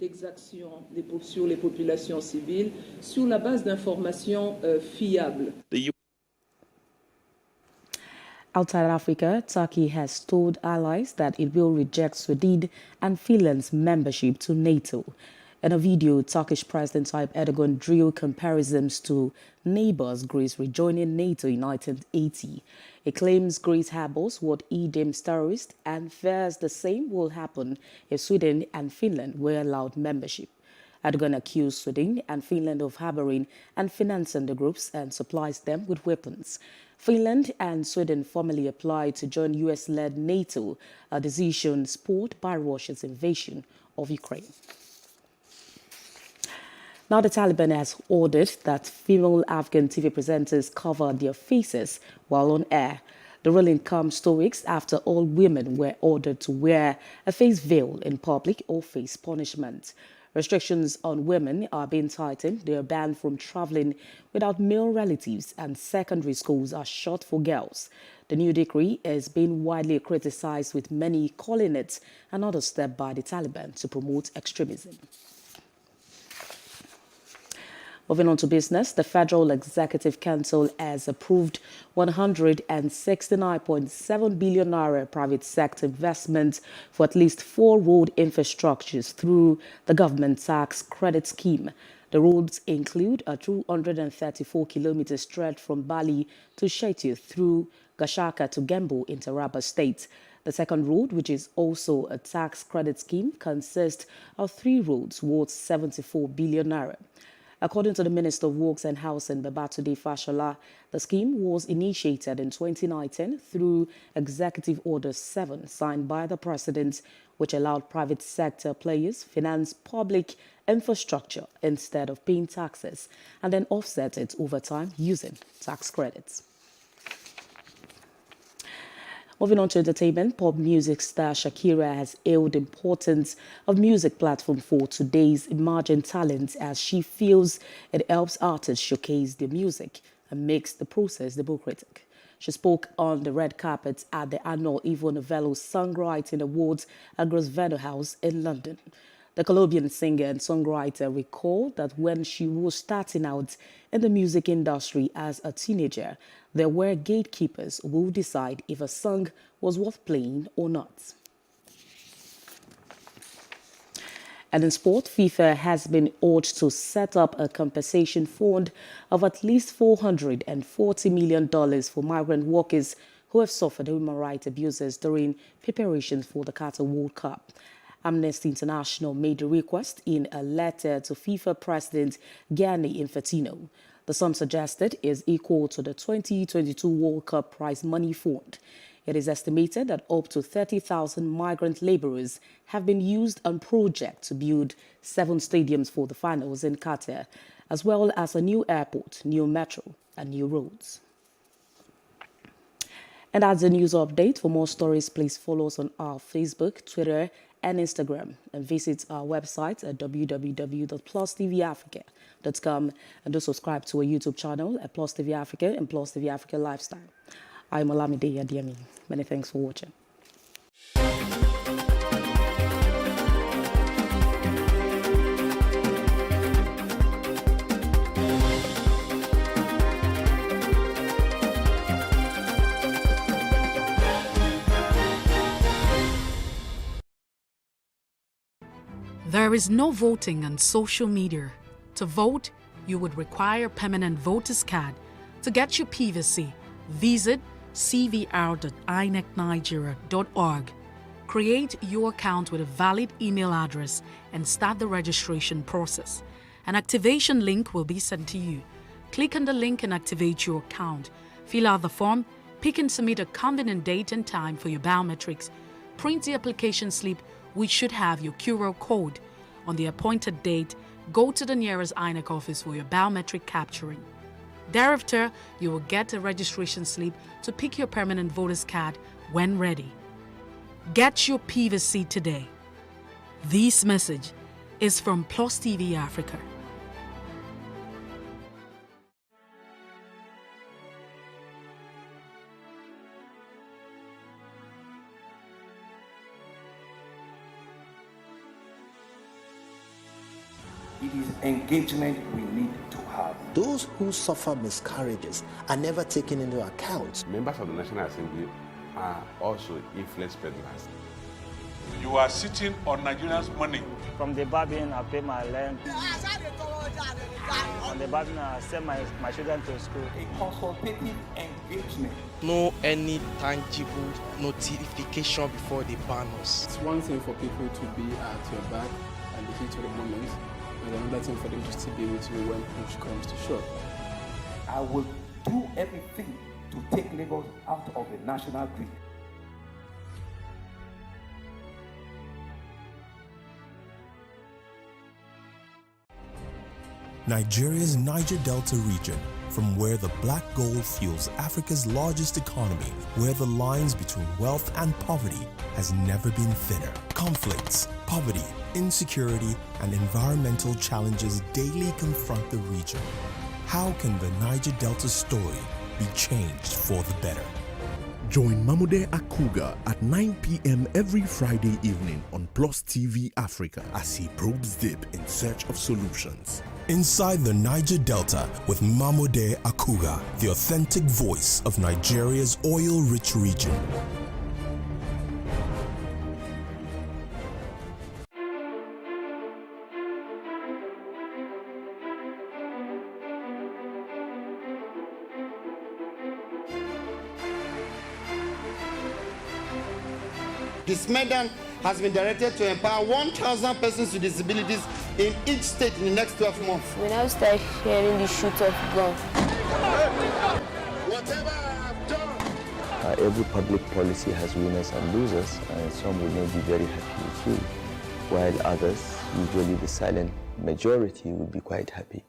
Outside Africa, Turkey has told allies that it will reject Sweden and Finland's membership to NATO. In a video, Turkish President Tayyip Erdogan drew comparisons to neighbors Greece rejoining NATO in 1980. He claims Greece harbors what he deems terrorists and fears the same will happen if Sweden and Finland were allowed membership. Erdogan accused Sweden and Finland of harboring and financing the groups and supplies them with weapons. Finland and Sweden formally applied to join US-led NATO, a decision spurred by Russia's invasion of Ukraine. Now the Taliban has ordered that female Afghan TV presenters cover their faces while on air. The ruling comes 2 weeks after all women were ordered to wear a face veil in public or face punishment. Restrictions on women are being tightened. They are banned from traveling without male relatives, and secondary schools are shut for girls. The new decree is being widely criticized, with many calling it another step by the Taliban to promote extremism. Moving on to business, the Federal Executive Council has approved 169.7 billion naira private sector investment for at least 4 road infrastructures through the government tax credit scheme. The roads include a 234-kilometer stretch from Bali to Shetu through Gashaka to Gembu in Taraba State. The second road, which is also a tax credit scheme, consists of 3 roads worth 74 billion naira. According to the Minister of Works and Housing, Babatunde Fashola, the scheme was initiated in 2019 through Executive Order 7 signed by the President, which allowed private sector players finance public infrastructure instead of paying taxes and then offset it over time using tax credits. Moving on to entertainment, pop music star Shakira has hailed the importance of music platform for today's emerging talents as she feels it helps artists showcase their music and makes the process democratic. She spoke on the red carpet at the annual Ivo Novello Songwriting Awards at Grosvenor House in London. The Colombian singer and songwriter recalled that when she was starting out in the music industry as a teenager, there were gatekeepers who would decide if a song was worth playing or not. And in sport, FIFA has been urged to set up a compensation fund of at least $440 million for migrant workers who have suffered human rights abuses during preparations for the Qatar World Cup. Amnesty International made the request in a letter to FIFA President Gianni Infantino. The sum suggested is equal to the 2022 World Cup prize money fund. It is estimated that up to 30,000 migrant laborers have been used on projects to build 7 stadiums for the finals in Qatar, as well as a new airport, new metro, and new roads. And that's the news update. For more stories, please follow us on our Facebook, Twitter, and Instagram, and visit our website at www.plustvafrica.com, and do subscribe to our YouTube channel at Plus TV Africa and Plus TV Africa Lifestyle. I'm Olamide Adiemi. Many thanks for watching. There is no voting on social media. To vote, you would require a permanent voter's card. To get your PVC, visit cvr.inecnigeria.org. Create your account with a valid email address and start the registration process. An activation link will be sent to you. Click on the link and activate your account. Fill out the form, pick and submit a convenient date and time for your biometrics. Print the application slip, which should have your QR code. On the appointed date, go to the nearest INEC office for your biometric capturing. Thereafter, you will get a registration slip to pick your permanent voter's card when ready. Get your PVC today. This message is from Plus TV Africa. It is engagement we need to have. Those who suffer miscarriages are never taken into account. Members of the National Assembly are also influence peddlers. You are sitting on Nigerians' money. From the barbing, I pay my rent. On the barbing, I send my children to school. A consultative engagement. No any tangible notification before they ban us. It's one thing for people to be at your back and the heat of the moment, and another thing for them to still be with you when push comes to shove. I will do everything to take Lagos out of the national grid. Nigeria's Niger Delta region, from where the black gold fuels Africa's largest economy, where the lines between wealth and poverty has never been thinner. Conflicts, poverty, insecurity, and environmental challenges daily confront the region. How can the Niger Delta story be changed for the better? Join Mamude Akuga at 9 p.m. every Friday evening on Plus TV Africa as he probes deep in search of solutions. Inside the Niger Delta with Mamude Akuga, the authentic voice of Nigeria's oil-rich region. This medal has been directed to empower 1,000 persons with disabilities in each state in the next 12 months. When I start hearing the shoot of gun. Whatever I've done. Every public policy has winners and losers, and some will not be very happy with you, while others, usually the silent majority, will be quite happy.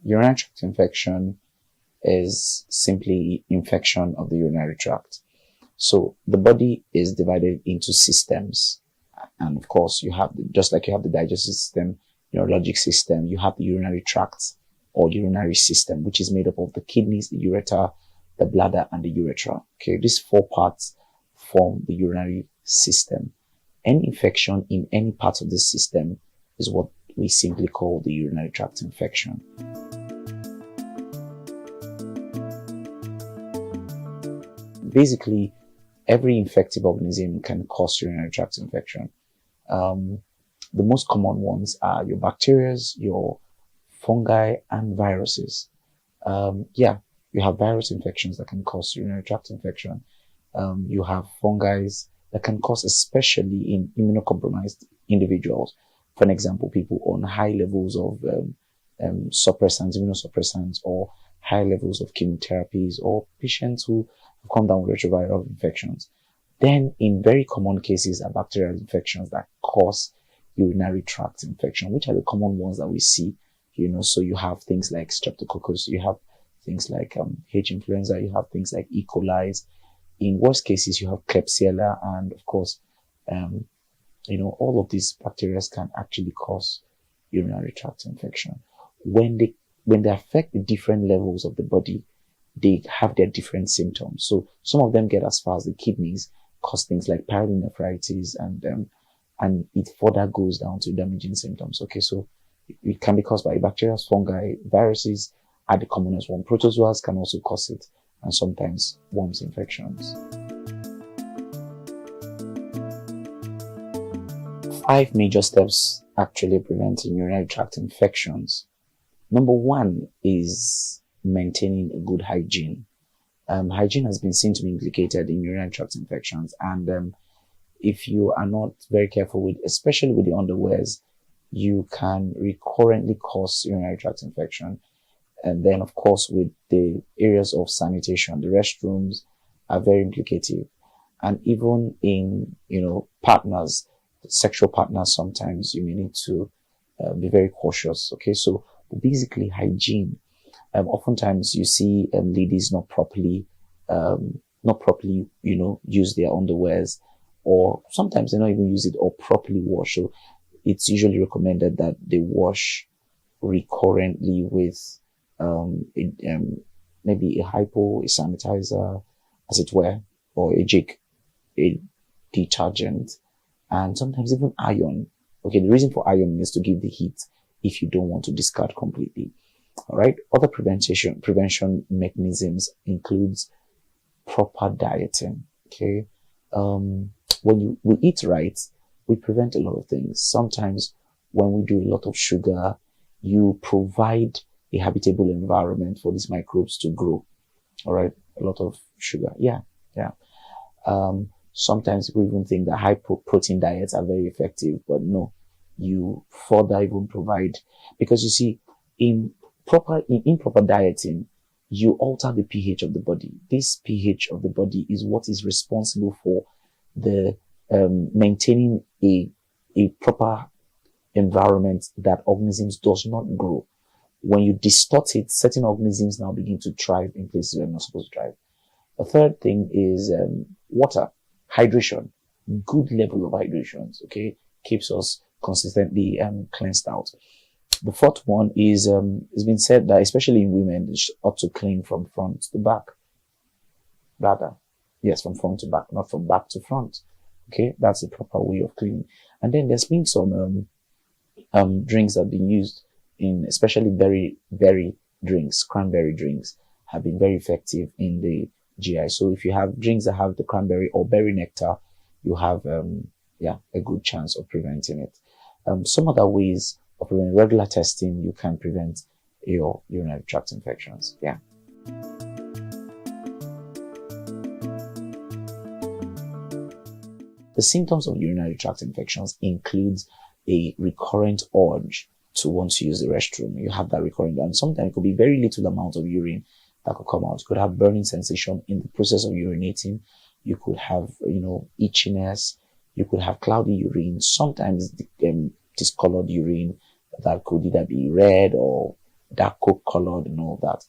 Urinary tract infection is simply infection of the urinary tract. So the body is divided into systems. And of course, you have, just like you have the digestive system, neurologic system, you have the urinary tract or urinary system, which is made up of the kidneys, the ureter, the bladder, and the urethra. Okay, these four parts form the urinary system. Any infection in any part of the system is what we simply call the urinary tract infection. Basically, every infective organism can cause urinary tract infection. The most common ones are your bacteria, your fungi, and viruses. You have virus infections that can cause urinary tract infection. You have fungi that can cause, especially in immunocompromised individuals. For an example, people on high levels of suppressants, immunosuppressants, or high levels of chemotherapies, or patients who have come down with retroviral infections. Then, in very common cases, are bacterial infections that cause urinary tract infection, which are the common ones that we see. So you have things like Streptococcus, you have things like H. influenza, you have things like E. coli. In worst cases, you have Klebsiella, and of course, all of these bacteria can actually cause urinary tract infection. When they affect the different levels of the body, they have their different symptoms. So some of them get as far as the kidneys, cause things like pyelonephritis, and it further goes down to damaging symptoms. Okay, so it can be caused by bacteria, fungi, viruses are the commonest one. Protozoas can also cause it, and sometimes worms infections. 5 major steps actually preventing urinary tract infections. Number 1 is maintaining a good hygiene. Hygiene has been seen to be implicated in urinary tract infections, and if you are not very careful with, especially with the underwears, you can recurrently cause urinary tract infection. And then, of course, with the areas of sanitation, the restrooms are very implicative. And even in, partners, sexual partners, sometimes you may need to be very cautious. Okay, so basically hygiene. Oftentimes you see ladies not properly, use their underwears, or sometimes they don't even use it or properly wash. So it's usually recommended that they wash recurrently with maybe a hypo, a sanitizer, as it were, or a jig, a detergent, and sometimes even iron. Okay, the reason for iron is to give the heat if you don't want to discard completely. All right. Other prevention mechanisms includes proper dieting. Okay. When we eat right, we prevent a lot of things. Sometimes when we do a lot of sugar, you provide a habitable environment for these microbes to grow. All right. A lot of sugar. Yeah. Sometimes we even think that high protein diets are very effective, but no, you further even provide, because you see, in improper dieting, you alter the pH of the body. This pH of the body is what is responsible for the maintaining a proper environment that organisms does not grow. When you distort it, certain organisms now begin to thrive in places where they're not supposed to thrive. A third thing is water, hydration, good level of hydration, okay, keeps us consistently cleansed out. The fourth one is, it's been said that especially in women, they ought to clean from front to back. Rather, yes, from front to back, not from back to front. Okay, that's the proper way of cleaning. And then there's been some drinks that have been used in, especially berry drinks, cranberry drinks, have been very effective in the GI. So if you have drinks that have the cranberry or berry nectar, you have a good chance of preventing it. Some other ways of preventing: regular testing, you can prevent your urinary tract infections. Yeah. The symptoms of urinary tract infections includes a recurrent urge to want to use the restroom. You have that recurrent, and sometimes it could be very little amount of urine that could come out. You could have burning sensation in the process of urinating. You could have, itchiness. You could have cloudy urine. Sometimes discolored urine that could either be red or dark coke colored and all that.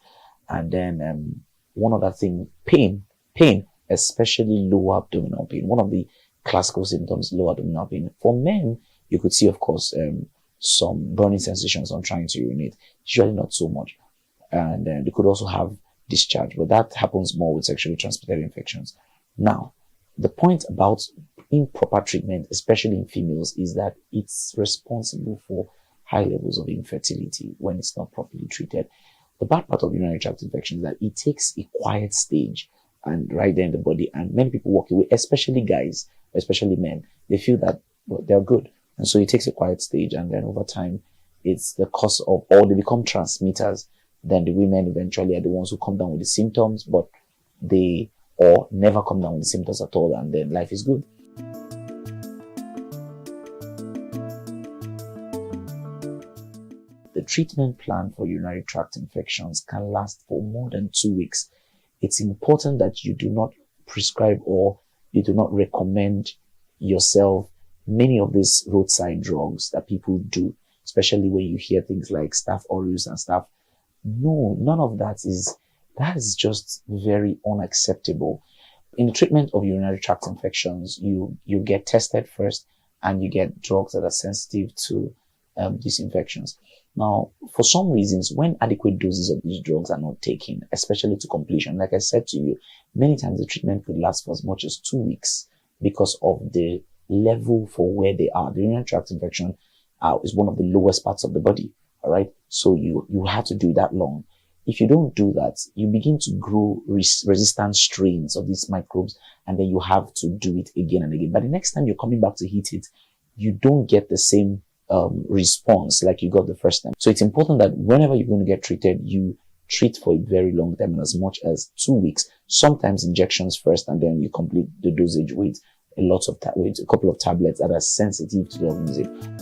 And then one other thing, pain, especially lower abdominal pain. One of the classical symptoms, lower abdominal pain. For men, you could see, of course, some burning sensations on trying to urinate. Usually not so much. And they could also have discharge, but that happens more with sexually transmitted infections. Now, the point about improper treatment, especially in females, is that it's responsible for high levels of infertility when it's not properly treated. The bad part of urinary tract infection is that it takes a quiet stage and right there in the body, and many people walk away, especially guys, especially men. They feel that they're good, and so it takes a quiet stage, and then over time, it's the cause of, or they become transmitters. Then the women eventually are the ones who come down with the symptoms, but they or never come down with the symptoms at all, and then life is good. The treatment plan for urinary tract infections can last for more than 2 weeks. It's important that you do not prescribe or you do not recommend yourself many of these roadside drugs that people do, especially when you hear things like Staph aureus and stuff. No, none of that is just very unacceptable. In the treatment of urinary tract infections, you get tested first and you get drugs that are sensitive to these infections. Now, for some reasons, when adequate doses of these drugs are not taken, especially to completion, like I said to you, many times the treatment could last for as much as 2 weeks because of the level for where they are. The urinary tract infection is one of the lowest parts of the body. All right. So you have to do that long. If you don't do that, you begin to grow resistant strains of these microbes, and then you have to do it again and again. But the next time you're coming back to hit it, you don't get the same response like you got the first time. So it's important that whenever you're going to get treated, you treat for a very long time, as much as 2 weeks, sometimes injections first, and then you complete the dosage with a couple of tablets that are sensitive to the organism.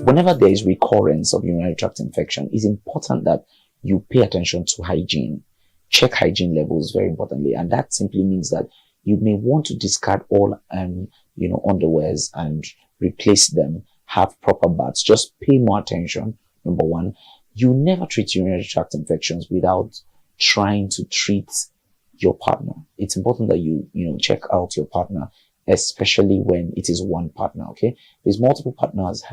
Whenever there is recurrence of urinary tract infection, it's important that you pay attention to hygiene. Check hygiene levels very importantly, and that simply means that you may want to discard all underwears and replace them. Have proper baths. Just pay more attention. Number one, you never treat urinary tract infections without trying to treat your partner. It's important that you check out your partner, especially when it is one partner. Okay, if there's multiple partners,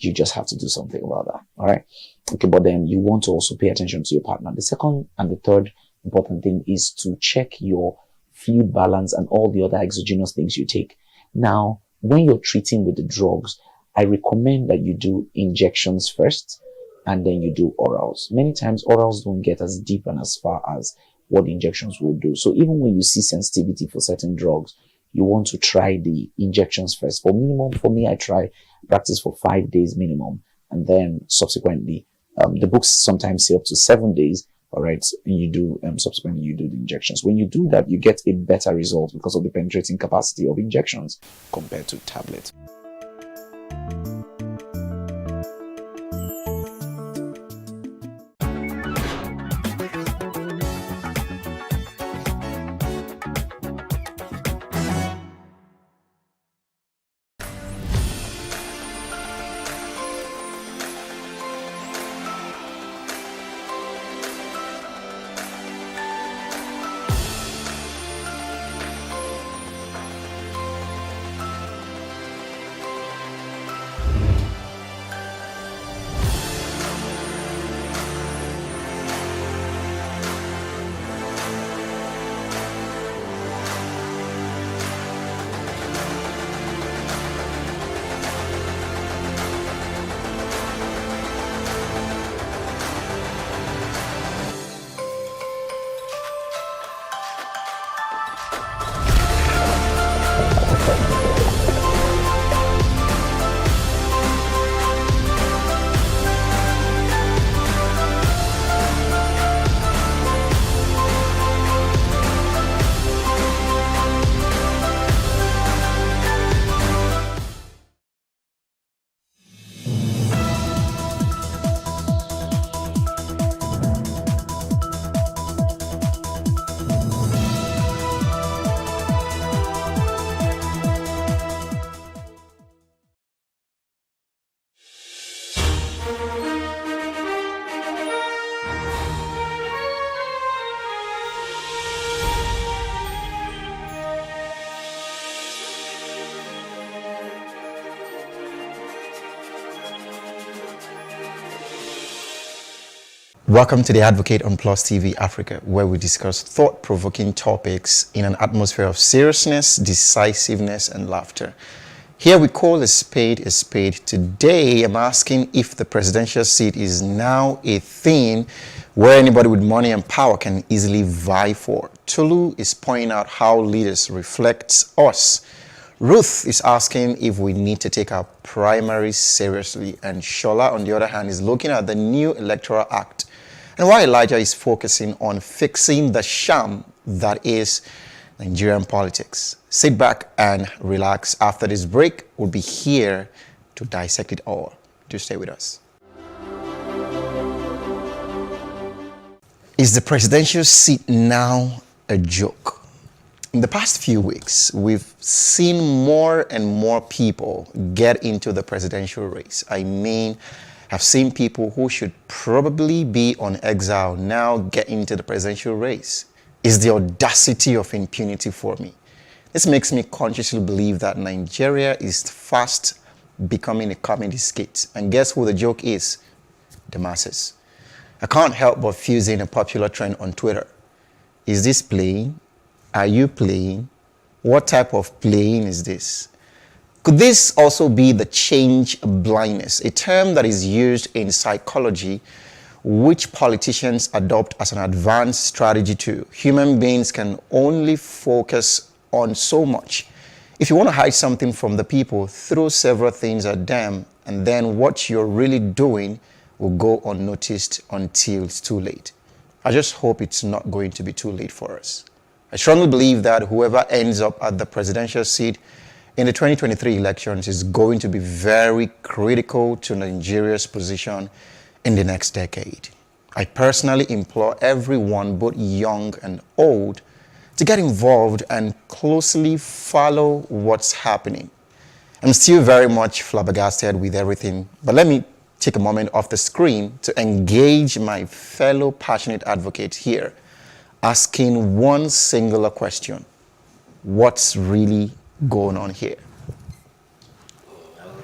you just have to do something about that. All right. Okay. But then you want to also pay attention to your partner. The second and the third important thing is to check your fluid balance and all the other exogenous things you take. Now, when you're treating with the drugs, I recommend that you do injections first and then you do orals. Many times orals don't get as deep and as far as what the injections will do. So even when you see sensitivity for certain drugs, you want to try the injections first. For me, I practice for 5 days minimum. And then subsequently, the books sometimes say up to 7 days. All right. And you do, subsequently you do the injections. When you do that, you get a better result because of the penetrating capacity of injections compared to tablets. Welcome to The Advocate on Plus TV Africa, where we discuss thought-provoking topics in an atmosphere of seriousness, decisiveness, and laughter. Here we call a spade a spade. Today, I'm asking if the presidential seat is now a thing where anybody with money and power can easily vie for. Tolu is pointing out how leaders reflect us. Ruth is asking if we need to take our primaries seriously. And Shola, on the other hand, is looking at the new Electoral Act. And while Elijah is focusing on fixing the sham that is Nigerian politics. Sit back and relax. After this break, we'll be here to dissect it all. Do stay with us. Is the presidential seat now a joke? In the past few weeks, we've seen more and more people get into the presidential race. I mean, I've seen people who should probably be on exile now get into the presidential race. It's the audacity of impunity for me. This makes me consciously believe that Nigeria is fast becoming a comedy skit. And guess who the joke is? The masses. I can't help but fusing a popular trend on Twitter. Is this playing? Are you playing? What type of playing is this? Could this also be the change blindness, a term that is used in psychology, which politicians adopt as an advanced strategy too? Human beings can only focus on so much. If you want to hide something from the people, throw several things at them, and then what you're really doing will go unnoticed until it's too late. I just hope it's not going to be too late for us. I strongly believe that whoever ends up at the presidential seat in the 2023 elections is going to be very critical to Nigeria's position in the next decade. I personally implore everyone, both young and old, to get involved and closely follow what's happening. I'm still very much flabbergasted with everything, but let me take a moment off the screen to engage my fellow passionate advocates here, asking one singular question: what's really going on here?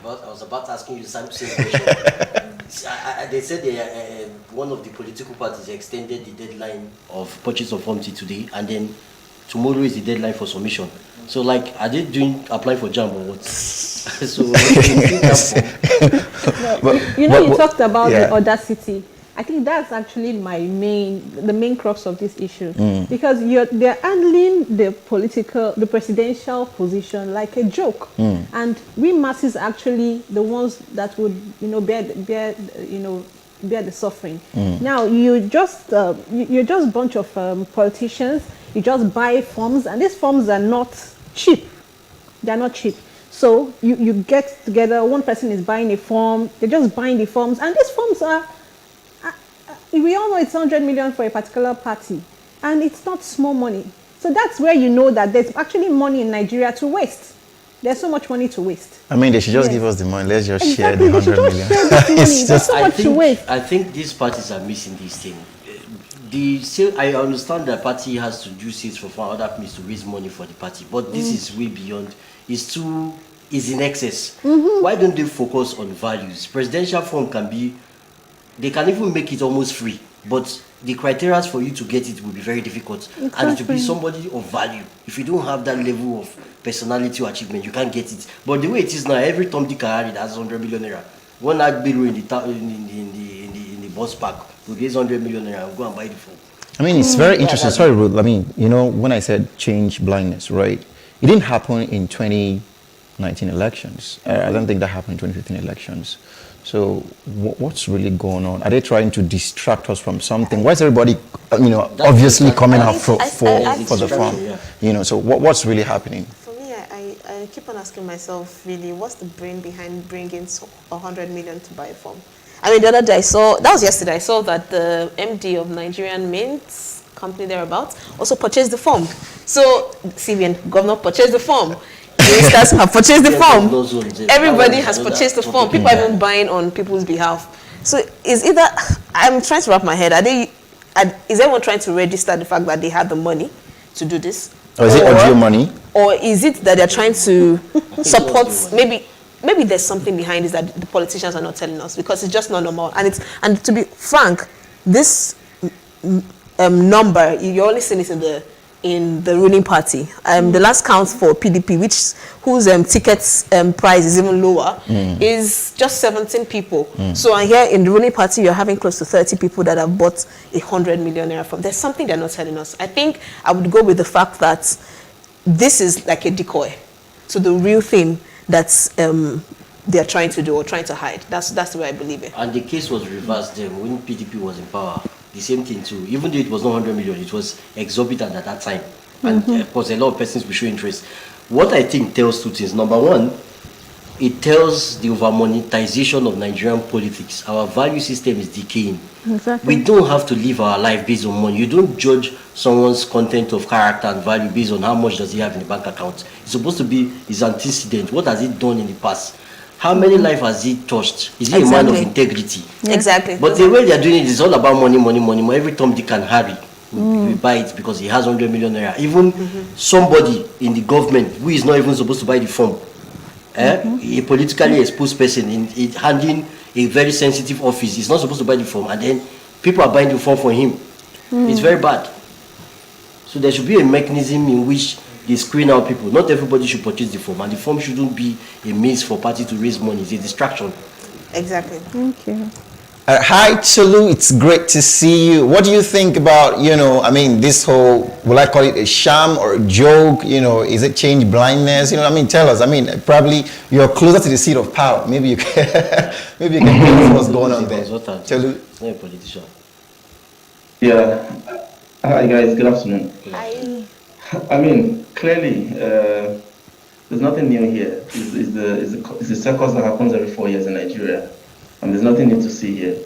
I was about asking you the same question. They said one of the political parties extended the deadline of purchase of form till today, and then tomorrow is the deadline for submission. So, like, are they applying for JAMB or what? So, you talked about the audacity. I think that's actually the main crux of this issue, because they're handling the presidential position like a joke, and we masses actually the ones that would bear the suffering. Now you're just a bunch of politicians. You just buy forms, and these forms are not cheap. They're not cheap. So you get together. One person is buying a form. They're just buying the forms, and these forms are. We all know it's 100 million for a particular party, and it's not small money. So that's where you know that there's actually money in Nigeria to waste. There's so much money to waste. I mean, they should just give us the money. Let's just share the 100 million. There's so much to waste. I think these parties are missing this thing. I understand that party has to do seats for other parties to raise money for the party, but this is way beyond. It's in excess. Why don't they focus on values? Presidential form they can even make it almost free, but the criteria for you to get it will be very difficult. Exactly. And to be somebody of value, if you don't have that level of personality or achievement, you can't get it. But the way it is now, every Tom, Dick, and Harry that has 100 million naira, one Agbero in the bus park will raise 100 million naira and go and buy the phone. I mean, it's very interesting. Sorry, Ruth. I mean, when I said change blindness, right? It didn't happen in 2019 elections. I don't think that happened in 2015 elections. So what's really going on? Are they trying to distract us from something? Why is everybody, obviously coming out for the farm? Yeah. So what's really happening? For me, I keep on asking myself, really, what's the brain behind bringing 100 million to buy a farm? I mean, the other day that was yesterday, I saw that the MD of Nigerian Mints company thereabouts also purchased the farm. So CBN governor purchased the farm. Ministers have purchased the form. Everybody has purchased the form. People are even buying on people's behalf. So I'm trying to wrap my head. Is everyone trying to register the fact that they have the money to do this? Or is it audio money? Or is it that they're trying to support? Maybe there's something behind this that the politicians are not telling us, because it's just not normal. And to be frank, this number, you're only seeing it in the ruling party. The last count for PDP, whose tickets price is even lower, is just 17 people. So here in the ruling party, you're having close to 30 people that have bought 100 million naira from. There's something they're not telling us. I think I would go with the fact that this is like a decoy to the real thing that's they're trying to do or trying to hide. That's the way I believe it. And the case was reversed then when PDP was in power. The same thing too. Even though it was not 100 million, it was exorbitant at that time. And of course, a lot of persons will show interest. What I think tells two things. Number one, it tells the over-monetization of Nigerian politics. Our value system is decaying. Exactly. We don't have to live our life based on money. You don't judge someone's content of character and value based on how much does he have in the bank account. It's supposed to be his antecedent. What has he done in the past? How many lives has he touched? Is he a man of integrity? Exactly. But the way they are doing it is all about money, money, money. Every Tom, Dick and Harry we buy it because he has 100 million naira. Even somebody in the government who is not even supposed to buy the form, a politically exposed person in handling a very sensitive office, is not supposed to buy the form, and then people are buying the form for him. It's very bad. So there should be a mechanism in which they screen out people. Not everybody should purchase the form, and the form shouldn't be a means for party to raise money. It's a distraction. Exactly. Thank you. Hi, Tolu. It's great to see you. What do you think about, this whole, will I call it a sham or a joke? Is it change blindness? Tell us. Probably you're closer to the seat of power. Maybe you can, tell us what's going on there. Tolu. Not a politician. Yeah. Hi, guys. Good afternoon. Hi. Clearly, there's nothing new here. It's the circus that happens every 4 years in Nigeria. And there's nothing new to see here,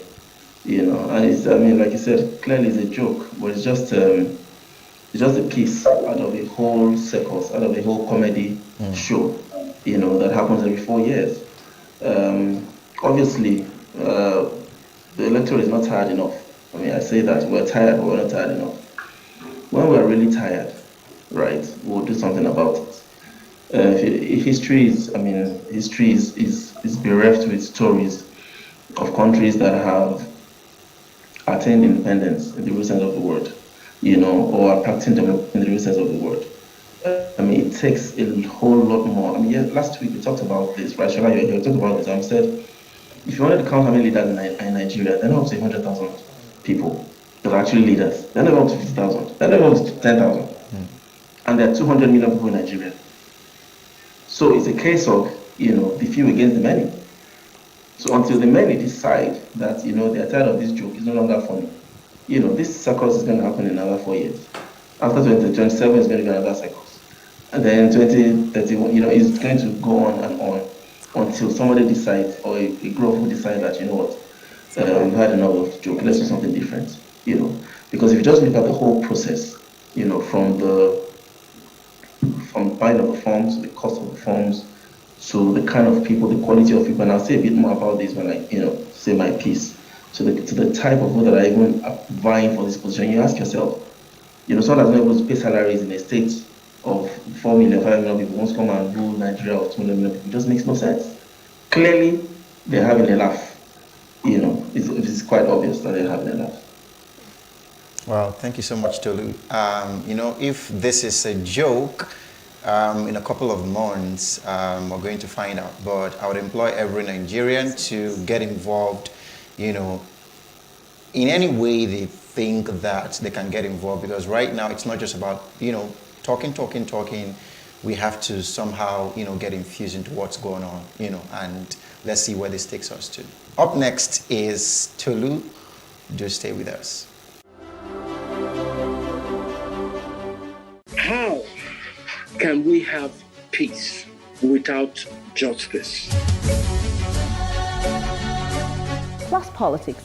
And it's, like you said, clearly it's a joke, but it's just a piece out of a whole circus, out of a whole comedy show, that happens every 4 years. Obviously, the electorate is not tired enough. I say that we're tired, but we're not tired enough. When we're really tired, right, we'll do something about it. History is bereft with stories of countries that have attained independence in the real sense of the word, or are practicing development in the real sense of the word. It takes a whole lot more. Last week we talked about this, right? Shola, you talked about this. I said, if you wanted to count how many leaders in Nigeria, they're not up to 100,000 people that are actually leaders. They're not up to 50,000. They're not up to 10,000. And there are 200 million people in Nigeria. So it's a case of, the few against the many. So until the many decide that, they're tired of this joke, it's no longer funny. This circus is going to happen in another 4 years. After 2027, it's going to be another circus. And then 2031, it's going to go on and on until somebody decides, or a group will decide that, we've had enough of the joke, let's do something different. Because if you just look at the whole process, from buying of the forms, the cost of the forms, so the kind of people, the quality of people, and I'll say a bit more about this when I, say my piece. To the type of people that are even vying for this position, you ask yourself, someone that's not able to pay salaries in a state of 4 million, 5 million people wants to come and rule Nigeria of 2 million people. It just makes no sense. Clearly, they're having a laugh. It's quite obvious that they're having a laugh. Well, thank you so much, Tolu. If this is a joke, in a couple of months, we're going to find out. But I would employ every Nigerian to get involved, in any way they think that they can get involved. Because right now, it's not just about, talking. We have to somehow, get infused into what's going on, and let's see where this takes us to. Up next is Tolu. Do stay with us. How can we have peace without justice? Plus politics.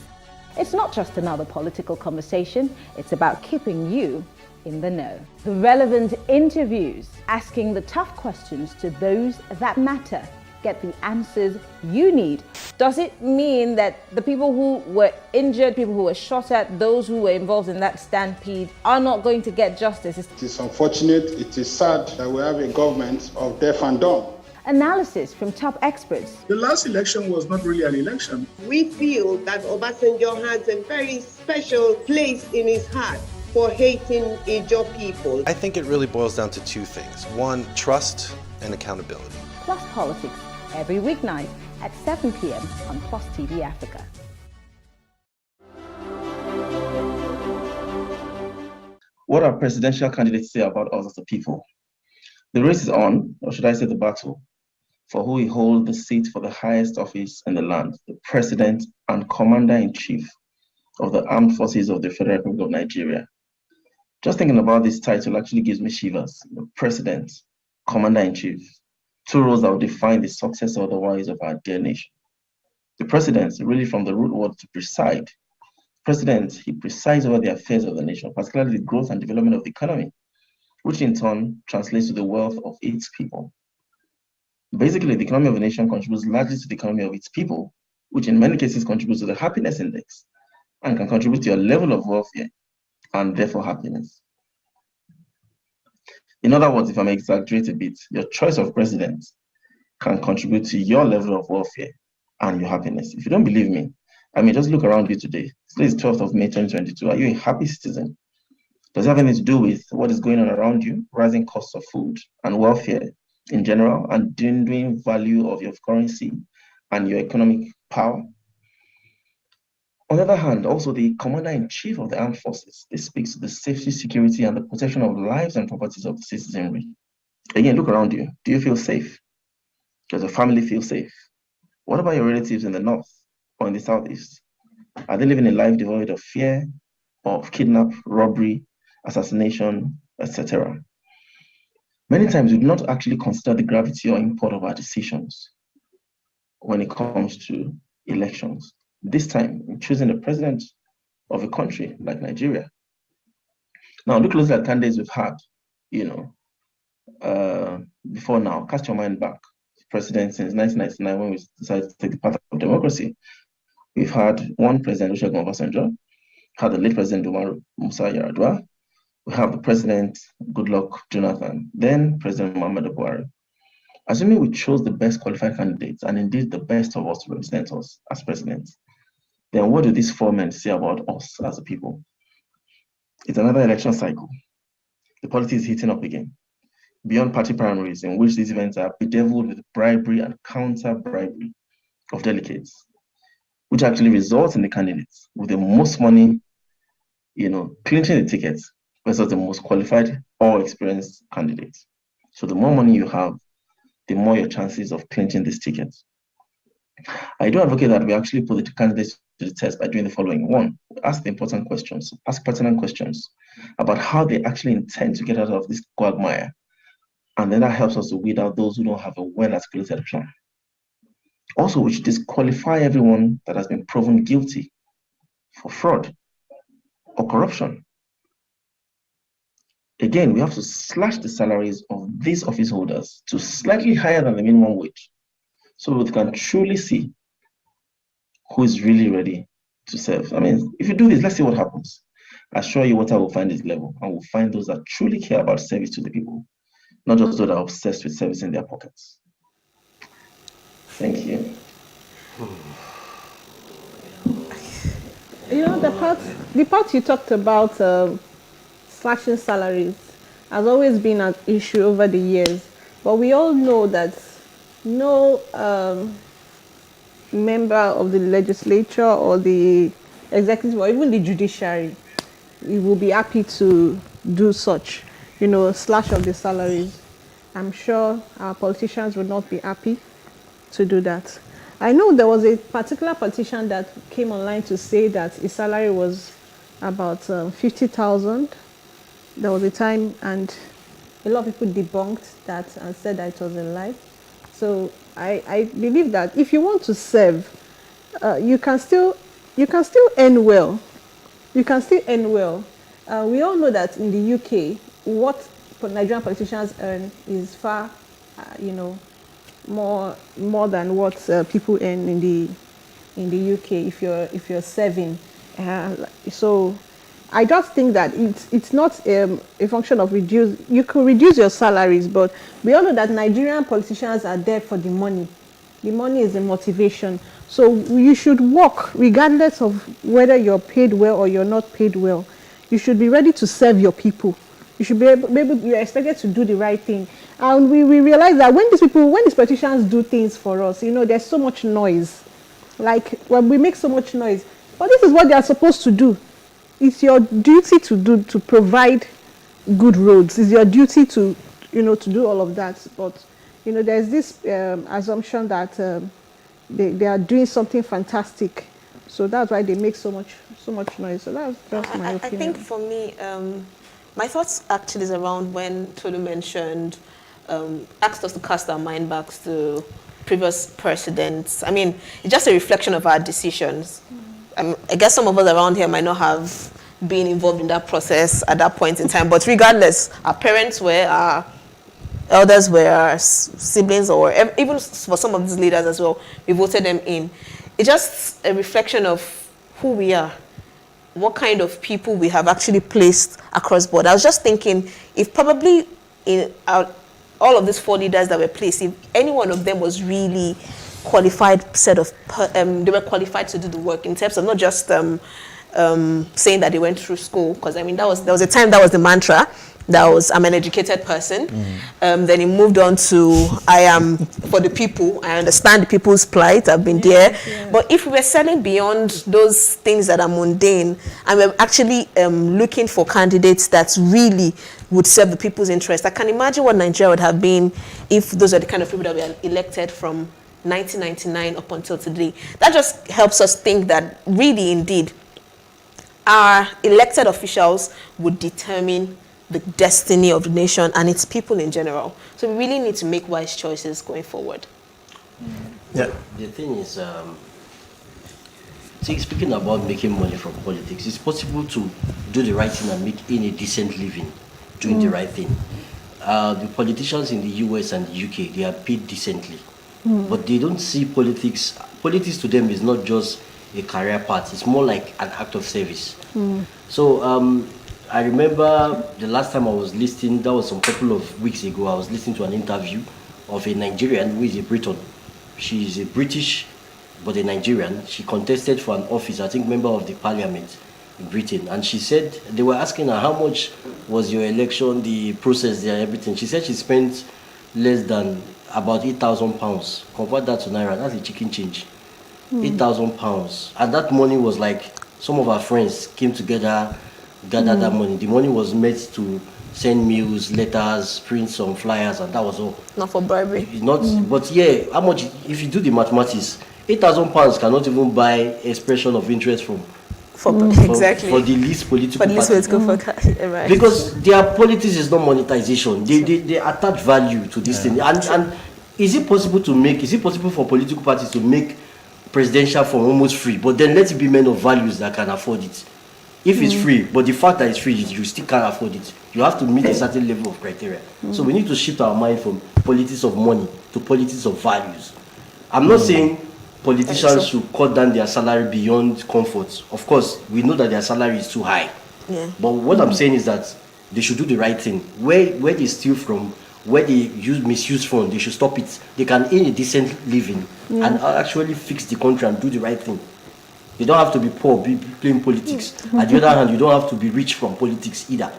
It's not just another political conversation, it's about keeping you in the know. The relevant interviews, asking the tough questions to those that matter. Get the answers you need. Does it mean that the people who were injured, people who were shot at, those who were involved in that stampede are not going to get justice? It is unfortunate, it is sad that we have a government of deaf and dumb. analysis from top experts. The last election was not really an election. We feel that Obasanjo has a very special place in his heart for hating Ijaw people. I think it really boils down to two things. One, trust and accountability. Plus Politics, every weeknight at 7 p.m. on Plus TV Africa. What our presidential candidates say about us as the people? The race is on, or should I say the battle, for who will hold the seat for the highest office in the land, the President and Commander-in-Chief of the Armed Forces of the Federal Republic of Nigeria. Just thinking about this title actually gives me shivers. The President, Commander-in-Chief, two roles that will define the success or otherwise of our dear nation. The President, really from the root word to preside. President, he presides over the affairs of the nation, particularly the growth and development of the economy, which in turn translates to the wealth of its people. Basically, the economy of the nation contributes largely to the economy of its people, which in many cases contributes to the happiness index and can contribute to your level of welfare and therefore happiness. In other words, if I may exaggerate a bit, your choice of president can contribute to your level of welfare and your happiness. If you don't believe me, I mean, just look around you today. Today is 12th of May 2022. Are you a happy citizen? Does it have anything to do with what is going on around you, rising costs of food and welfare in general, and dwindling value of your currency and your economic power? On the other hand, also the Commander-in-Chief of the Armed Forces, this speaks to the safety, security, and the protection of lives and properties of the citizenry. Again, look around you. Do you feel safe? Does your family feel safe? What about your relatives in the north or in the southeast? Are they living a life devoid of fear, of kidnap, robbery, assassination, etc.? Many times we do not actually consider the gravity or import of our decisions when it comes to elections. This time, in choosing the president of a country like Nigeria. Now, look closely at candidates we've had, before now. Cast your mind back. President since 1999, when we decided to take the path of democracy. We've had one president, Olusegun Obasanjo, had the late president, Umaru Musa Yar'Adua. We have the president, Goodluck Jonathan, then President Muhammadu Buhari. Assuming we chose the best qualified candidates, and indeed the best of us to represent us as president, then what do these four men say about us as a people? It's another election cycle. The politics is heating up again. Beyond party primaries, in which these events are bedeviled with bribery and counter-bribery of delegates, which actually results in the candidates with the most money, clinching the tickets versus the most qualified or experienced candidates. So the more money you have, the more your chances of clinching these tickets. I do advocate that we actually put the candidates to the test by doing the following. One, ask the important questions, ask pertinent questions about how they actually intend to get out of this quagmire. And then that helps us to weed out those who don't have a well-articulated plan. Also, we should disqualify everyone that has been proven guilty for fraud or corruption. Again, we have to slash the salaries of these office holders to slightly higher than the minimum wage, so we can truly see who is really ready to serve. I mean, if you do this, let's see what happens. I assure you, water will find its level, and will find those that truly care about service to the people, not just those that are obsessed with service in their pockets. Thank you. The part you talked about slashing salaries has always been an issue over the years, but we all know that no member of the legislature or the executive or even the judiciary will be happy to do such, slash of the salaries. I'm sure our politicians would not be happy to do that. I know there was a particular politician that came online to say that his salary was about 50,000. There was a time, and a lot of people debunked that and said that it was a lie. So I believe that if you want to serve, you can still earn well. You can still earn well. We all know that in the UK, what Nigerian politicians earn is far, more than what people earn in the UK if you're serving. So I just think that it's not a function of reduce. You could reduce your salaries, but we all know that Nigerian politicians are there for the money. The money is the motivation. So you should work regardless of whether you're paid well or you're not paid well. You should be ready to serve your people. You should be able, maybe you're expected to do the right thing. And we realize that when these politicians do things for us, you know, there's so much noise. Like, when we make so much noise. But this is what they are supposed to do. It's your duty to provide good roads. It's your duty to do all of that. But, you know, there's this assumption that they are doing something fantastic. So that's why they make so much noise. So that's just my opinion. I think for me, my thoughts actually is around when Tolu mentioned, asked us to cast our mind back to previous presidents. I mean, it's just a reflection of our decisions. I guess some of us around here might not have been involved in that process at that point in time, but regardless, our parents were, our elders were, our siblings, or even for some of these leaders as well, we voted them in. It's just a reflection of who we are, what kind of people we have actually placed across board. I was just thinking, if probably in all of these 4 leaders that were placed, if any one of them was really qualified they were qualified to do the work in terms of not just saying that they went through school, because I mean there was a time that was the mantra, that was I'm an educated person. Then it moved on to I am for the people, I understand the people's plight, I've been there. But if we were selling beyond those things that are mundane and we're actually looking for candidates that really would serve the people's interest, I can imagine what Nigeria would have been if those are the kind of people that were elected from 1999 up until today. That just helps us think that really, indeed, our elected officials would determine the destiny of the nation and its people in general. So we really need to make wise choices going forward. Yeah. The thing is, speaking about making money from politics, it's possible to do the right thing and make a decent living doing the right thing. The politicians in the US and the UK, they are paid decently. But they don't see politics. Politics to them is not just a career path. It's more like an act of service. So I remember the last time I was listening, that was some couple of weeks ago, I was listening to an interview of a Nigerian who is a Briton. She is a British, but a Nigerian. She contested for an office, I think member of the parliament in Britain. And she said, they were asking her, how much was your election, the process there, everything. She said she spent less than about £8,000. Convert that to Naira, that's a chicken change. £8,000. And that money was like, some of our friends came together, gathered that money. The money was meant to send meals, letters, print some flyers, and that was all. Not for bribery. But yeah, how much, if you do the mathematics, £8,000 cannot even buy expression of interest for the least political party. Right. Because their politics is not monetization. They attach value to this thing. And is it possible for political parties to make presidential form almost free, but then let it be men of values that can afford it? If it's free, but the fact that it's free, you still can't afford it. You have to meet a certain level of criteria. So we need to shift our mind from politics of money to politics of values. I'm not saying politicians should cut down their salary beyond comfort. Of course, we know that their salary is too high. But what I'm saying is that they should do the right thing. Where they steal from, where they misuse funds, they should stop it. They can earn a decent living and actually fix the country and do the right thing. You don't have to be poor, be playing politics. At the other hand, you don't have to be rich from politics either.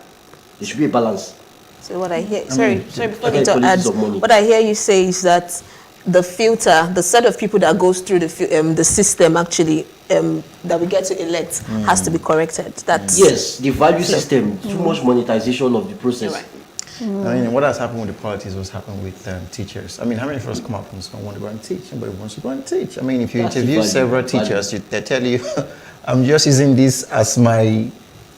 There should be a balance. So what I hear, before you add, what I hear you say is that the filter, the set of people that goes through the system actually that we get to elect has to be corrected. Yes, the value system, too much monetization of the process. Right. I mean, what has happened with the politics was happened with teachers. I mean, how many of us come up from school and want to go and teach? Nobody wants to go and teach. I mean, if you interview several teachers, they tell you, I'm just using this as my,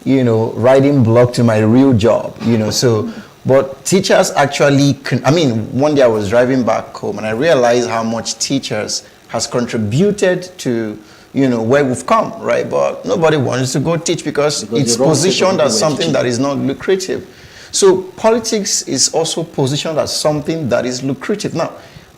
writing block to my real job, so, but teachers actually, one day I was driving back home and I realized how much teachers has contributed to, where we've come, right? But nobody wants to go teach because it's positioned as something that is not lucrative. So politics is also positioned as something that is lucrative now,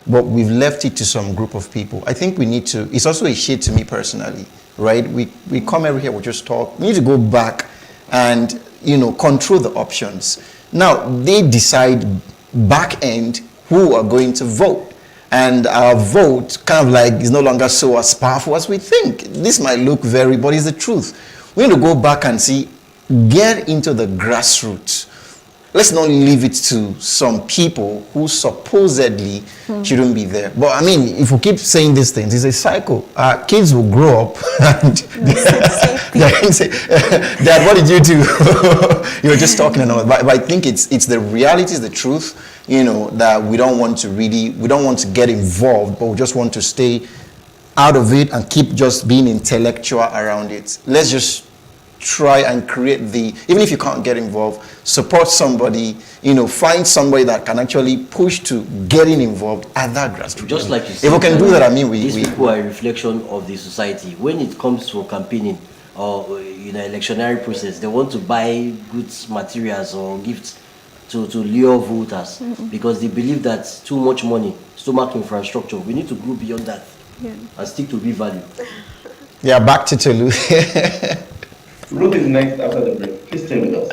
but we've left it to some group of people. I think we need to, it's also a shade to me personally, right? We come every here, we just talk. We need to go back and, control the options. Now, they decide back end who are going to vote. And our vote kind of like is no longer so as powerful as we think. This might look but it's the truth. We need to go back and get into the grassroots. Let's not leave it to some people who supposedly shouldn't be there. But I mean, if we keep saying these things, it's a cycle. Kids will grow up and they're going to say, Dad, what did you do? You were just talking and all that. But I think it's the reality, the truth, that we don't want to get involved, but we just want to stay out of it and keep just being intellectual around it. Let's just try and create even if you can't get involved, support somebody, find somebody that can actually push to getting involved at that grassroots. Just like you said, if we can do that, I mean, these people are a reflection of the society. When it comes to campaigning or electionary process, they want to buy goods, materials, or gifts to lure voters because they believe that too much money, stomach infrastructure. We need to go beyond that and stick to real value. Yeah, back to Tolu. Ruth is next after the break. Please stay with us.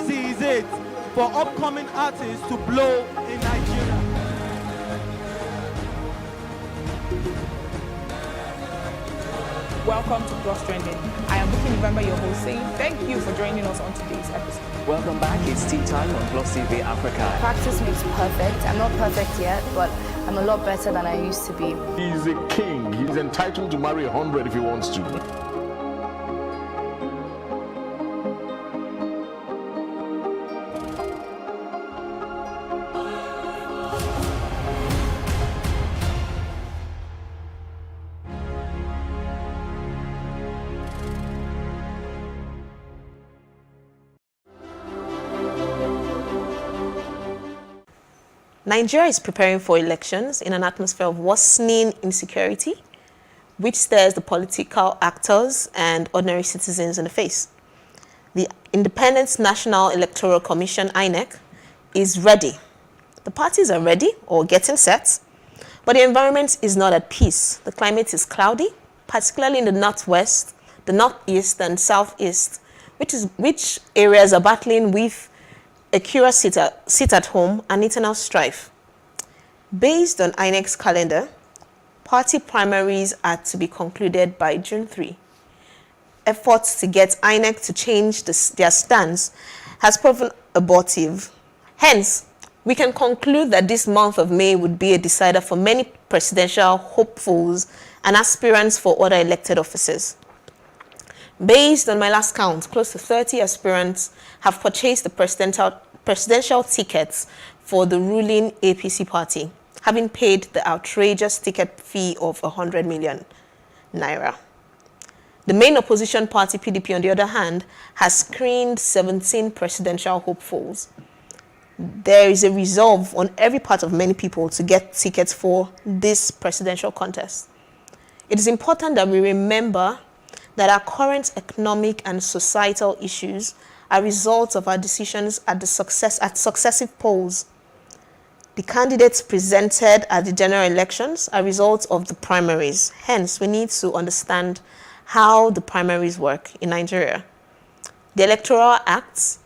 This is it for upcoming artists to blow in Nigeria. Welcome to Plus Trending. I am Buki November, your host, saying thank you for joining us on today's episode. Welcome back. It's tea time on Plus TV Africa. Practice makes perfect. I'm not perfect yet, but I'm a lot better than I used to be. He's a king. He's entitled to marry 100 if he wants to. Nigeria is preparing for elections in an atmosphere of worsening insecurity, which stares the political actors and ordinary citizens in the face. The Independent National Electoral Commission, INEC, is ready. The parties are ready or getting set, but the environment is not at peace. The climate is cloudy, particularly in the northwest, the northeast, and southeast, which areas are battling with a curious sit at home and internal strife. Based on INEC's calendar, party primaries are to be concluded by June 3. Efforts to get INEC to change their stance has proven abortive. Hence, we can conclude that this month of May would be a decider for many presidential hopefuls and aspirants for other elected offices. Based on my last count, close to 30 aspirants have purchased the presidential tickets for the ruling APC party, having paid the outrageous ticket fee of 100 million naira. The main opposition party, PDP, on the other hand, has screened 17 presidential hopefuls. There is a resolve on every part of many people to get tickets for this presidential contest. It is important that we remember that our current economic and societal issues are results of our decisions at successive polls. The candidates presented at the general elections are results of the primaries. Hence, we need to understand how the primaries work in Nigeria. The Electoral Act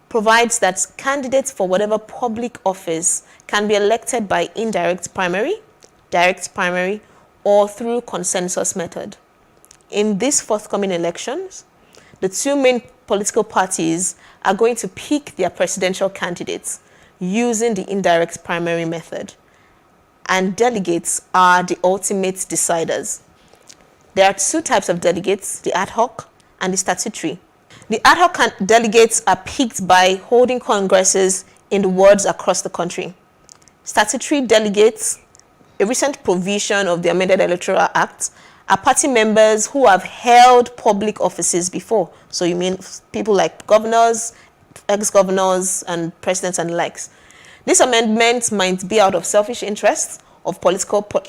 provides that candidates for whatever public office can be elected by indirect primary, direct primary, or through consensus method. In these forthcoming elections, the two main political parties are going to pick their presidential candidates using the indirect primary method, and delegates are the ultimate deciders. There are two types of delegates, the ad hoc and the statutory. The ad hoc delegates are picked by holding congresses in the wards across the country. Statutory delegates, a recent provision of the amended Electoral Act, are party members who have held public offices before. So you mean people like governors, ex-governors, and presidents and the likes. This amendment might be out of selfish interest of politicians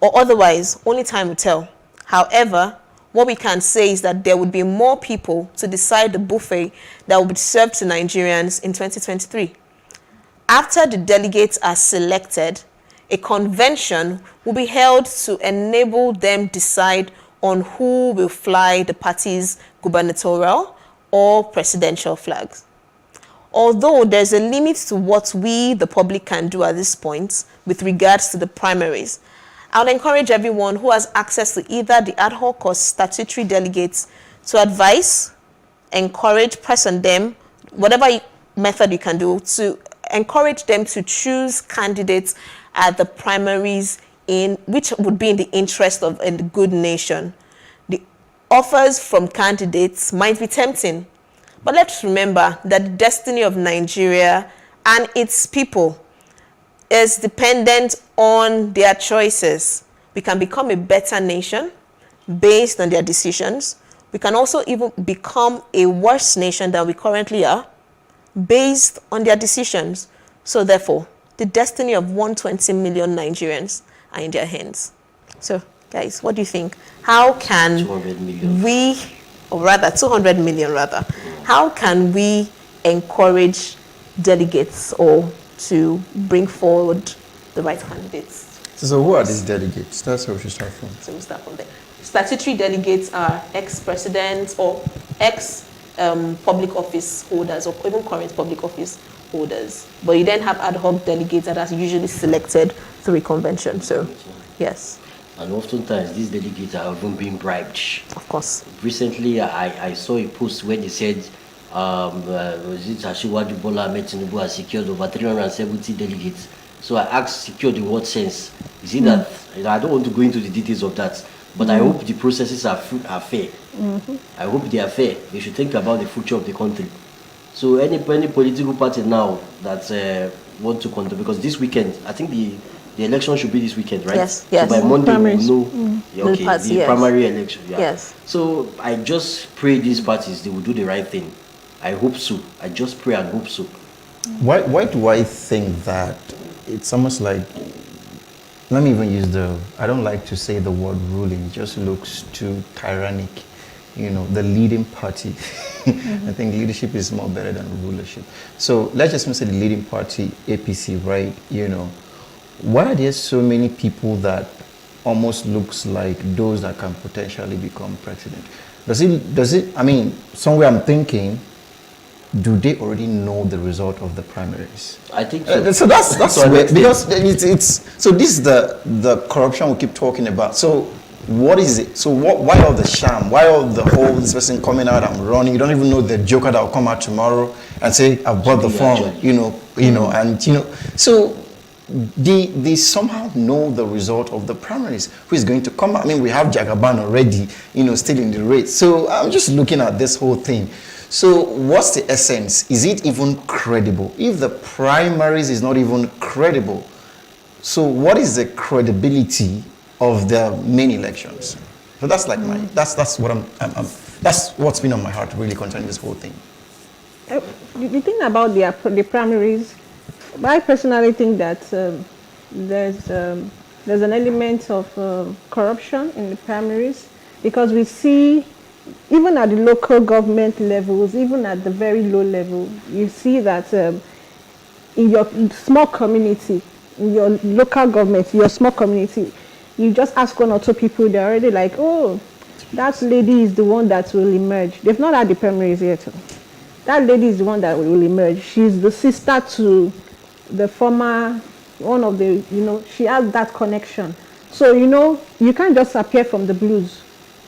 or otherwise, only time will tell. However, what we can say is that there would be more people to decide the buffet that will be served to Nigerians in 2023. After the delegates are selected, a convention will be held to enable them decide on who will fly the party's gubernatorial or presidential flags. Although there's a limit to what we, the public, can do at this point with regards to the primaries, I would encourage everyone who has access to either the ad hoc or statutory delegates to advise, encourage, press on them, whatever method you can do, to encourage them to choose candidates at the primaries which would be in the interest of a good nation. The offers from candidates might be tempting, but let's remember that the destiny of Nigeria and its people is dependent on their choices. We can become a better nation based on their decisions. We can also even become a worse nation than we currently are based on their decisions. So therefore, the destiny of 120 million Nigerians are in their hands. So, guys, what do you think? How can 200 million. we, or rather 200 million rather, how can we encourage delegates or to bring forward the right candidates? So who are these delegates? That's where we should start from. So we'll start from there. Statutory delegates are ex-presidents or ex-public office holders or even current public office holders. But you then have ad hoc delegates that are usually selected through a convention. So, yes. And oftentimes these delegates are even being bribed. Of course. Recently, I saw a post where they said, was it Asiwaju Bola Ahmed Tinubu has secured over 370 delegates. So I asked, secured in what sense? Is it that, I don't want to go into the details of that, but I hope the processes are fair. I hope they are fair. They should think about the future of the country. So any political party now that want to contest, because this weekend, I think the election should be this weekend, right? Yes, yes. So by Monday Primaries. we'll know the primary election. Yeah. Yes. So I just pray these parties, they will do the right thing. I hope so. I just pray and hope so. Why do I think that it's almost like, let me even use I don't like to say the word ruling, it just looks too tyrannic. You know, the leading party. I think leadership is more better than rulership. So let's just say the leading party, APC, right? You know, why are there so many people that almost looks like those that can potentially become president? Does it, I mean, somewhere I'm thinking, do they already know the result of the primaries? I think so. So that's where, because it's so this is the corruption we keep talking about. So what is it? So why all the sham? Why all the whole this person coming out and running? You don't even know the joker that will come out tomorrow and say I've bought the form, you know, and you know. So they somehow know the result of the primaries. Who is going to come out? I mean, we have Jagaban already, you know, still in the race. So I'm just looking at this whole thing. So what's the essence? Is it even credible? If the primaries is not even credible, so what is the credibility of the main elections? So that's like that's what that's what's been on my heart really concerning this whole thing. The thing about the primaries, I personally think that there's an element of corruption in the primaries, because we see, even at the local government levels, even at the very low level, you see that in your small community, in your local government, your small community, you just ask one or two people, they're already like, oh, that lady is the one that will emerge. They've not had the primaries yet. That lady is the one that will emerge. She's the sister to the former, one of the, you know, she has that connection. So, you know, you can't just appear from the blues,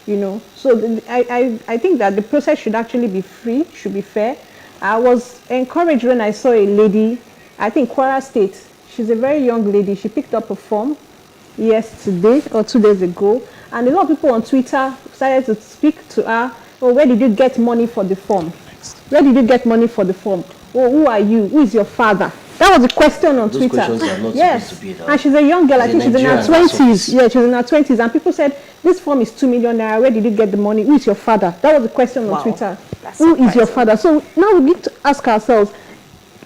you know. So I think that the process should actually be free, should be fair. I was encouraged when I saw a lady, I think Kwara State, she's a very young lady. She picked up a form yesterday or 2 days ago, and a lot of people on Twitter started to speak to her. Oh, where did you get money for the form? Where did you get money for the form? Oh, who are you? Who is your father? That was a question on Twitter. Questions are not yes, supposed to be that. And she's a young girl. I think she's in her 20s. Yeah, she's in her 20s. And people said, this form is 2 million naira. Where did you get the money? Who is your father? That was a question on Twitter. Who is your father? So now we need to ask ourselves,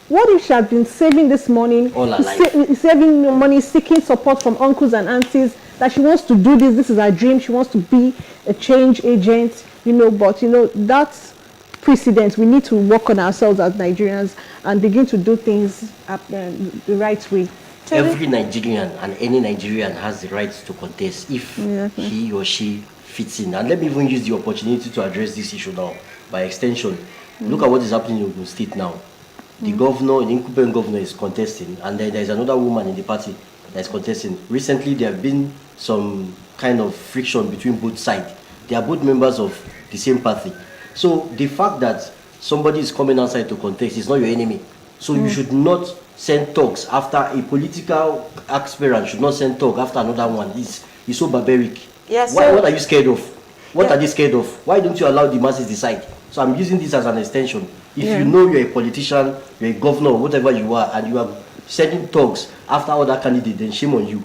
what if she has been saving this money, saving money, seeking support from uncles and aunties, that she wants to do this is her dream, she wants to be a change agent, you know, but, you know, that's precedent. We need to work on ourselves as Nigerians and begin to do things the right way. Every Nigerian and any Nigerian has the right to contest if he or she fits in. And let me even use the opportunity to address this issue now. By extension, look at what is happening in Ogun State now. The governor, the incumbent governor, is contesting, and then there's another woman in the party that's contesting. Recently, there have been some kind of friction between both sides. They are both members of the same party. So the fact that somebody is coming outside to contest is not your enemy. So you should not send talks after a political aspirant should not send talk after another one. It's so barbaric. Yes. What are you scared of? What are they scared of? Why don't you allow the masses decide? So I'm using this as an extension. If you know you're a politician, you're a governor, whatever you are, and you are sending talks after other candidates, then shame on you.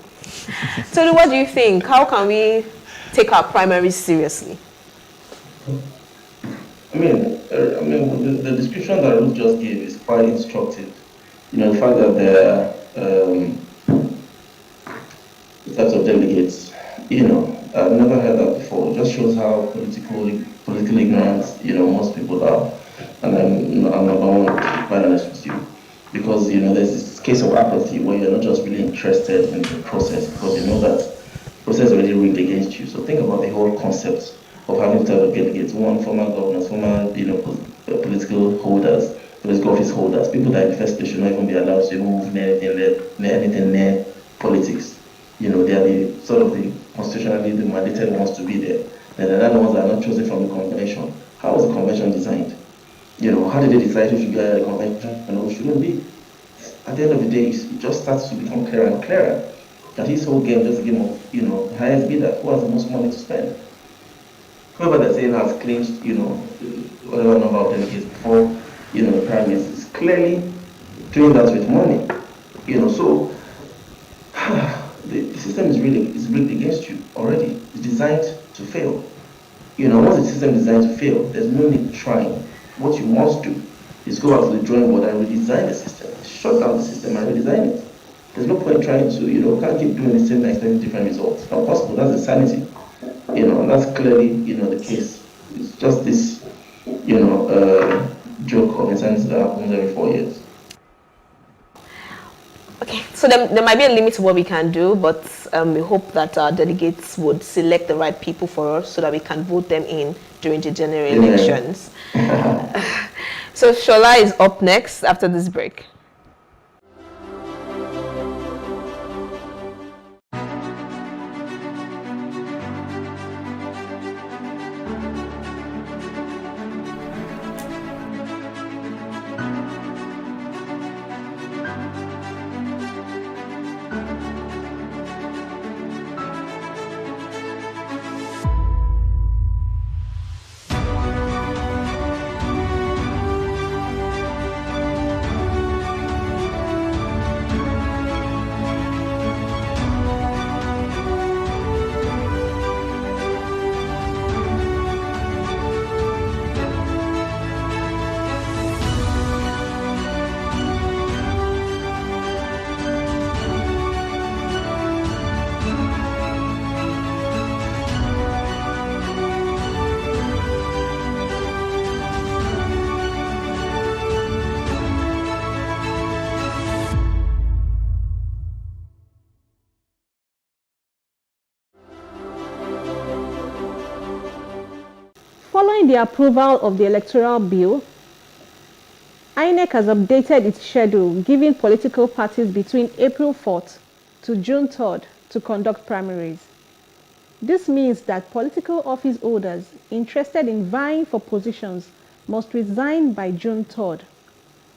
So what do you think? How can we take our primaries seriously? I mean, the description that Ruth just gave is quite instructive. You know, the fact that there are types of delegates, you know, I've never heard that before. It just shows how political ignorant, you know, most people are. And I'm not going to be quite honest with you. Because, you know, there's this case of apathy where you're not just really interested in the process because you know that the process is already rigged against you. So think about the whole concept of having type of delegates, one former governors, former, you know, political holders, political office holders, people that in the first place should not even be allowed to even move anything near politics. You know, they are the sort of the constitutionally the mandated ones to be there. And the other ones that are not chosen from the convention. How was the convention designed? You know, how did they decide who should go at the convention and who shouldn't be? At the end of the day, it just starts to become clearer and clearer that this whole game is just a game of, you know, the highest bidder, who has the most money to spend. Whoever they're saying has clinched, you know, whatever number of delegates before, you know, the prime minister is clearly doing that with money. You know, so the system is rigged against you already. It's designed to fail. You know, once the system is designed to fail, there's no need trying. What you must do is go out to the drawing board and redesign the system, shut down the system and redesign it. There's no point trying to, you know, can't keep doing the same and expecting different results. Not possible. That's insanity. You know, and that's clearly, you know, the case. It's just this, you know, joke of insanity that happens every 4 years. Okay, so there might be a limit to what we can do, but we hope that our delegates would select the right people for us so that we can vote them in during the general elections. So Shola is up next after this break. Following the approval of the electoral bill, INEC has updated its schedule, giving political parties between April 4th to June 3rd to conduct primaries. This means that political office holders interested in vying for positions must resign by June 3rd.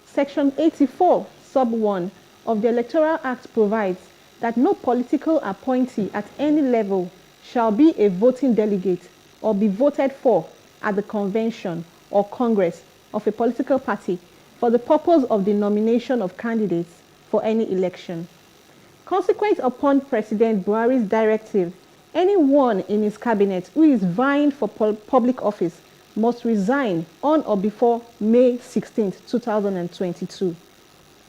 Section 84, sub 1 of the Electoral Act provides that no political appointee at any level shall be a voting delegate or be voted for at the convention or congress of a political party for the purpose of the nomination of candidates for any election. Consequent upon President Buhari's directive, anyone in his cabinet who is vying for public office must resign on or before May 16, 2022.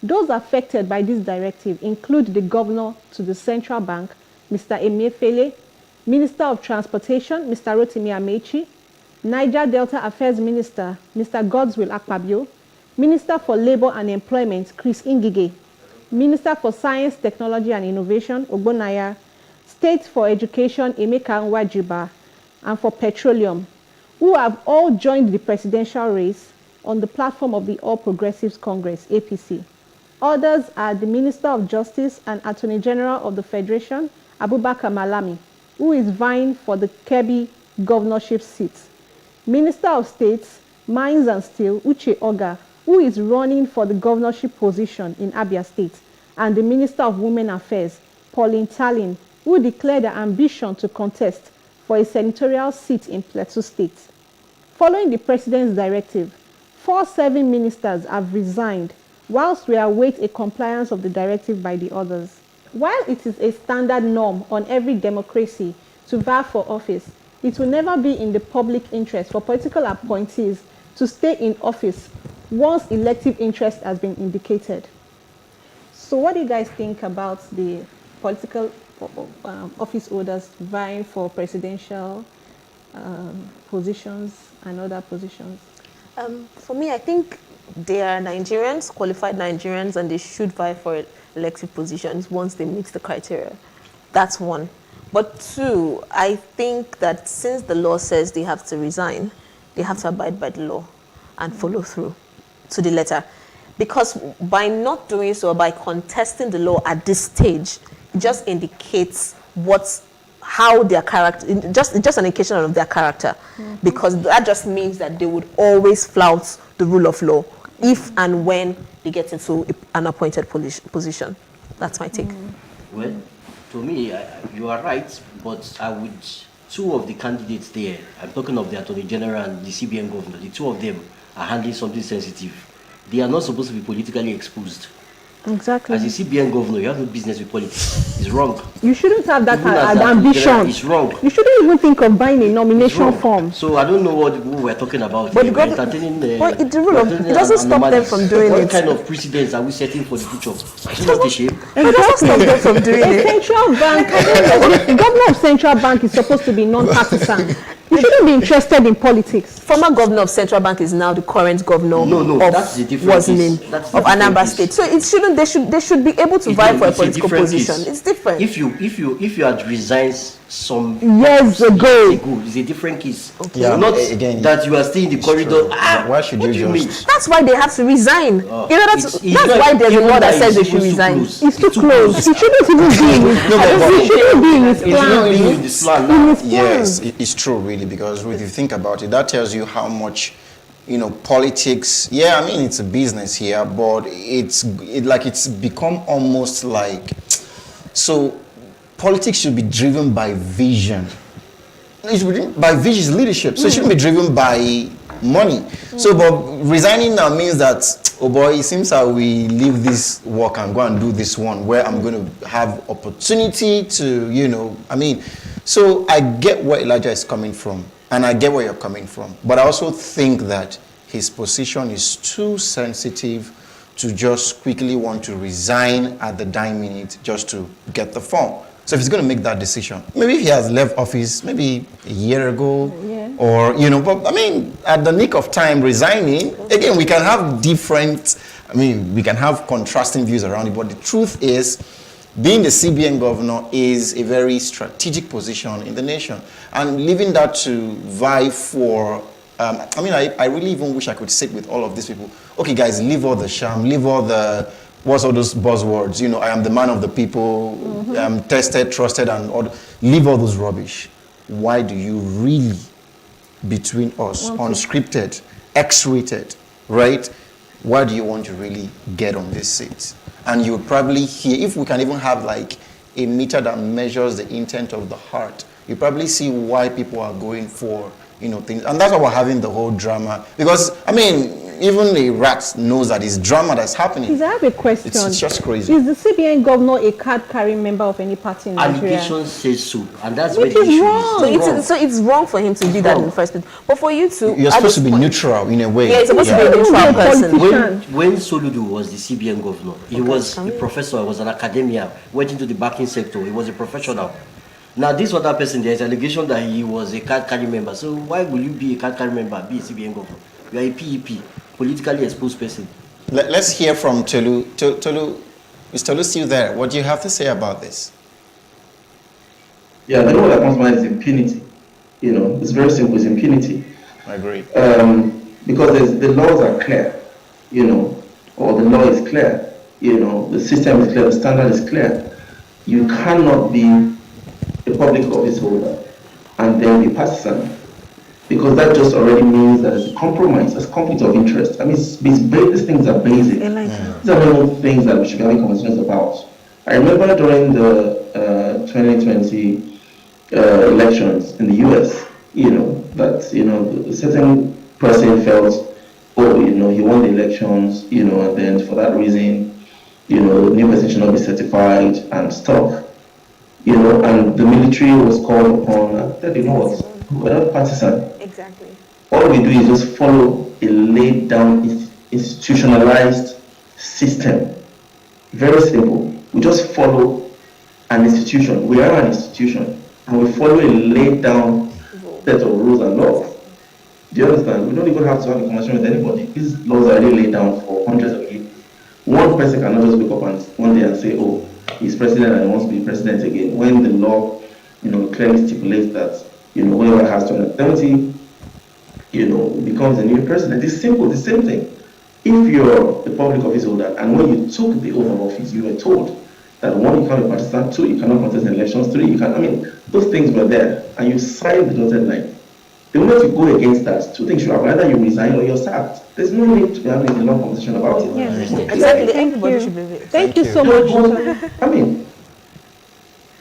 Those affected by this directive include the governor to the central bank, Mr. Emefiele, Minister of Transportation, Mr. Rotimi Amechi, Niger Delta Affairs Minister, Mr. Godswill Akpabio, Minister for Labour and Employment, Chris Ngige, Minister for Science, Technology and Innovation, Ogbonnaya, State for Education, Emeka Nwajiba, and for Petroleum, who have all joined the presidential race on the platform of the All Progressives Congress, APC. Others are the Minister of Justice and Attorney General of the Federation, Abubakar Malami, who is vying for the Kebbi governorship seat. Minister of States, Mines and Steel, Uche Oga, who is running for the governorship position in Abia State, and the Minister of Women Affairs, Pauline Tallinn, who declared their ambition to contest for a senatorial seat in Plateau State. Following the President's directive, 4 serving ministers have resigned, whilst we await a compliance of the directive by the others. While it is a standard norm on every democracy to vie for office, it will never be in the public interest for political appointees to stay in office once elective interest has been indicated. So what do you guys think about the political office holders vying for presidential positions and other positions? For me, I think they are Nigerians, qualified Nigerians, and they should vie for elective positions once they meet the criteria. That's one. But 2, I think that since the law says they have to resign, they have to abide by the law and follow through to the letter. Because by not doing so, by contesting the law at this stage, it just indicates how their character, just an indication of their character. Because that just means that they would always flout the rule of law if and when they get into an appointed position. That's my take. Well, to me, you are right, but I would, 2 of the candidates there, I'm talking of the Attorney General and the CBN Governor, the 2 of them are handling something sensitive. They are not supposed to be politically exposed. Exactly. As a CBN Governor, you have no business with politics. It's wrong. You shouldn't have that Even ambition. It's wrong. You shouldn't even think of buying a nomination form. So I don't know what we're talking about. But here. it doesn't stop them from doing what it. What kind of precedents are we setting for the future? It's not the shape. It doesn't stop them from doing it. Central bank, the governor of Central Bank is supposed to be non-partisan. You shouldn't be interested in politics. Former governor of Central Bank is now the current governor of that's a different of Anambra State. So it shouldn't. They should be able to vie for a political position. Case. It's different. If you had resigned some years ago, it's a different case. Okay. Yeah, not again, that you are still in the corridor. Why should you mean? That's why they have to resign. That's why there's a law that says they should resign. It's too close. It shouldn't even be in his plan. Yes, it's true, really, because if you think about it, that tells you how much, politics. Yeah, I mean, it's a business here, but it's become almost like, so politics should be driven by vision. It should be driven by vision, leadership. So it shouldn't be driven by money. So, but resigning now means that, oh boy, it seems that we leave this work and go and do this one where I'm going to have opportunity to, so I get where Elijah is coming from and I get where you're coming from. But I also think that his position is too sensitive to just quickly want to resign at the dying minute just to get the form. So if he's going to make that decision, maybe if he has left office maybe a year ago, or, but I mean, at the nick of time resigning, again, we can have we can have contrasting views around it, but the truth is, being the CBN governor is a very strategic position in the nation. And leaving that to vie for, I really even wish I could sit with all of these people. Okay, guys, leave all the sham, leave all the, what's all those buzzwords? I am the man of the people, I'm tested, trusted, and all. Leave all those rubbish. Why do you really, between us, unscripted, X-rated, right? Why do you want to really get on this seat? And you would probably hear, if we can even have like a meter that measures the intent of the heart, you probably see why people are going for, things. And that's why we're having the whole drama. Because, even a rat knows that it's drama that's happening. I have a question. It's just crazy. Is the CBN governor a card-carrying member of any party in Nigeria? Allegation says so, and that's Which where the is issue wrong. is. So it's wrong for him to do that in the first place. But for you to... You're supposed to be neutral in a way. Yeah, you're supposed to be a neutral person. When Soludo was the CBN governor, he was a professor, he was an academia, went into the banking sector, he was a professional. Now, this other person, there's allegation that he was a card carrying member. So why will you be a card carrying member, be a CBN governor? You are a PEP, politically exposed person. Let's hear from Tolu. Tolu, is Tolu still there? What do you have to say about this? Yeah, the law that comes to mind is impunity. You know, it's very simple, it's impunity. I agree. Because the laws are clear, you know, or the law is clear, you know, the system is clear, the standard is clear. You cannot be a public office holder and then be partisan, because that just already means that it's a compromise, it's conflict of interest. I mean, these things are basic. These are not things that we should be having conversations about. I remember during the 2020 elections in the US, you know, that, you know, a certain person felt, oh, you know, he won the elections, you know, and then for that reason, you know, the new person should not be certified and stuff, you know, and the military was called upon, and said, you know what, we're not partisan. Exactly. All we do is just follow a laid down, institutionalized system. Very simple. We just follow an institution. We are an institution, and we follow a laid down set of rules and laws. Do you understand? We don't even have to have a conversation with anybody. These laws are already laid down for hundreds of years. One person cannot just wake up and one day and say, oh, he's president and he wants to be president again, when the law, you know, clearly stipulates that, you know, whoever has 270, you know, becomes a new president. It's simple, the same thing. If you're a public office holder and when you took the oath of office, you were told that one, you can't be partisan, two, you cannot contest in elections, three, you can, I mean, those things were there, and you signed the dotted line. The moment you go against that, two things should happen: either you resign or you're sacked. There's no need to be having a long conversation about it. Yeah. Exactly. Everybody should be there. Thank you so much. I mean,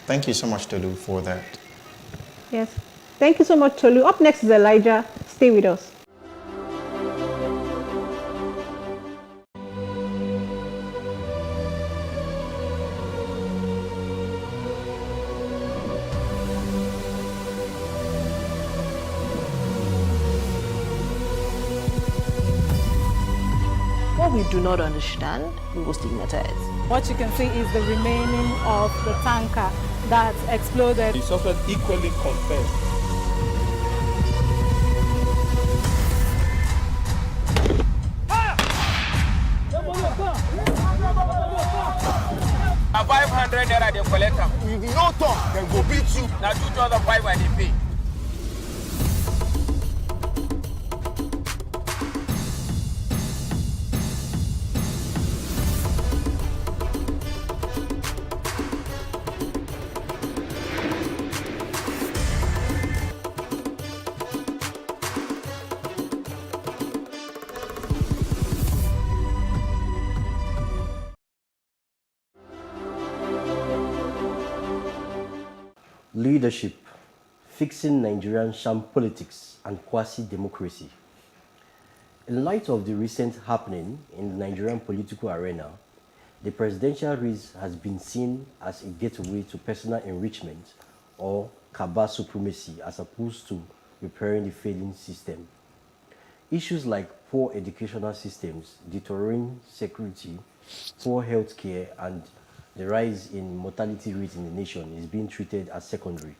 thank you so much, Tolu, for that. Yes. Thank you so much, Tolu. Up next is Elijah. Stay with us. What we do not understand, we will stigmatize. What you can see is the remaining of the tanker that exploded. The suspect equally confessed. A 500 naira they collect them. If you no talk, then go beat you. Now 2,500 and they pay. Leadership, fixing Nigerian sham politics and quasi-democracy. In light of the recent happening in the Nigerian political arena, the presidential race has been seen as a gateway to personal enrichment or cabal supremacy as opposed to repairing the failing system. Issues like poor educational systems, deterring security, poor health care, and the rise in mortality rate in the nation is being treated as secondary,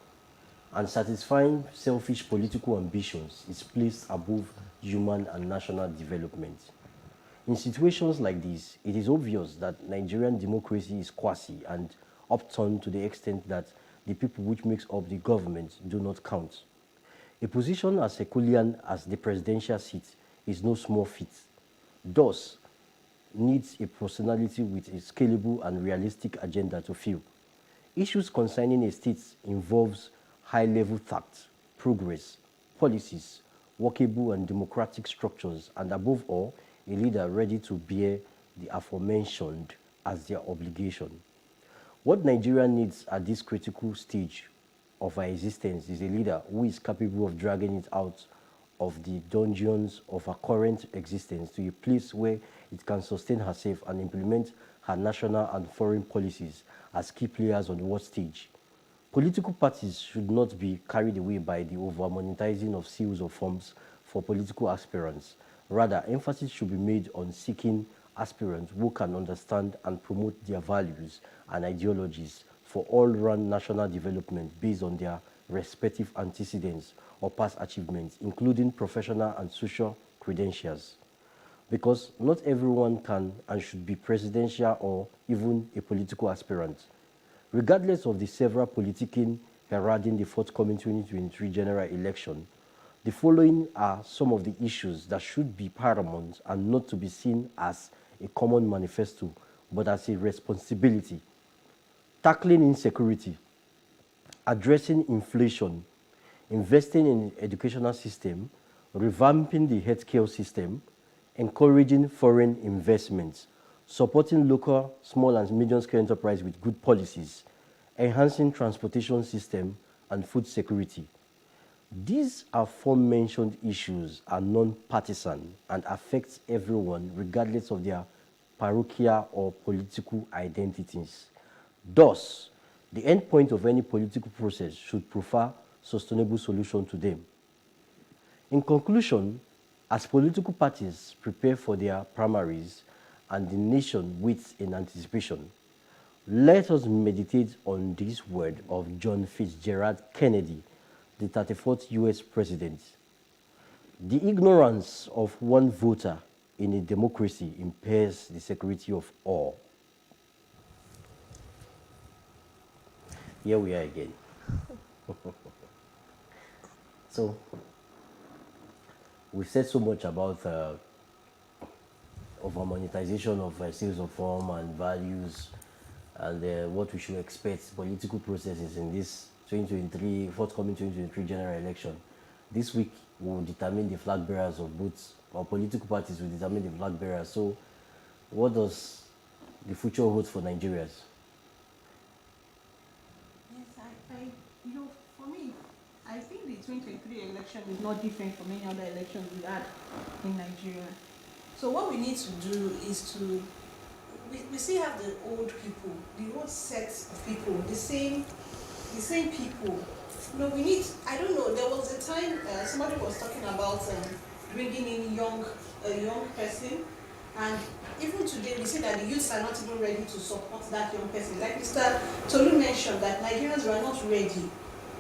and satisfying selfish political ambitions is placed above human and national development. In situations like this, it is obvious that Nigerian democracy is quasi and upturned to the extent that the people which makes up the government do not count. A position as Herculean as the presidential seat is no small feat. Thus, needs a personality with a scalable and realistic agenda to fill. Issues concerning a state involves high-level tact, progress, policies, workable and democratic structures, and above all, a leader ready to bear the aforementioned as their obligation. What Nigeria needs at this critical stage of our existence is a leader who is capable of dragging it out of the dungeons of her current existence to a place where it can sustain herself and implement her national and foreign policies as key players on the world stage. Political parties should not be carried away by the over-monetizing of sales of forms for political aspirants. Rather, emphasis should be made on seeking aspirants who can understand and promote their values and ideologies for all-round national development based on their respective antecedents or past achievements, including professional and social credentials. Because not everyone can and should be presidential or even a political aspirant. Regardless of the several politicking heralding the forthcoming 2023 general election, the following are some of the issues that should be paramount and not to be seen as a common manifesto, but as a responsibility. Tackling insecurity, addressing inflation, investing in the educational system, revamping the healthcare system, encouraging foreign investments, supporting local small and medium-scale enterprise with good policies, enhancing transportation system and food security. These aforementioned issues are non-partisan and affect everyone regardless of their parochial or political identities. Thus, the end point of any political process should prefer sustainable solution to them. In conclusion, as political parties prepare for their primaries and the nation waits in anticipation, let us meditate on this word of John Fitzgerald Kennedy, the 34th U.S. President. The ignorance of one voter in a democracy impairs the security of all. Here we are again. So, we've said so much about over monetization of sales of form and values and what we should expect political processes in this 2023, forthcoming 2023 general election. This week will determine the flag bearers of both, or political parties will determine the flag bearers. So, what does the future hold for Nigerians? For me, I think the 2023 election is not different from any other election we had in Nigeria. So what we need to do is to, we still have the old people, the old set of people, the same people. You know, we need, I don't know, there was a time somebody was talking about bringing in a young person, and even today we see that the youths are not even ready to support that young person. Like Mr. Tolu mentioned, that Nigerians were not ready.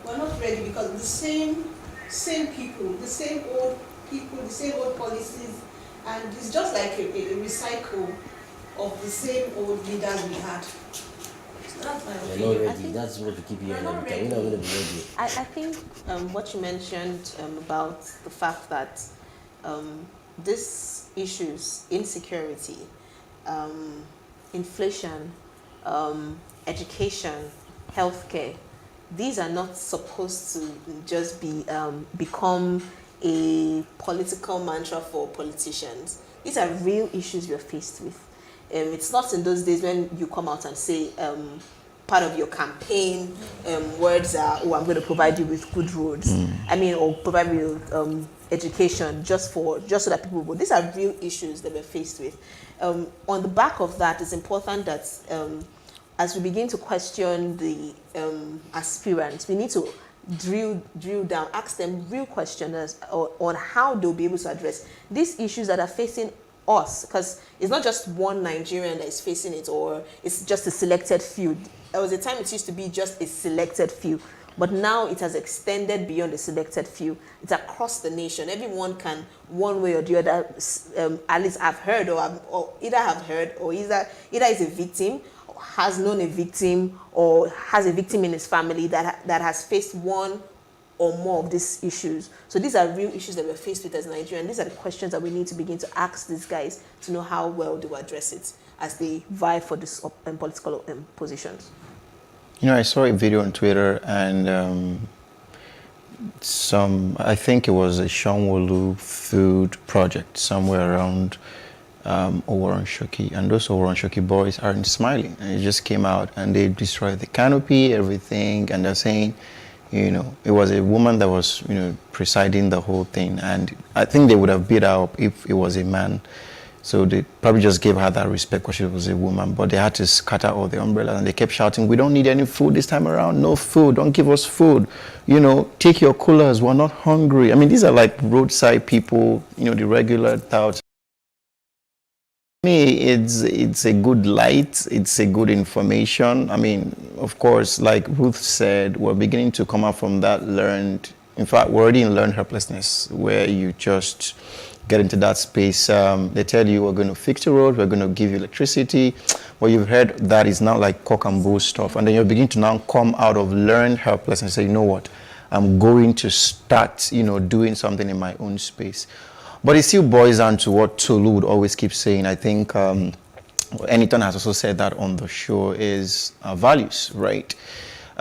We're not ready because the same people, the same old people, the same old policies, and it's just like a recycle of the same old leaders we had. So that's my opinion. We're not ready. That's what we keep hearing. We're not going to be ready. I think what you mentioned about the fact that these issues, insecurity, inflation, education, healthcare, these are not supposed to just be become a political mantra for politicians. These are real issues we're faced with. It's not in those days when you come out and say part of your campaign words are, oh, I'm going to provide you with good roads. I mean, or provide you with education just so that people will. These are real issues that we're faced with. On the back of that, it's important that as we begin to question the aspirants, we need to drill down, ask them real questions on how they'll be able to address these issues that are facing us, because it's not just one Nigerian that is facing it, or it's just a selected few. There was a time it used to be just a selected few, but now it has extended beyond the selected few. It's across the nation. Everyone can, one way or the other, at least have heard or either have heard or either is a victim, has known a victim, or has a victim in his family that has faced one or more of these issues. So these are real issues that we're faced with as Nigerians. These are the questions that we need to begin to ask these guys to know how well they will address it as they vie for these political positions. You know, I saw a video on Twitter, and I think it was a Shonwolu food project somewhere around Oworon-Shoki, and those Oworon-Shoki boys aren't smiling, and it just came out and they destroyed the canopy, everything, and they're saying, you know, it was a woman that was, you know, presiding the whole thing, and I think they would have beat her up if it was a man. So they probably just gave her that respect because she was a woman, but they had to scatter all the umbrellas, and they kept shouting, we don't need any food this time around, no food, don't give us food, you know, take your coolers, we're not hungry. I mean, these are like roadside people, you know, the regular touts. Me, it's a good light. It's a good information. I mean, of course, like Ruth said, we're beginning to come out from that learned. In fact, we're already in learned helplessness, where you just get into that space. They tell you we're going to fix the road, we're going to give you electricity. Well, you've heard that is now like cock and bull stuff, and then you're beginning to now come out of learned helplessness and say, you know what, I'm going to start, doing something in my own space. But it still boils down to what Tolu would always keep saying. I think Eniton has also said that on the show is values, right?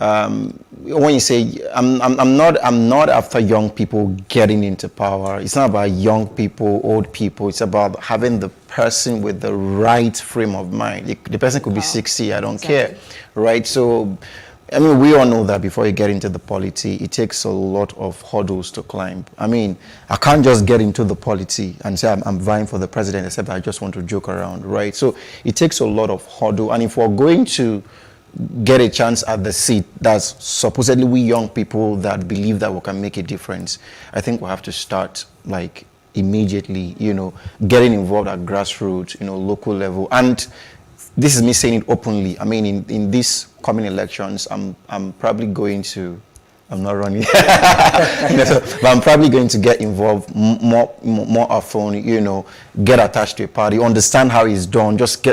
When you say I'm not after young people getting into power. It's not about young people, old people. It's about having the person with the right frame of mind. The person could be 60. I don't care, right? So. I mean, we all know that before you get into the polity, it takes a lot of hurdles to climb. I mean, I can't just get into the polity and say I'm vying for the president, except I just want to joke around, right? So it takes a lot of hurdle. And if we're going to get a chance at the seat, that's supposedly we young people that believe that we can make a difference, I think we'll have to start like immediately, getting involved at grassroots, local level. And this is me saying it openly. I mean, in these coming elections, I'm probably going to, I'm not running, but I'm probably going to get involved more often, get attached to a party, understand how it's done, just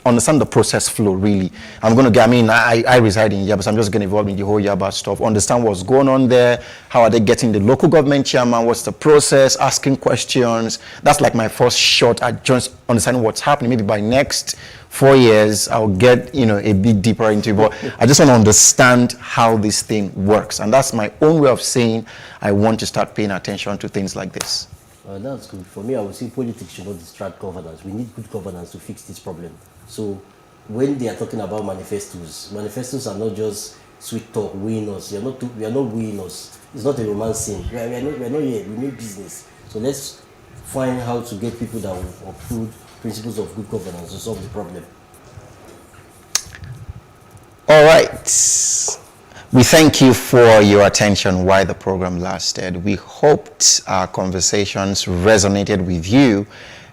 understand the process flow, really. I reside in Yaba, so I'm just getting involved in the whole Yaba stuff, understand what's going on there, how are they getting the local government chairman, what's the process, asking questions. That's like my first shot at just understanding what's happening. Maybe by next 4 years, I'll get, a bit deeper into it, but I just want to understand how this thing works. And that's my own way of saying I want to start paying attention to things like this. That's good. For me, I would say politics should not distract governance. We need good governance to fix this problem. So when they are talking about manifestos are not just sweet talk, win us. We are not winning us. It's not a romance scene. We are not here. We make business. So let's find how to get people that will uphold principles of good governance to solve the problem. All right. We thank you for your attention while the program lasted. We hoped our conversations resonated with you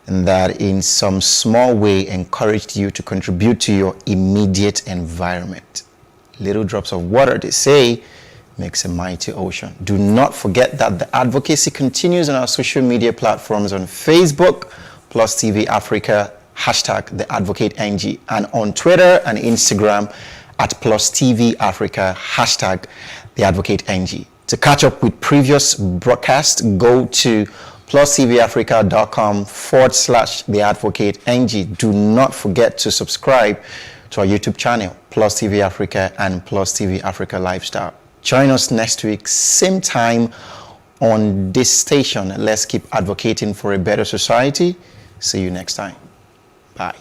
and that in some small way encouraged you to contribute to your immediate environment. Little drops of water, they say, makes a mighty ocean. Do not forget that the advocacy continues on our social media platforms on Facebook, Plus TV Africa, #TheAdvocateNG, and on Twitter and Instagram at Plus TV Africa, #TheAdvocateNG. To catch up with previous broadcasts, go to plustvafrica.com/TheAdvocateNG. Do not forget to subscribe to our YouTube channel, Plus TV Africa and Plus TV Africa Lifestyle. Join us next week, same time on this station. Let's keep advocating for a better society. See you next time. Bye.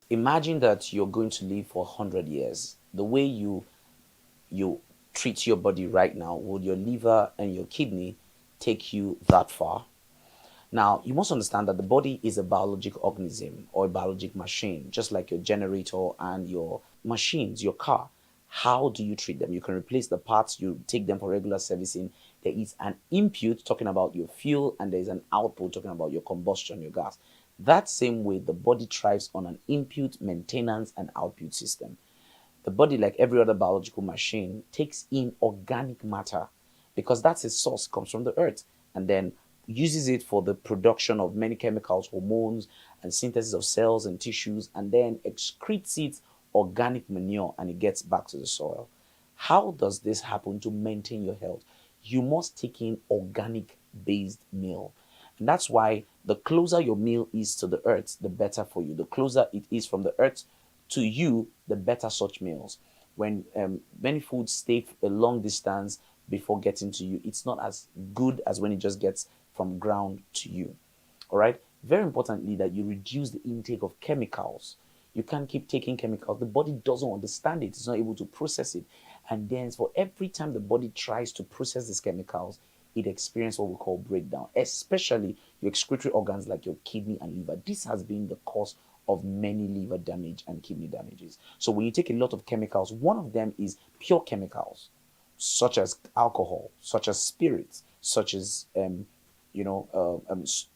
Imagine that you're going to live for 100 years. The way you treat your body right now, would your liver and your kidney take you that far? Now, you must understand that the body is a biologic organism or a biologic machine, just like your generator and your machines, your car. How do you treat them? You can replace the parts, you take them for regular servicing. There is an input talking about your fuel, and there is an output talking about your combustion, your gas. That same way, the body thrives on an input, maintenance, and output system. The body, like every other biological machine, takes in organic matter because that's its source, comes from the earth, and then uses it for the production of many chemicals, hormones, and synthesis of cells and tissues, and then excretes it organic manure, and it gets back to the soil. How does this happen to maintain your health? You must take in organic based meal. And that's why the closer your meal is to the earth, the better for you. The closer it is from the earth to you, the better such meals. When many foods stay a long distance before getting to you, it's not as good as when it just gets from ground to you. All right. Very importantly, that you reduce the intake of chemicals. You can't keep taking chemicals. The body doesn't understand it. It's not able to process it. And then for every time the body tries to process these chemicals, it experiences what we call breakdown, especially your excretory organs like your kidney and liver. This has been the cause of many liver damage and kidney damages. So when you take a lot of chemicals, one of them is pure chemicals, such as alcohol, such as spirits, such as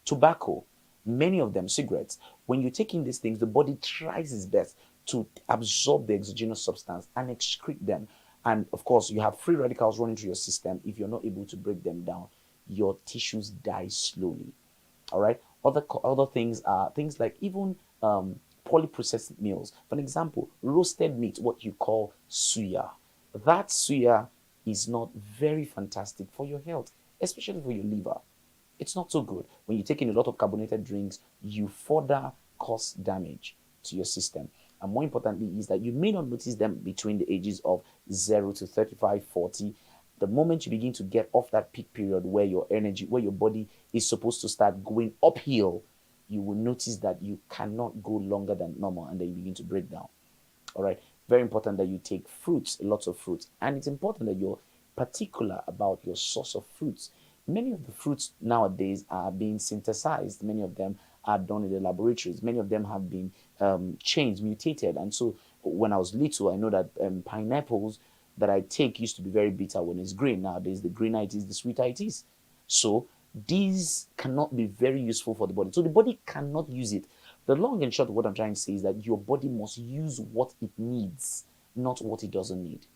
tobacco, many of them cigarettes. When you take in these things, the body tries its best to absorb the exogenous substance and excrete them. And of course, you have free radicals running through your system. If you're not able to break them down, your tissues die slowly. All right. Other things are things like even polyprocessed meals. For example, roasted meat, what you call suya. That suya is not very fantastic for your health, especially for your liver. It's not so good. When you take in a lot of carbonated drinks, you further cause damage to your system. And more importantly is that you may not notice them between the ages of 0 to 35, 40. The moment you begin to get off that peak period where your energy, where your body is supposed to start going uphill, you will notice that you cannot go longer than normal, and then you begin to break down. All right. Very important that you take fruits, lots of fruits. And it's important that you're particular about your source of fruits. Many of the fruits nowadays are being synthesized. Many of them are done in the laboratories. Many of them have been changed, mutated. And so when I was little, I know that pineapples that I take used to be very bitter when it's green. Nowadays, the greener it is, the sweeter it is. So these cannot be very useful for the body. So the body cannot use it. The long and short of what I'm trying to say is that your body must use what it needs, not what it doesn't need.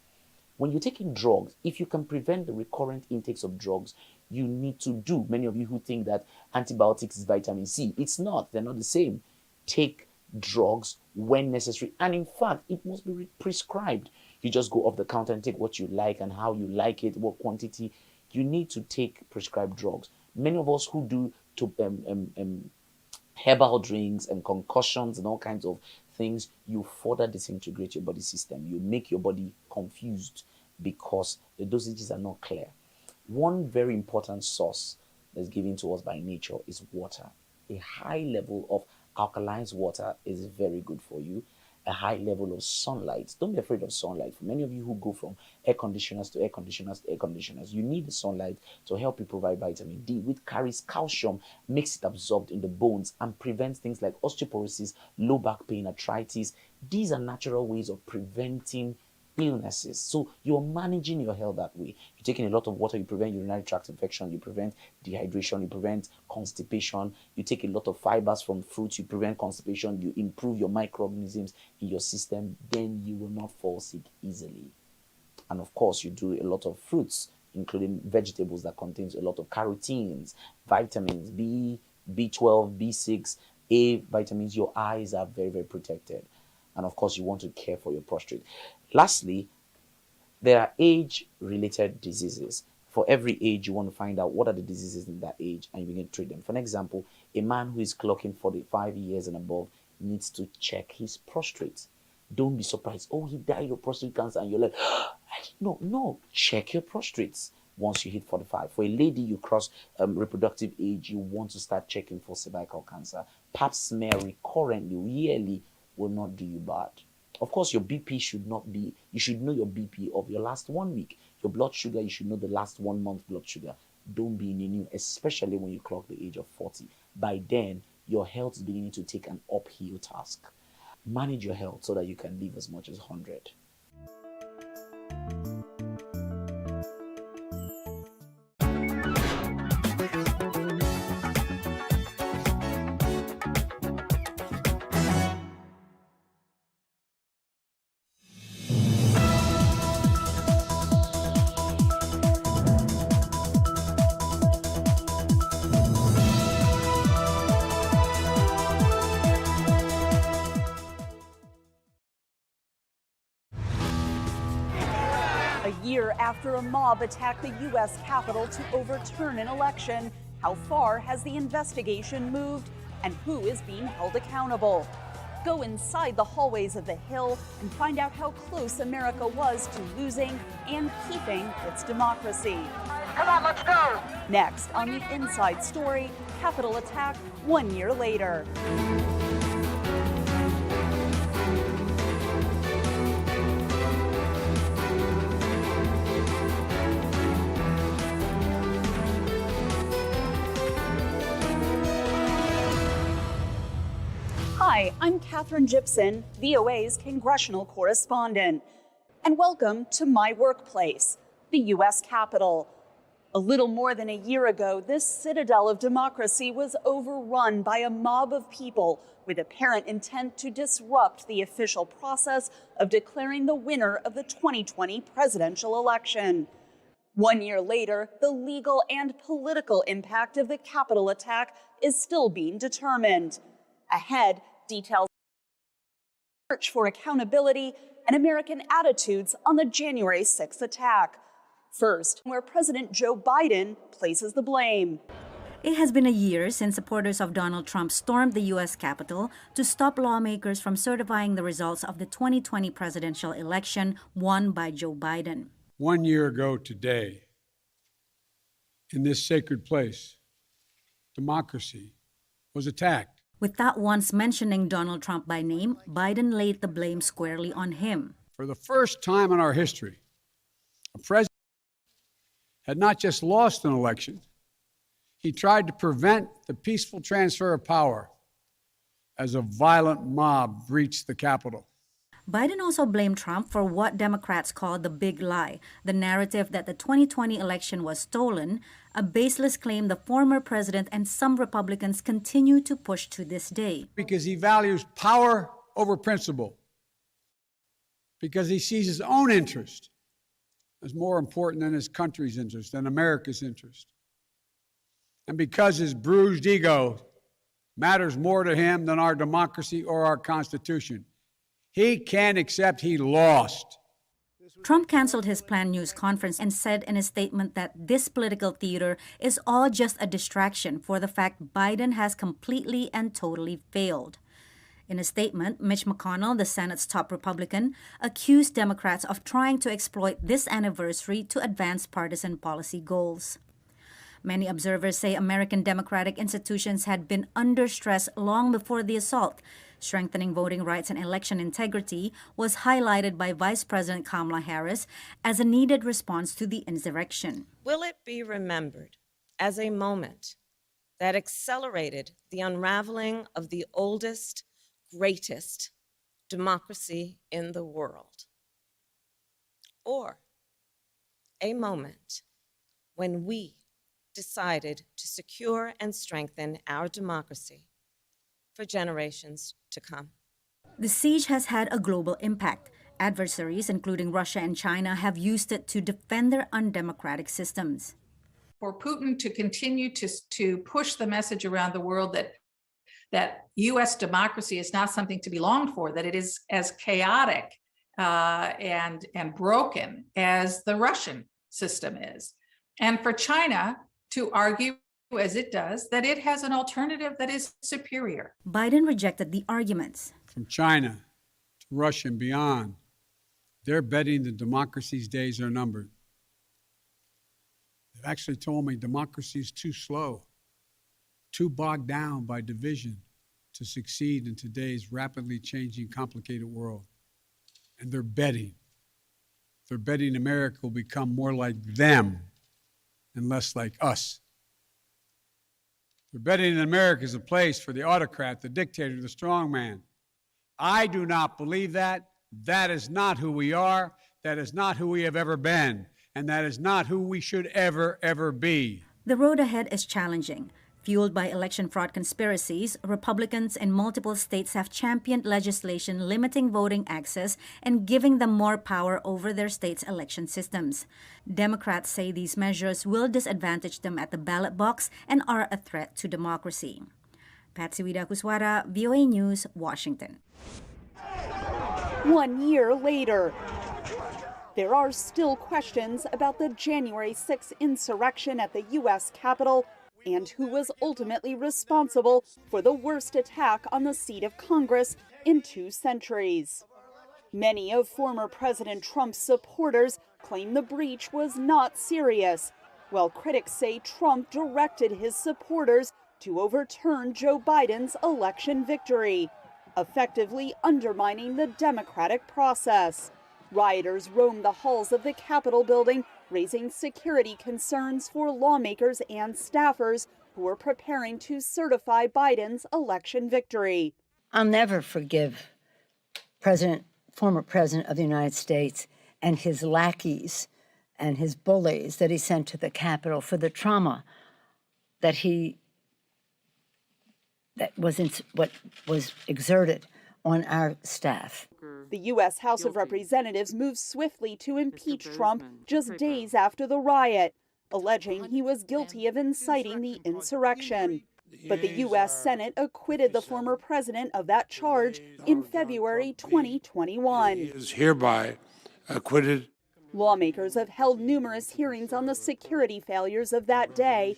When you're taking drugs, if you can prevent the recurrent intakes of drugs, you need to do. Many of you who think that antibiotics is vitamin C, it's not. They're not the same. Take drugs when necessary. And in fact, it must be prescribed. You just go off the counter and take what you like and how you like it, what quantity. You need to take prescribed drugs. Many of us who do herbal drinks and concussions and all kinds of things, you further disintegrate your body system. You make your body confused because the dosages are not clear. One very important source that's given to us by nature is water. A high level of alkaline water is very good for you. A high level of sunlight. Don't be afraid of sunlight. For many of you who go from air conditioners to air conditioners to air conditioners, you need the sunlight to help you provide vitamin D, which carries calcium, makes it absorbed in the bones, and prevents things like osteoporosis, low back pain, arthritis. These are natural ways of preventing illnesses. So you're managing your health that way. You're taking a lot of water, you prevent urinary tract infection, you prevent dehydration, you prevent constipation, you take a lot of fibers from fruits, you prevent constipation, you improve your microorganisms in your system, then you will not fall sick easily. And of course, you do a lot of fruits, including vegetables that contains a lot of carotenes, vitamins B, B12, B6, A vitamins. Your eyes are very, very protected. And of course, you want to care for your prostate. Lastly, there are age-related diseases. For every age, you want to find out what are the diseases in that age, and you begin to treat them. For an example, a man who is clocking 45 years and above needs to check his prostate. Don't be surprised. Oh, he died of prostate cancer, and you're like, no. Check your prostates once you hit 45. For a lady, you cross reproductive age, you want to start checking for cervical cancer. Pap smear recurrently, yearly, will not do you bad. Of course, your BP should not be, you should know your BP of your last 1 week. Your blood sugar, you should know the last 1 month blood sugar. don't be in a new, especially when you clock the age of 40. By then, your health is beginning to take an uphill task. Manage your health so that you can live as much as 100. A year after a mob attacked the U.S. Capitol to overturn an election, how far has the investigation moved, and who is being held accountable? Go inside the hallways of the Hill and find out how close America was to losing and keeping its democracy. Come on, let's go! Next on The Inside Story, Capitol attack 1 year later. Hi, I'm Katherine Gibson, VOA's congressional correspondent, and welcome to my workplace, the U.S. Capitol. A little more than a year ago, this citadel of democracy was overrun by a mob of people with apparent intent to disrupt the official process of declaring the winner of the 2020 presidential election. 1 year later, the legal and political impact of the Capitol attack is still being determined. Ahead, details search for accountability and American attitudes on the January 6th attack. First, where President Joe Biden places the blame. It has been a year since supporters of Donald Trump stormed the U.S. Capitol to stop lawmakers from certifying the results of the 2020 presidential election won by Joe Biden. 1 year ago today, in this sacred place, democracy was attacked. Without once mentioning Donald Trump by name, Biden laid the blame squarely on him. For the first time in our history, a president had not just lost an election, he tried to prevent the peaceful transfer of power as a violent mob breached the Capitol. Biden also blamed Trump for what Democrats call the big lie, the narrative that the 2020 election was stolen, a baseless claim the former president and some Republicans continue to push to this day. Because he values power over principle, because he sees his own interest as more important than his country's interest, than America's interest, and because his bruised ego matters more to him than our democracy or our Constitution. He can't accept he lost. Trump canceled his planned news conference and said in a statement that this political theater is all just a distraction for the fact Biden has completely and totally failed. In a statement, Mitch McConnell, the Senate's top Republican, accused Democrats of trying to exploit this anniversary to advance partisan policy goals. Many observers say American democratic institutions had been under stress long before the assault. Strengthening voting rights and election integrity was highlighted by Vice President Kamala Harris as a needed response to the insurrection. Will it be remembered as a moment that accelerated the unraveling of the oldest, greatest democracy in the world? Or a moment when we decided to secure and strengthen our democracy for generations to come? The siege has had a global impact. Adversaries, including Russia and China, have used it to defend their undemocratic systems. For Putin to continue to push the message around the world that U.S. democracy is not something to be longed for, that it is as chaotic and broken as the Russian system is. And for China to argue, as it does, that it has an alternative that is superior. Biden rejected the arguments. From China to Russia and beyond, they're betting that democracy's days are numbered. They've actually told me democracy is too slow, too bogged down by division to succeed in today's rapidly changing, complicated world. And they're betting. They're betting America will become more like them and less like us. They're betting America is a place for the autocrat, the dictator, the strongman. I do not believe that. That is not who we are. That is not who we have ever been. And that is not who we should ever be. The road ahead is challenging. Fueled by election fraud conspiracies, Republicans in multiple states have championed legislation limiting voting access and giving them more power over their state's election systems. Democrats say these measures will disadvantage them at the ballot box and are a threat to democracy. Patsy Widakuswara, VOA News, Washington. 1 year later, there are still questions about the January 6th insurrection at the U.S. Capitol and who was ultimately responsible for the worst attack on the seat of Congress in 2 centuries. Many of former President Trump's supporters claim the breach was not serious, while critics say Trump directed his supporters to overturn Joe Biden's election victory, effectively undermining the democratic process. Rioters roamed the halls of the Capitol building, raising security concerns for lawmakers and staffers who were preparing to certify Biden's election victory. I'll never forgive former President of the United States and his lackeys and his bullies that he sent to the Capitol for the trauma that was exerted on our staff. The U.S. House of Representatives moved swiftly to impeach Trump just days after the riot, alleging he was guilty of inciting the insurrection. But the U.S. Senate acquitted the former president of that charge in February 2021. He is hereby acquitted. Lawmakers have held numerous hearings on the security failures of that day.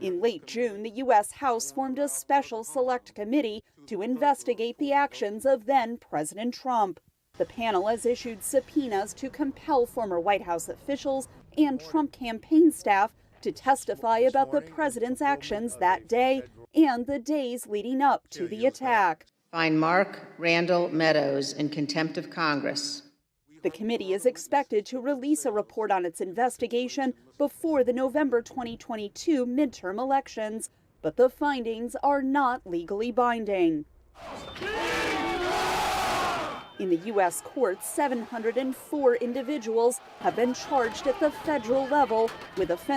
In late June, the U.S. House formed a special select committee to investigate the actions of then-President Trump. The panel has issued subpoenas to compel former White House officials and Trump campaign staff to testify about the president's actions that day and the days leading up to the attack. Find Mark Randall Meadows in contempt of Congress. The committee is expected to release a report on its investigation before the November 2022 midterm elections, but the findings are not legally binding. In the U.S. courts, 704 individuals have been charged at the federal level with offenses